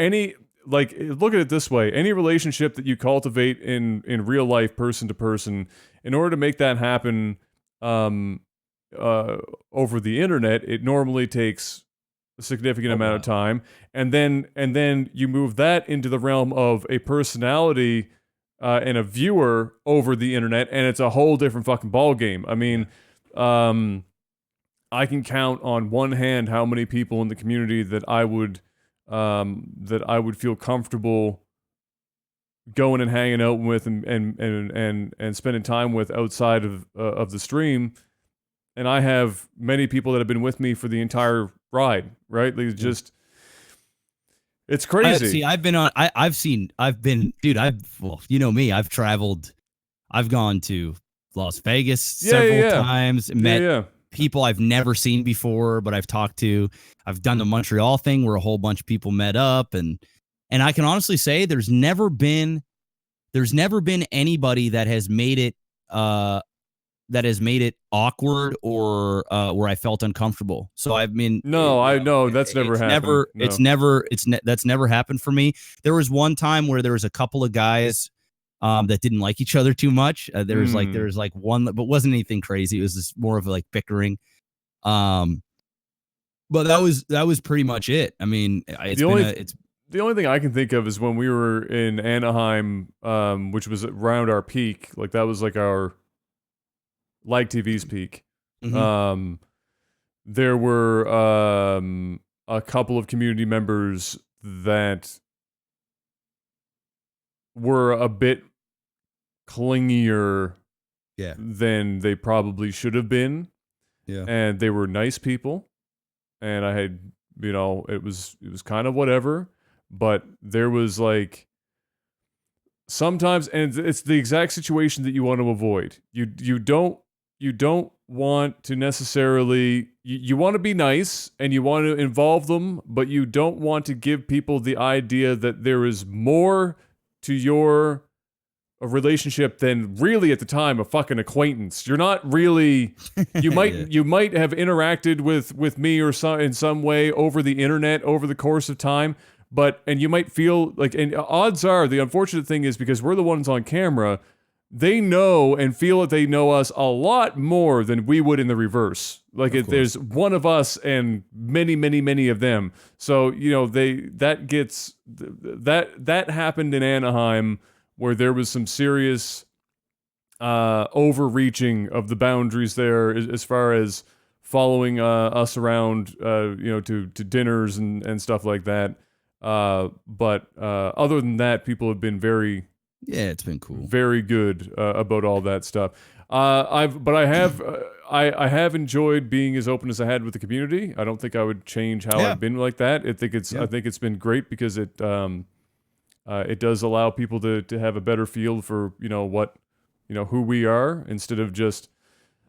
look at it this way: any relationship that you cultivate in real life, person to person, in order to make that happen over the internet, it normally takes a significant amount of time, and then you move that into the realm of a personality and a viewer over the internet, and it's a whole different fucking ball game. I mean, I can count on one hand how many people in the community that I would feel comfortable going and hanging out with and spending time with outside of the stream. And I have many people that have been with me for the entire ride, right? Like, it's crazy. Well, you know me, I've traveled, I've gone to Las Vegas several times, met people I've never seen before, but I've talked to. I've done the Montreal thing where a whole bunch of people met up, and I can honestly say there's never been anybody that has made it awkward or where I felt uncomfortable. So I mean, that's never happened. That's never happened for me. There was one time where there was a couple of guys that didn't like each other too much. There was like one, but wasn't anything crazy. It was just more of like bickering. But that was pretty much it. I mean, the only thing I can think of is when we were in Anaheim, which was around our peak. Like, that was like our LAGTV's peak. Mm-hmm. There were a couple of community members that were a bit clingier than they probably should have been. Yeah. And they were nice people. And I had, it was kind of whatever. But there was like sometimes, and it's the exact situation that you want to avoid. You don't want to necessarily, you want to be nice and you want to involve them, but you don't want to give people the idea that there is more to your relationship than really at the time a fucking acquaintance. You're not really, you might have interacted with me or in some way over the internet over the course of time, and you might feel like, and odds are, the unfortunate thing is, because we're the ones on camera, they know and feel that they know us a lot more than we would in the reverse. Like, there's one of us and many, many, many of them. So, that happened in Anaheim, where there was some serious overreaching of the boundaries there as far as following us around, to dinners and stuff like that. But other than that, people have been it's been cool, very good about all that stuff. I have enjoyed being as open as I had with the community. I don't think I would change how I've been like that. I think it's been great because it does allow people to have a better feel for who we are, instead of just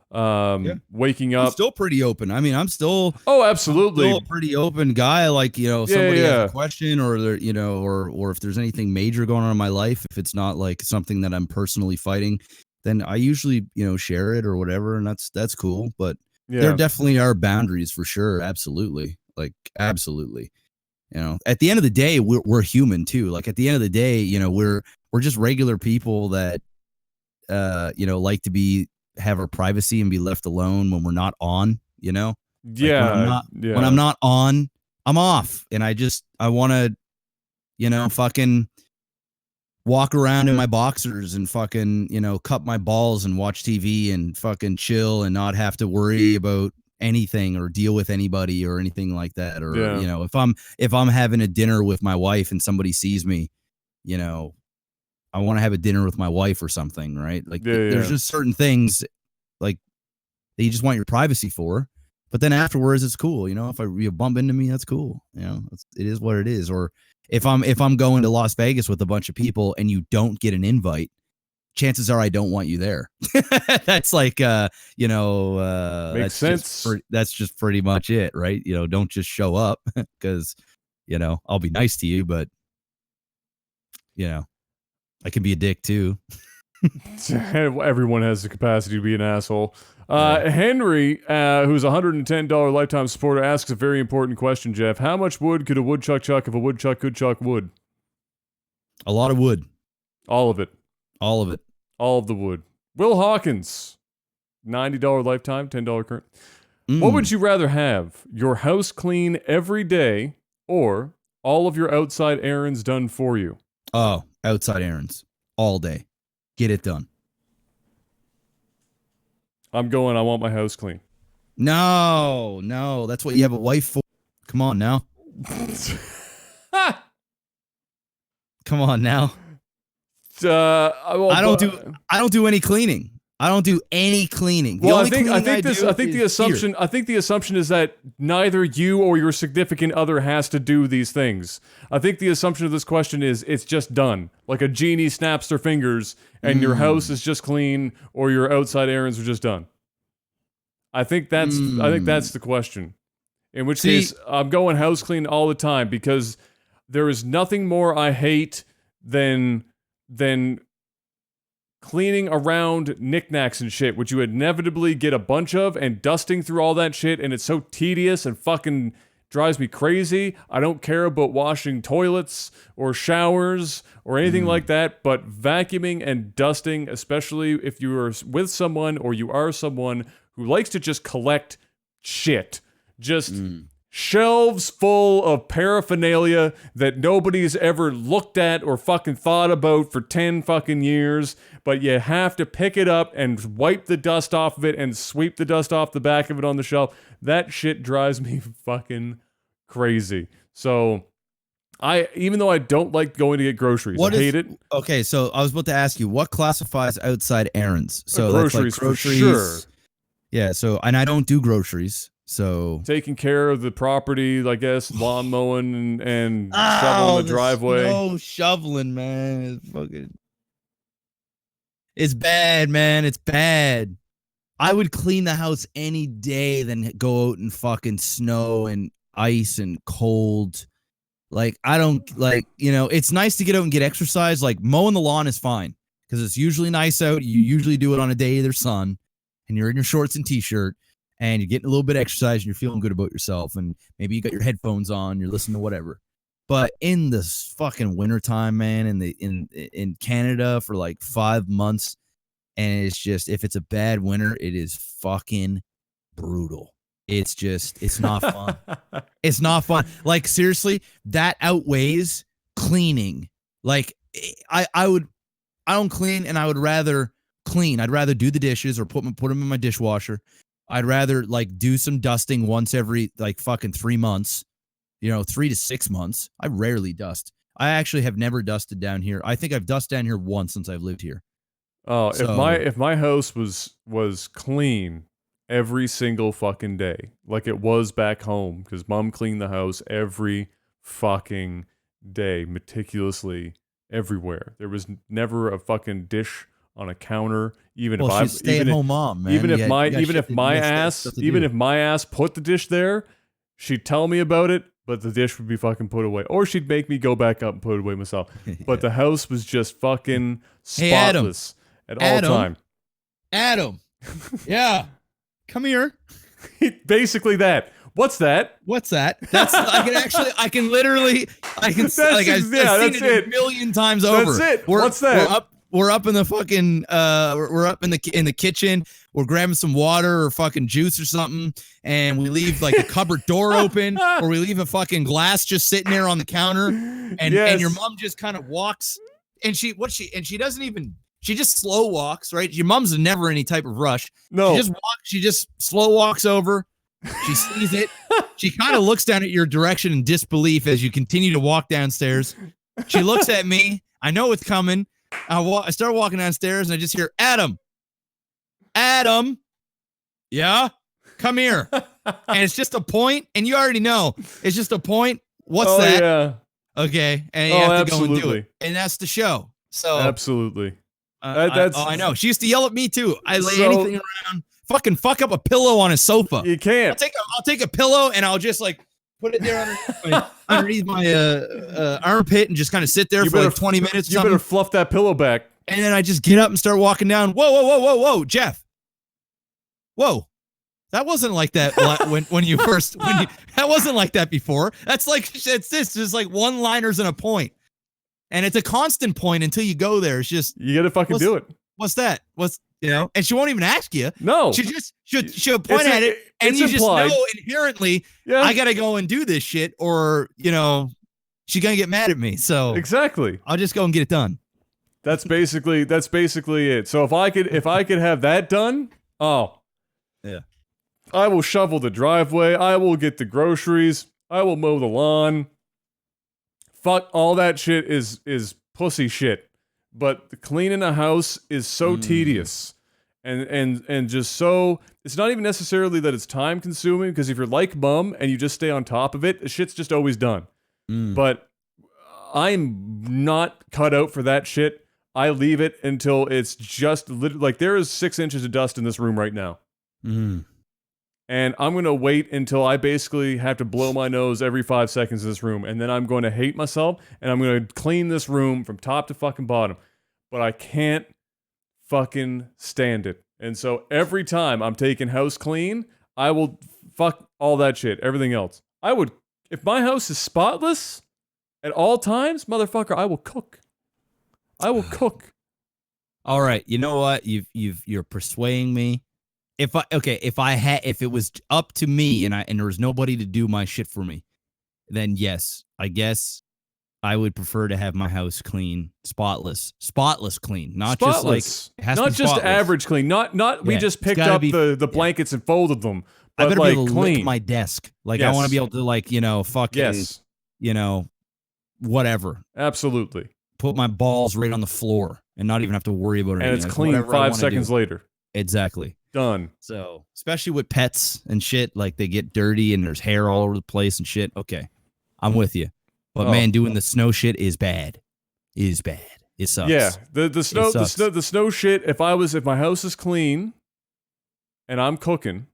waking up. I'm still pretty open. I mean, absolutely, I'm still a pretty open guy. Like, somebody has a question, or or if there's anything major going on in my life, if it's not like something that I'm personally fighting, then I usually, share it or whatever. And that's cool. But there definitely are boundaries for sure. Absolutely. Like, absolutely. At the end of the day, we're human too. Like, at the end of the day, we're just regular people that, like to have our privacy and be left alone when we're not on, When I'm not on, I'm off. And I want to, fucking walk around in my boxers and fucking, cup my balls and watch TV and fucking chill and not have to worry about anything or deal with anybody or anything like that. Or, if I'm having a dinner with my wife and somebody sees me, I want to have a dinner with my wife or something, right? Like, there's just certain things like that you just want your privacy for, but then afterwards it's cool. If you bump into me, that's cool. It is what it is. Or if I'm going to Las Vegas with a bunch of people and you don't get an invite, chances are I don't want you there. That's like, makes sense. That's just pretty much it, right? Don't just show up because You know, I'll be nice to you, but you know, I can be a dick too. Everyone has the capacity to be an asshole. Henry, who's a $110 lifetime supporter, asks a very important question, Jeff. How much wood could a woodchuck chuck if a woodchuck could chuck wood? A lot of wood. All of it. All of it. All of the wood. Will Hawkins, $90 lifetime, $10 current. What would you rather have? Your house clean every day or all of your outside errands done for you? Oh, outside errands. All day. Get it done. I want my house clean. No. That's what you have a wife for. Come on now. Come on now. I don't do any cleaning. I don't do any cleaning. Well, I think the assumption is that neither you or your significant other has to do these things. I think the assumption of this question is it's just done. Like a genie snaps their fingers and your house is just clean or your outside errands are just done. I think that's the question. In which case I'm going house clean all the time because there is nothing more I hate than cleaning around knickknacks and shit, which you inevitably get a bunch of, and dusting through all that shit, and it's so tedious and fucking drives me crazy. I don't care about washing toilets or showers or anything like that, but vacuuming and dusting, especially if you are with someone or you are someone who likes to just collect shit. Just shelves full of paraphernalia that nobody's ever looked at or fucking thought about for 10 fucking years, but you have to pick it up and wipe the dust off of it and sweep the dust off the back of it on the shelf. That shit drives me fucking crazy. So even though I don't like going to get groceries, I hate it. Okay, so I was about to ask you, what classifies outside errands? So groceries, that's like groceries. For sure. Yeah, so, and I don't do groceries. So taking care of the property, I guess, lawn mowing and shoveling the driveway. No shoveling, man. It's bad, man. It's bad. I would clean the house any day than go out and fucking snow and ice and cold. Like, I don't it's nice to get out and get exercise. Like mowing the lawn is fine because it's usually nice out. You usually do it on a day there's sun and you're in your shorts and t-shirt. And you're getting a little bit of exercise and you're feeling good about yourself. And maybe you got your headphones on, you're listening to whatever. But in the fucking wintertime, man, in Canada for like 5 months, and it's just, if it's a bad winter, it is fucking brutal. It's not fun. It's not fun. Like, seriously, that outweighs cleaning. Like, I don't clean, and I would rather clean. I'd rather do the dishes or put them in my dishwasher. I'd rather like do some dusting once every like fucking 3 months, 3 to 6 months. I rarely dust. I actually have never dusted down here. I think I've dusted down here once since I've lived here. Oh, if my house was clean every single fucking day, like it was back home, because Mom cleaned the house every fucking day, meticulously, everywhere. There was never a fucking dish on a counter, even if I'm stay-at-home mom, man. Even if my ass put the dish there, she'd tell me about it, but the dish would be fucking put away, or she'd make me go back up and put it away myself. But the house was just fucking spotless at all time. Adam, yeah, come here. Basically that. What's that? That's I can literally I've seen it a million times over. That's it. What's that? We're up in the fucking we're up in the kitchen. We're grabbing some water or fucking juice or something, and we leave like a cupboard door open, or we leave a fucking glass just sitting there on the counter, and your mom just kind of walks, and she just slow walks, right? Your mom's never any type of rush. No, she just slow walks over. She sees it. She kind of looks down at your direction in disbelief as you continue to walk downstairs. She looks at me. I know it's coming. I start walking downstairs and I just hear, Adam, yeah, come here. And it's just a point, and you already know it's just a point. What's that? Yeah. Okay, and you have to go and do it, and that's the show. So absolutely, I know. She used to yell at me too. I lay anything around, fuck up a pillow on a sofa. You can't. I'll take a pillow and I'll just like put it there underneath my armpit and just kind of sit there for like 20 minutes. You better fluff that pillow back. And then I just get up and start walking down. Whoa, Jeff. Whoa. That wasn't like that when you that wasn't like that before. That's like, it's just like one-liners and a point. And it's a constant point until you go there. It's just, you gotta fucking do it. What's that? And she won't even ask you. No. She'll point at it and you implied. Just know inherently, I gotta go and do this shit or, she's gonna get mad at me. So exactly. I'll just go and get it done. That's basically it. So if I could have that done, yeah. I will shovel the driveway. I will get the groceries. I will mow the lawn. Fuck, all that shit is pussy shit. But cleaning a house is so tedious. And just so, it's not even necessarily that it's time consuming, because if you're like Mum and you just stay on top of it, the shit's just always done. But I'm not cut out for that shit. I leave it until it's just like there is 6 inches of dust in this room right now. And I'm going to wait until I basically have to blow my nose every 5 seconds in this room. And then I'm going to hate myself. And I'm going to clean this room from top to fucking bottom. But I can't fucking stand it. And so every time I'm taking house clean, I will fuck all that shit. Everything else. I would, if my house is spotless at all times, motherfucker, I will cook. I will cook. All right. You know what? You're persuading me. If it was up to me and there was nobody to do my shit for me, then yes, I guess I would prefer to have my house clean, spotless clean, not spotless. Just like not just spotless. Average clean, not we just picked up the blankets and folded them. But I better like be able to clean. lick my desk. Like I want to be able to fucking whatever. Absolutely. Put my balls right on the floor and not even have to worry about it. And it's clean 5 seconds later. Exactly. Done. So, especially with pets and shit, like they get dirty and there's hair all over the place and shit. Okay, I'm with you. But man, doing the snow shit is bad. It sucks. Yeah, the snow shit. If my house is clean, and I'm cooking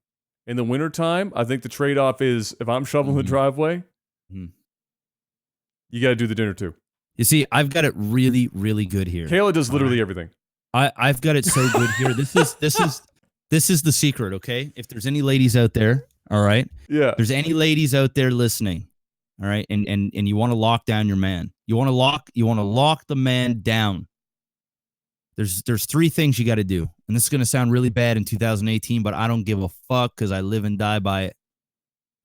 in the wintertime, I think the trade off is if I'm shoveling the driveway, you got to do the dinner too. You see, I've got it really, really good here. Kayla does literally everything. I've got it so good here. This is the secret, okay? If there's any ladies out there, all right? Yeah. If there's any ladies out there listening, all right, and you want to lock down your man. You want to lock the man down. There's 3 things you got to do. And this is going to sound really bad in 2018, but I don't give a fuck cuz I live and die by it.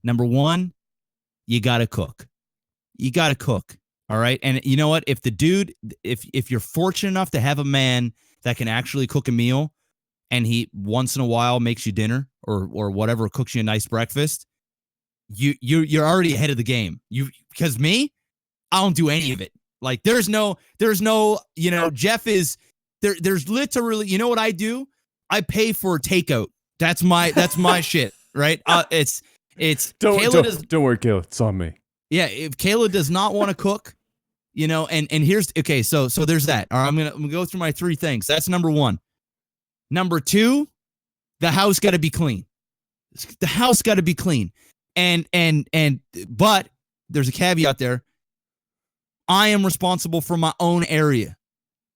Number 1, you got to cook. You got to cook. All right? And you know what? If the dude if you're fortunate enough to have a man that can actually cook a meal, and he once in a while makes you dinner or whatever, cooks you a nice breakfast, you're already ahead of the game. Because me, I don't do any of it. Like there's no, Jeff is there. There's literally, you know what I do? I pay for takeout. That's my shit, right? It's don't worry, Kayla. It's on me. Yeah, if Kayla does not want to cook, and here's okay. So there's that. All right, I'm gonna go through my 3 things. That's number 1. Number 2, the house got to be clean. The house got to be clean. But there's a caveat there. I am responsible for my own area.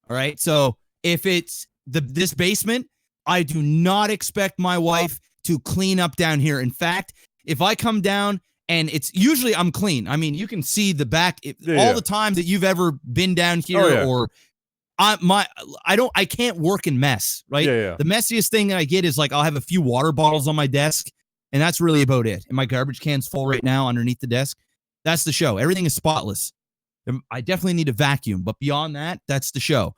All right. So if it's this basement, I do not expect my wife to clean up down here. In fact, if I come down and it's usually I'm clean. I mean, you can see the back all the times that you've ever been down here or I can't work in mess, right? Yeah. The messiest thing that I get is like I'll have a few water bottles on my desk, and that's really about it. And my garbage can's full right now underneath the desk. That's the show. Everything is spotless. I definitely need a vacuum, but beyond that, that's the show.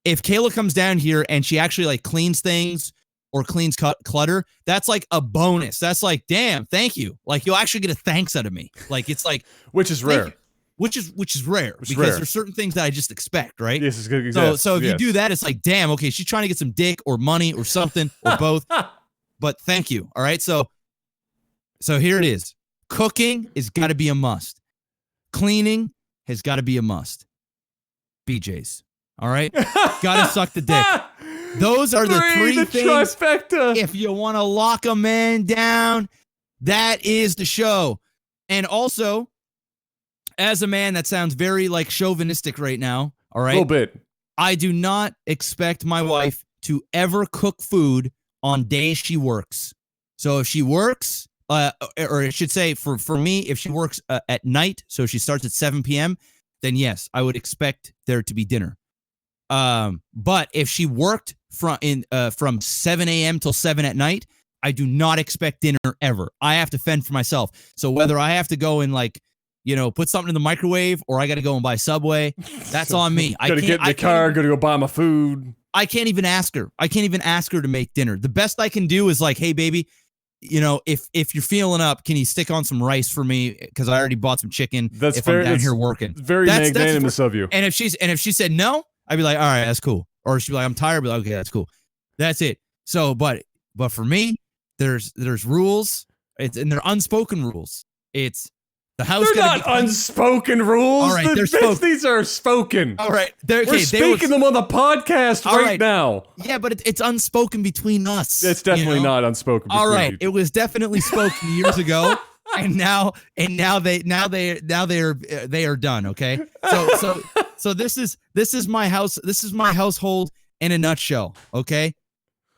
If Kayla comes down here and she actually like cleans things or cleans clutter, that's like a bonus. That's like, damn, thank you. Like you'll actually get a thanks out of me. Like it's like, which is rare. Which is rare because there's certain things that I just expect, right? Yes, it's good. So if you do that, it's like, damn, okay, she's trying to get some dick or money or something or both. But thank you. All right. So here it is. Cooking has got to be a must. Cleaning has got to be a must. BJ's. All right. Got to suck the dick. Those are the 3 things. Trifecta. If you want to lock a man down, that is the show. And also, as a man, that sounds very like chauvinistic right now. All right. A little bit. I do not expect my wife to ever cook food on days she works. So if she works, or I should say for me, if she works at night, so she starts at 7 p.m., then yes, I would expect there to be dinner. But if she worked from 7 a.m. till 7 at night, I do not expect dinner ever. I have to fend for myself. So whether I have to go and like, put something in the microwave or I got to go and buy Subway, that's on me. Gotta get in the car, gotta go buy my food. I can't even ask her. I can't even ask her to make dinner. The best I can do is like, hey, baby, if you're feeling up, can you stick on some rice for me? Because I already bought some chicken. That's I'm down here working. Very magnanimous of you. And if she said no, I'd be like, all right, that's cool. Or she'd be like, I'm tired. I'd be like, okay, that's cool. That's it. So, but for me, there's rules. And they're unspoken rules. It's the house. They're not unspoken rules. All right, these are spoken. All right, we're speaking them on the podcast right now. Yeah, but it's unspoken between us. It's definitely not unspoken. All right, people. It was definitely spoken years ago, and now they are done. Okay, so this is my house. This is my household in a nutshell. Okay,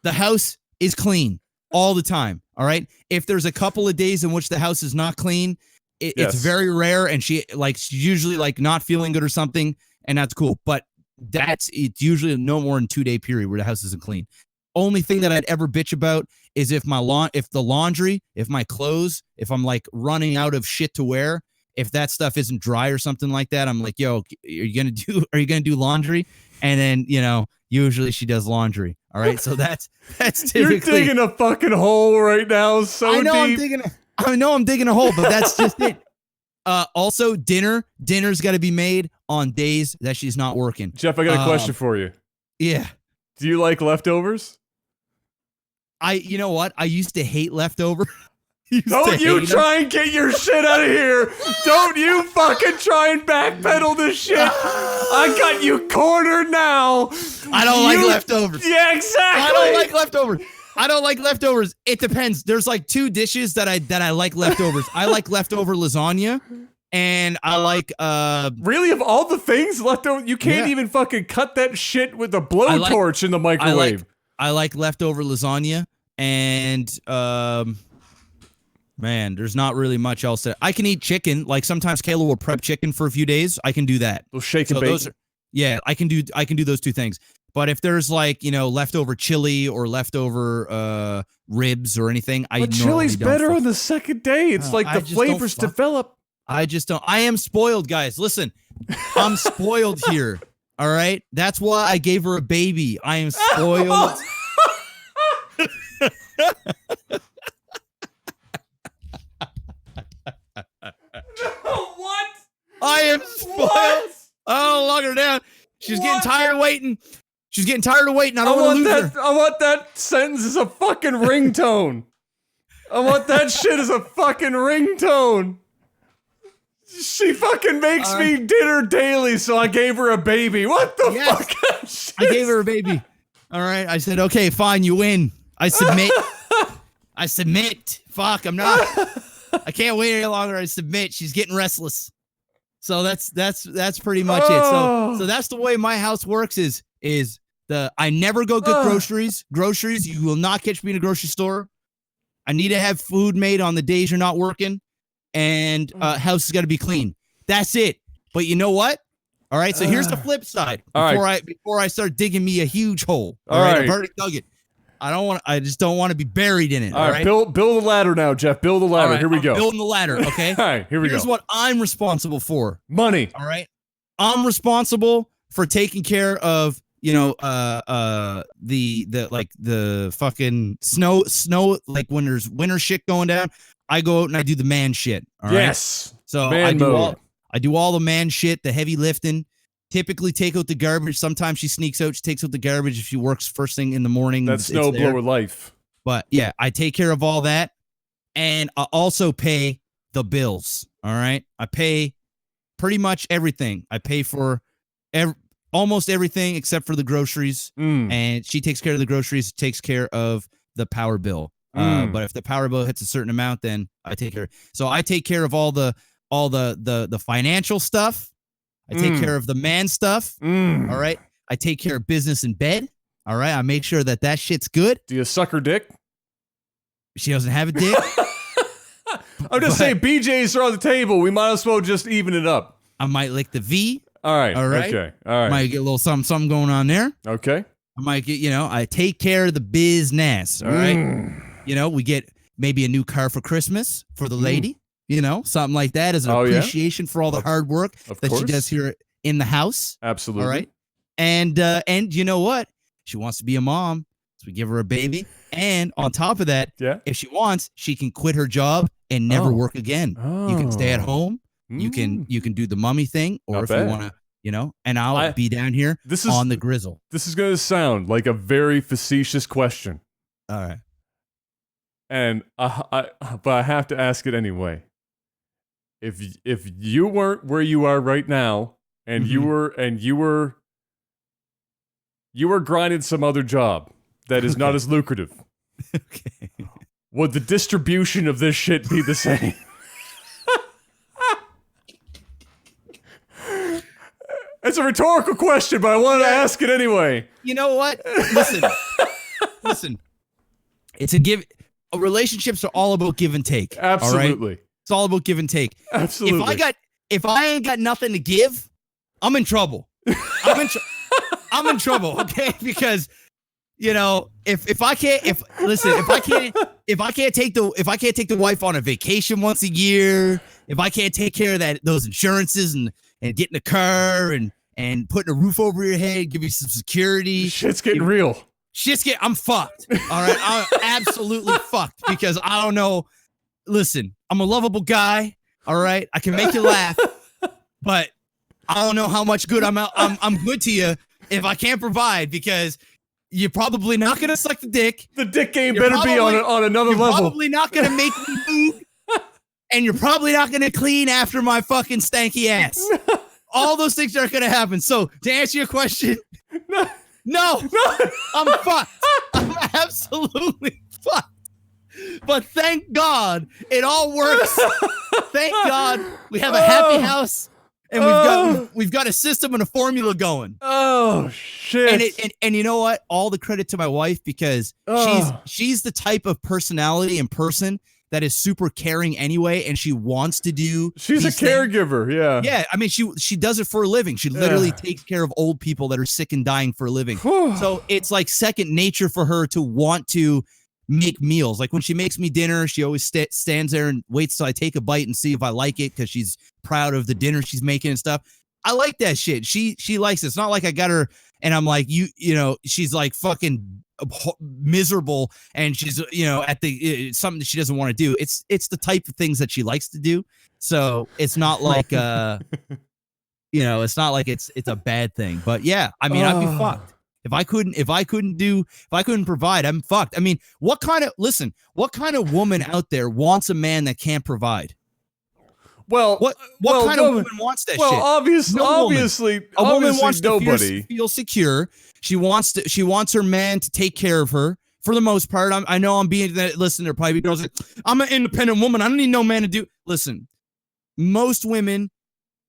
the house is clean all the time. All right. If there's a couple of days in which the house is not clean, it's very rare, and she's usually like not feeling good or something, and that's cool. But it's usually no more than 2 day period where the house isn't clean. Only thing that I'd ever bitch about is if the laundry, if my clothes, if I'm like running out of shit to wear, if that stuff isn't dry or something like that, I'm like, yo, are you gonna do laundry? And then usually she does laundry. All right, so that's typically. You're digging a fucking hole right now, so I know deep. I know I'm digging a hole, but that's just it. Also, dinner's got to be made on days that she's not working. Jeff, I got a question for you. Yeah. Do you like leftovers? You know what? I used to hate leftovers. Don't you try and get your shit out of here. Don't you fucking try and backpedal this shit. I got you cornered now. I don't like leftovers. Yeah, exactly. I don't like leftovers. It depends. There's like two dishes that I like leftovers. I like leftover lasagna, and I like really, of all the things leftover, you can't even fucking cut that shit with a blowtorch in the microwave. I like leftover lasagna, and man, there's not really much else that I can eat. Chicken, like sometimes Kayla will prep chicken for a few days. I can do that. Those shake and bake. I can do those two things. But if there's like leftover chili or leftover ribs or anything, but chili's better on the second day. It's like the flavors develop. I just don't. I am spoiled, guys. Listen, I'm spoiled here. All right, that's why I gave her a baby. I am spoiled. What? I am spoiled. Oh, lock her down. She's getting tired of waiting. She's getting tired of waiting. I don't want to lose her. I want that sentence as a fucking ringtone. I want that shit as a fucking ringtone. She fucking makes me dinner daily, so I gave her a baby. What the fuck? I gave her a baby. All right. I said, okay, fine, you win. I submit. I submit. Fuck, I'm not. I can't wait any longer. I submit. She's getting restless. So that's pretty much it. So that's the way my house works is I never go get groceries. Groceries, you will not catch me in a grocery store. I need to have food made on the days you're not working, and house has got to be clean. That's it. But you know what? All right. So here's the flip side. Before I start digging me a huge hole. All right. I've already dug it. I just don't want to be buried in it. All right. Build a ladder now, Jeff. Build a ladder. Here we go. Building the ladder. Okay. All right. Here we go. Here's what I'm responsible for. Money. All right. I'm responsible for taking care of the fucking snow, like when there's winter shit going down, I go out and I do the man shit. All right. Yes. So I do all the man shit, the heavy lifting. Typically take out the garbage. Sometimes she sneaks out. She takes out the garbage if she works first thing in the morning. That's snowblower life. But yeah, I take care of all that, and I also pay the bills. All right, I pay pretty much everything. I pay for almost everything except for the groceries, and she takes care of the groceries, takes care of the power bill. But if the power bill hits a certain amount, then I take care. So I take care of all the financial stuff. I take care of the man stuff. All right. I take care of business in bed. All right. I make sure that shit's good. Do you suck her dick? She doesn't have a dick. I'm just saying, BJs are on the table. We might as well just even it up. I might lick the V. All right. All right. Okay. All right. Might get a little something going on there. Okay. I might get, I take care of the business. All right. We get maybe a new car for Christmas for the lady. Something like that as an appreciation for all the hard work that she does here in the house. Absolutely. All right. And you know what? She wants to be a mom. So we give her a baby. And on top of that, if she wants, she can quit her job and never work again. You can stay at home. You can do the mommy thing. Or if you want to, and I'll be down here on the grizzle. This is going to sound like a very facetious question. All right. And but I have to ask it anyway. If you weren't where you are right now, and you were grinding some other job that is not as lucrative, okay, would the distribution of this shit be the same? It's a rhetorical question, but I wanted to ask it anyway. You know what? Listen. It's relationships are all about give and take. Absolutely. All right? It's all about give and take. Absolutely. If I ain't got nothing to give, I'm in trouble. I'm in trouble, okay? Because if I can't take the wife on a vacation once a year, if I can't take care of those insurances and getting a car and putting a roof over your head, give you some security. Shit's getting real. I'm fucked. All right. I'm absolutely fucked because I don't know. Listen, I'm a lovable guy. All right. I can make you laugh, but I don't know how much good I'm good to you if I can't provide because you're probably not going to suck the dick. The dick game better be on another level. You're probably not going to make me move. And you're probably not going to clean after my fucking stanky ass. All those things aren't going to happen. So to answer your question, no, I'm fucked. I'm absolutely fucked. But thank God it all works. Thank God we have a happy house and we've got a system and a formula going. Oh shit. And you know what? All the credit to my wife because she's the type of personality and person that is super caring anyway, and she wants to do. She's a caregiver, yeah. Yeah, I mean, she does it for a living. She literally takes care of old people that are sick and dying for a living. So it's like second nature for her to want to make meals. Like when she makes me dinner, she always stands there and waits till I take a bite and see if I like it because she's proud of the dinner she's making and stuff. I like that shit. She likes it. It's not like I got her and I'm like, she's like fucking miserable and she's at the something that she doesn't want to do. It's the type of things that she likes to do, so it's not like it's not like it's a bad thing. But yeah, I mean, I'd be fucked if I couldn't provide. I'm fucked. I mean, what kind of woman out there wants a man that can't provide? Well, what kind of woman wants that shit? Well, obviously, a woman wants nobody. to feel secure. She wants her man to take care of her for the most part. I know I'm being that. Listen, there are probably girls like, I'm an independent woman. I don't need no man to do. Listen, most women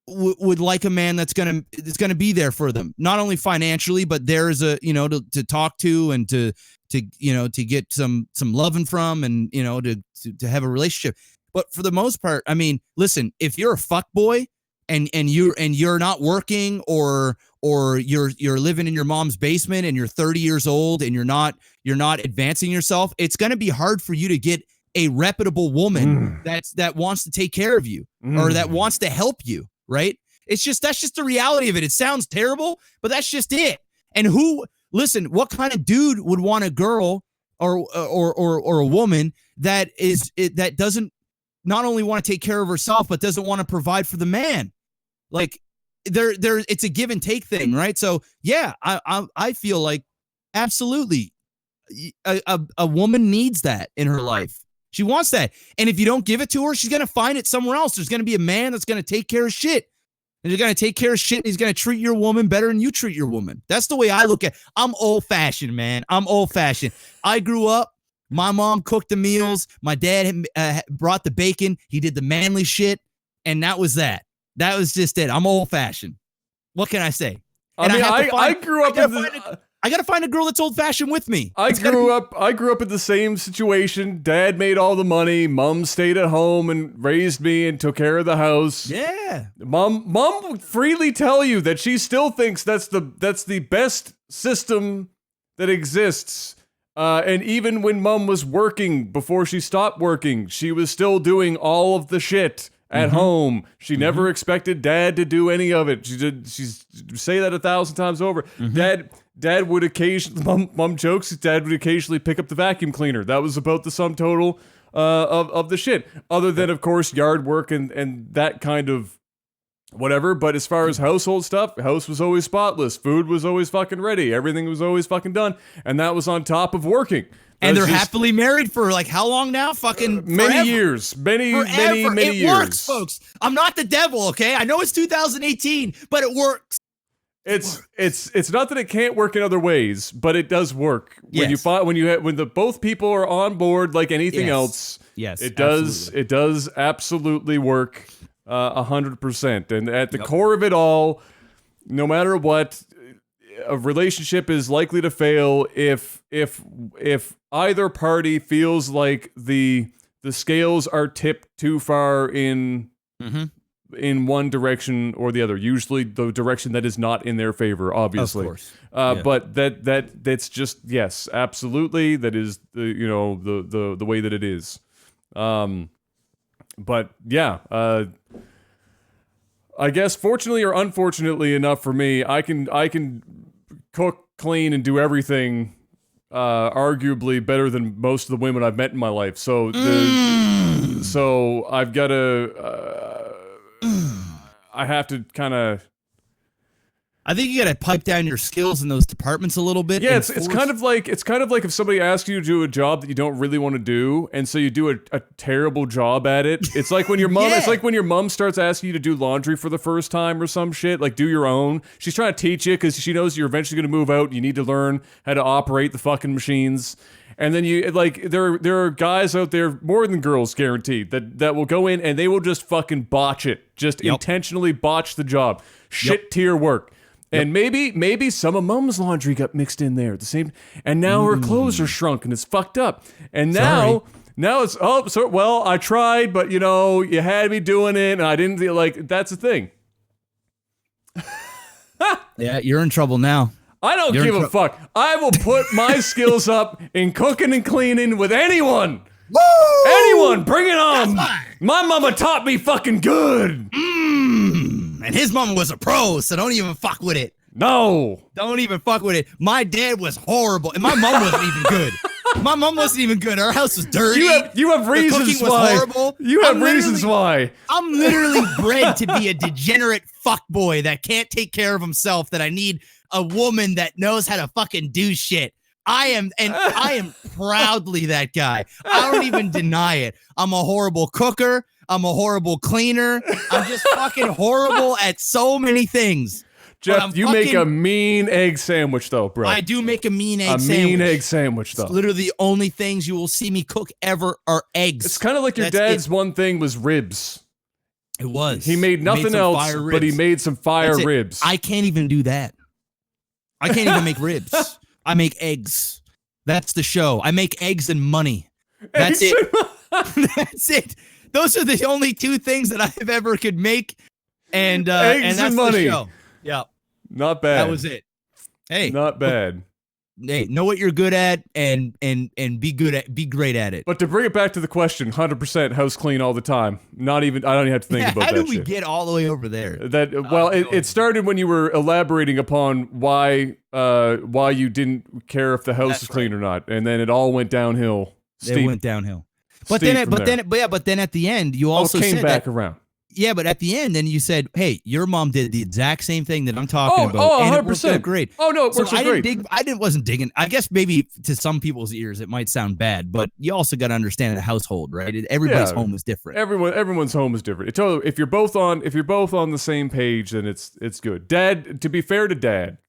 would like a man that's gonna be there for them, not only financially, but there's to talk to and to get some loving from and to have a relationship. But for the most part, I mean, listen, if you're a fuck boy and you're not working or you're living in your mom's basement and you're 30 years old and you're not advancing yourself, it's going to be hard for you to get a reputable woman that wants to take care of you or that wants to help you, right? That's just the reality of it. It sounds terrible, but that's just it. And what kind of dude would want a girl or a woman that doesn't not only want to take care of herself, but doesn't want to provide for the man? Like it's a give and take thing, right? So yeah, I feel like absolutely a woman needs that in her life. She wants that. And if you don't give it to her, she's going to find it somewhere else. There's going to be a man that's going to take care of shit. And he's going to take care of shit. And he's going to treat your woman better than you treat your woman. That's the way I look at it. I'm old fashioned, man. I'm old fashioned. I grew up My mom cooked the meals. My dad brought the bacon. He did the manly shit, and that was that. That was just it. I'm old fashioned. What can I say? I mean, I grew up I gotta find a girl that's old fashioned with me. I grew up in the same situation. Dad made all the money. Mom stayed at home and raised me and took care of the house. Yeah. Mom would freely tell you that she still thinks that's the best system that exists. And even when Mom was working, before she stopped working, she was still doing all of the shit at home. She never expected Dad to do any of it. She's say that 1,000 times over. Dad would occasionally, Mom jokes, Dad would occasionally pick up the vacuum cleaner. That was about the sum total of the shit. Other than, of course, yard work and that kind of whatever. But as far as household stuff, house was always spotless. Food was always fucking ready. Everything was always fucking done. And that was on top of working. And they're happily married for like how long now? Fucking many years. Many years. It works, folks. I'm not the devil, okay? I know it's 2018, but it works. It's not that it can't work in other ways, but it does work. When when both people are on board like anything else. Yes. It does absolutely work 100%. And at the core of it all, no matter what, a relationship is likely to fail if either party feels like the scales are tipped too far in one direction or the other. Usually the direction that is not in their favor, obviously. Of course. But that's just, yes, absolutely. That is the way that it is. But yeah, I guess fortunately or unfortunately enough for me, I can cook, clean, and do everything arguably better than most of the women I've met in my life. So so I've got to I have to kind of. I think you got to pipe down your skills in those departments a little bit. Yeah, it's kind of like if somebody asks you to do a job that you don't really want to do, and so you do a terrible job at it. It's like when your mom. It's like when your mom starts asking you to do laundry for the first time or some shit. Like, do your own. She's trying to teach you because she knows you're eventually going to move out. And you need to learn how to operate the fucking machines. And then you like there are guys out there, more than girls, guaranteed, that will go in and they will just fucking botch it, just intentionally botch the job, shit tier work. And maybe some of Mom's laundry got mixed in there at the same, and now her clothes are shrunk and it's fucked up. And now it's I tried, but you had me doing it and I didn't feel like that's the thing. Yeah, you're in trouble now. I don't give a fuck. I will put my skills up in cooking and cleaning with anyone. Woo! Anyone, bring it on. My mama taught me fucking good. And his mama was a pro, so don't even fuck with it. No. Don't even fuck with it. My dad was horrible, and my mom wasn't even good. My mom wasn't even good. Our house was dirty. You have reasons the cooking why. Was horrible. You have reasons why. I'm literally bred to be a degenerate fuckboy that can't take care of himself, that I need a woman that knows how to fucking do shit. I am proudly that guy. I don't even deny it. I'm a horrible cooker. I'm a horrible cleaner. I'm just fucking horrible at so many things. Jeff, you make a mean egg sandwich, though, bro. I do make a mean egg sandwich. A mean egg sandwich, though. It's literally the only things you will see me cook ever are eggs. It's kind of like your dad's one thing was ribs. It was. He made nothing else, but he made some fire ribs. I can't even do that. I can't even make ribs. I make eggs. That's the show. I make eggs and money. That's it. That's it. Those are the only two things that I've ever could make. And eggs that's and money. The show. Yeah. Not bad. That was it. Hey. Not bad. Hey, know what you're good at and be great at it. But to bring it back to the question, 100% house clean all the time. I don't even have to think about that. How did we get all the way over there? It started when you were elaborating upon why you didn't care if the house was clean or not, and then it all went downhill. It went downhill. But then at the end, you also came said back that, around. Yeah, but at the end, then you said, "Hey, your mom did the exact same thing that I'm talking about." Oh, 100%. And it worked out great. Oh no, it works out great. I wasn't digging. I guess maybe to some people's ears it might sound bad, but you also got to understand the household, right? Everybody's home is different. Everyone's home is different. If you're both on the same page, then it's good. Dad, to be fair to Dad,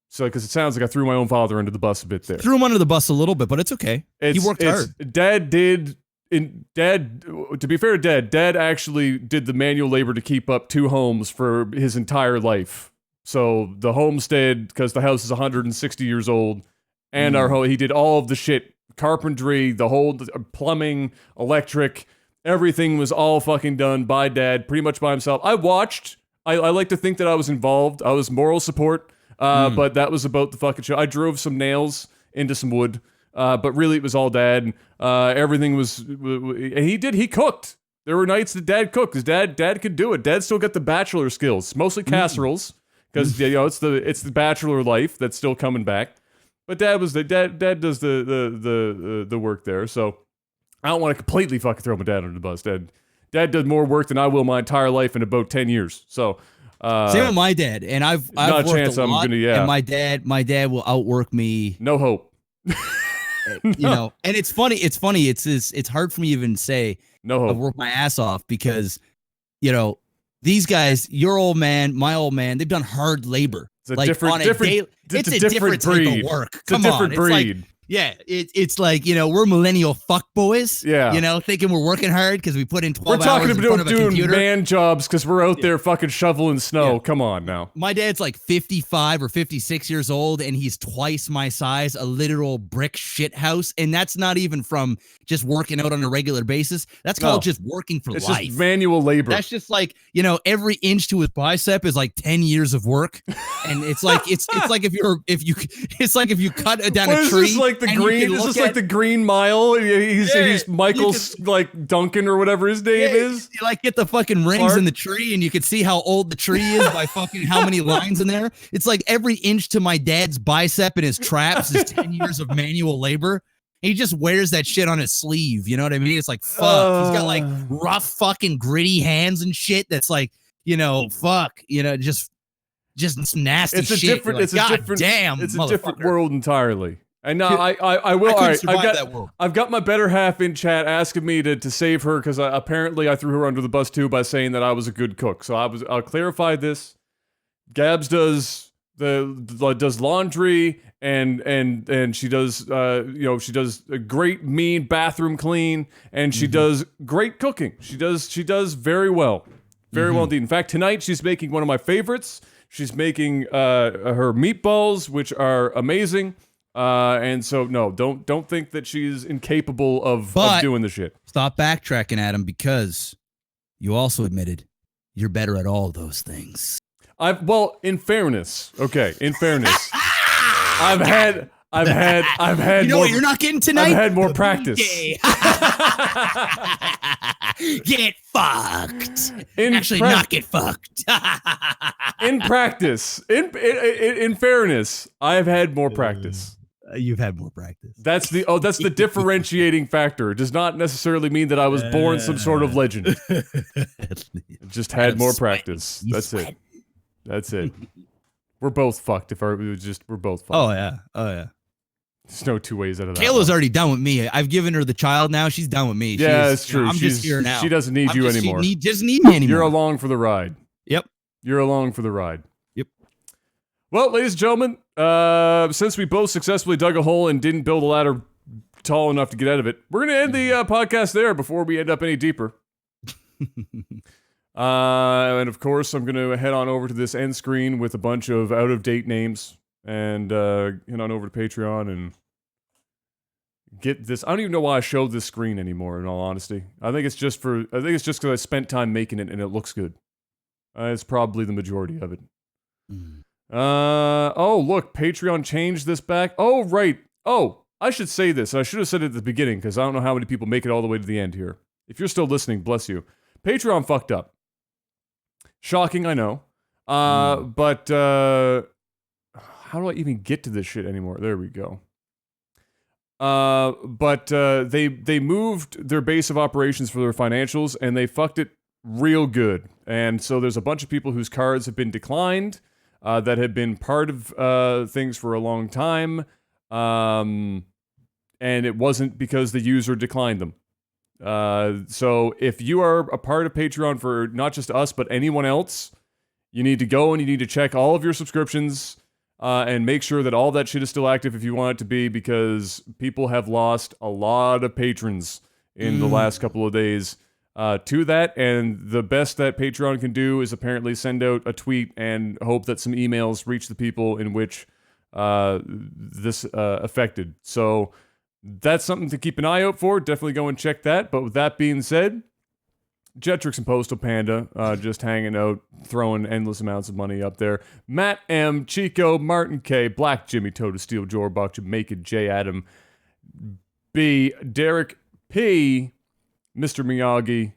So, because it sounds like I threw my own father under the bus a bit there. Threw him under the bus a little bit, but it's okay. He worked hard. Dad did. To be fair to Dad actually did the manual labor to keep up 2 homes for his entire life. So the homestead, because the house is 160 years old, and our home, he did all of the shit, carpentry, the whole plumbing, electric, everything was all fucking done by Dad, pretty much by himself. I watched. I like to think that I was involved. I was moral support, but that was about the fucking show. I drove some nails into some wood. But really, it was all Dad. Everything was, and he cooked. There were nights that Dad cooked because Dad could do it. Dad still got the bachelor skills, mostly casseroles, because it's the bachelor life that's still coming back. But Dad does the work there. So I don't want to completely fucking throw my dad under the bus. Dad does more work than I will my entire life in about 10 years. So. Same with my dad, and I've not worked a chance a lot, I'm gonna. And my dad will outwork me. No hope. You know, and it's funny. It's hard for me to even say. No hope. I work my ass off because, you know, these guys, your old man, my old man, they've done hard labor. It's a different breed. Type of work. It's a different breed. Like, yeah, it's like, you know, we're millennial fuckboys. Yeah. You know, thinking we're working hard because we put in 12 hours. We're talking in front of a doing computer. man jobs because we're out there fucking shoveling snow. Yeah. Come on now. My dad's like 55 or 56 years old, and he's twice my size, a literal brick shit house. And that's not even from just working out on a regular basis. That's called just working for life. It's just manual labor. That's just like, you know, every inch to his bicep is like 10 years of work. And it's like it's like if you cut down a tree. Is this like the green? Is this like the Green Mile? He's Michael's like Duncan or whatever his name is. You like get the fucking rings in the tree, and you can see how old the tree is by fucking how many lines in there. It's like every inch to my dad's bicep and his traps is 10 years of manual labor. He just wears that shit on his sleeve. You know what I mean? It's like, fuck. He's got like rough fucking gritty hands and shit. That's like, you know, fuck. You know, just some nasty shit. It's a different world entirely. And now I will. All right, I've got my better half in chat asking me to save her because apparently I threw her under the bus too by saying that I was a good cook. So I'll clarify this. Gabs does laundry and she does she does a great mean bathroom clean, and she does great cooking. She does very well. Very well indeed. In fact, tonight she's making one of my favorites. She's making her meatballs, which are amazing. And so no, don't think that she's incapable of doing the shit. Stop backtracking, Adam, because you also admitted you're better at all those things. In fairness, I've had You know what you're not getting tonight? I've had more practice. Get fucked. Not get fucked. In practice, in fairness, I've had more practice. You've had more practice. That's the differentiating factor. It does not necessarily mean that I was born some sort of legend. Just had more practice. That's it. That's it. We're both fucked. We're both fucked. Oh yeah. There's no two ways out of that. Kayla's already done with me. I've given her the child now. She's done with me. It's true. I'm just here now. She doesn't need you anymore. She doesn't need me anymore. You're along for the ride. Yep. You're along for the ride. Yep. Well, ladies and gentlemen, since we both successfully dug a hole and didn't build a ladder tall enough to get out of it, we're going to end the podcast there before we end up any deeper. And of course, I'm going to head on over to this end screen with a bunch of out-of-date names and head on over to Patreon and get this. I don't even know why I showed this screen anymore, in all honesty. I think it's just because I spent time making it and it looks good. It's probably the majority of it. Oh, look, Patreon changed this back. Oh, right. Oh, I should say this. I should have said it at the beginning because I don't know how many people make it all the way to the end here. If you're still listening, bless you. Patreon fucked up. Shocking, I know. But how do I even get to this shit anymore? There we go. But they moved their base of operations for their financials, and they fucked it real good. And so there's a bunch of people whose cards have been declined, that have been part of things for a long time, and it wasn't because the user declined them. So if you are a part of Patreon for not just us, but anyone else, you need to go and you need to check all of your subscriptions, and make sure that all that shit is still active if you want it to be, because people have lost a lot of patrons in the last couple of days to that. And the best that Patreon can do is apparently send out a tweet and hope that some emails reach the people in which this affected. So that's something to keep an eye out for. Definitely go and check that. But with that being said, Jetrix and Postal Panda just hanging out, throwing endless amounts of money up there. Matt M, Chico, Martin K, Black Jimmy, Toad Steel, Jorbach, Jamaica, J Adam, B, Derek P, Mr. Miyagi,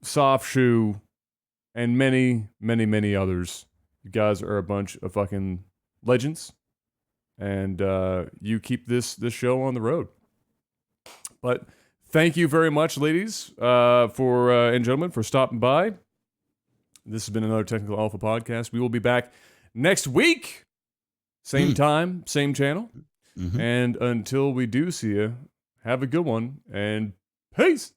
Soft Shoe, and many, many, many others. You guys are a bunch of fucking legends, and you keep this show on the road. But thank you very much, ladies, and gentlemen, for stopping by. This has been another Technical Alpha podcast. We will be back next week, same time, same channel. And until we do see you, have a good one, and peace.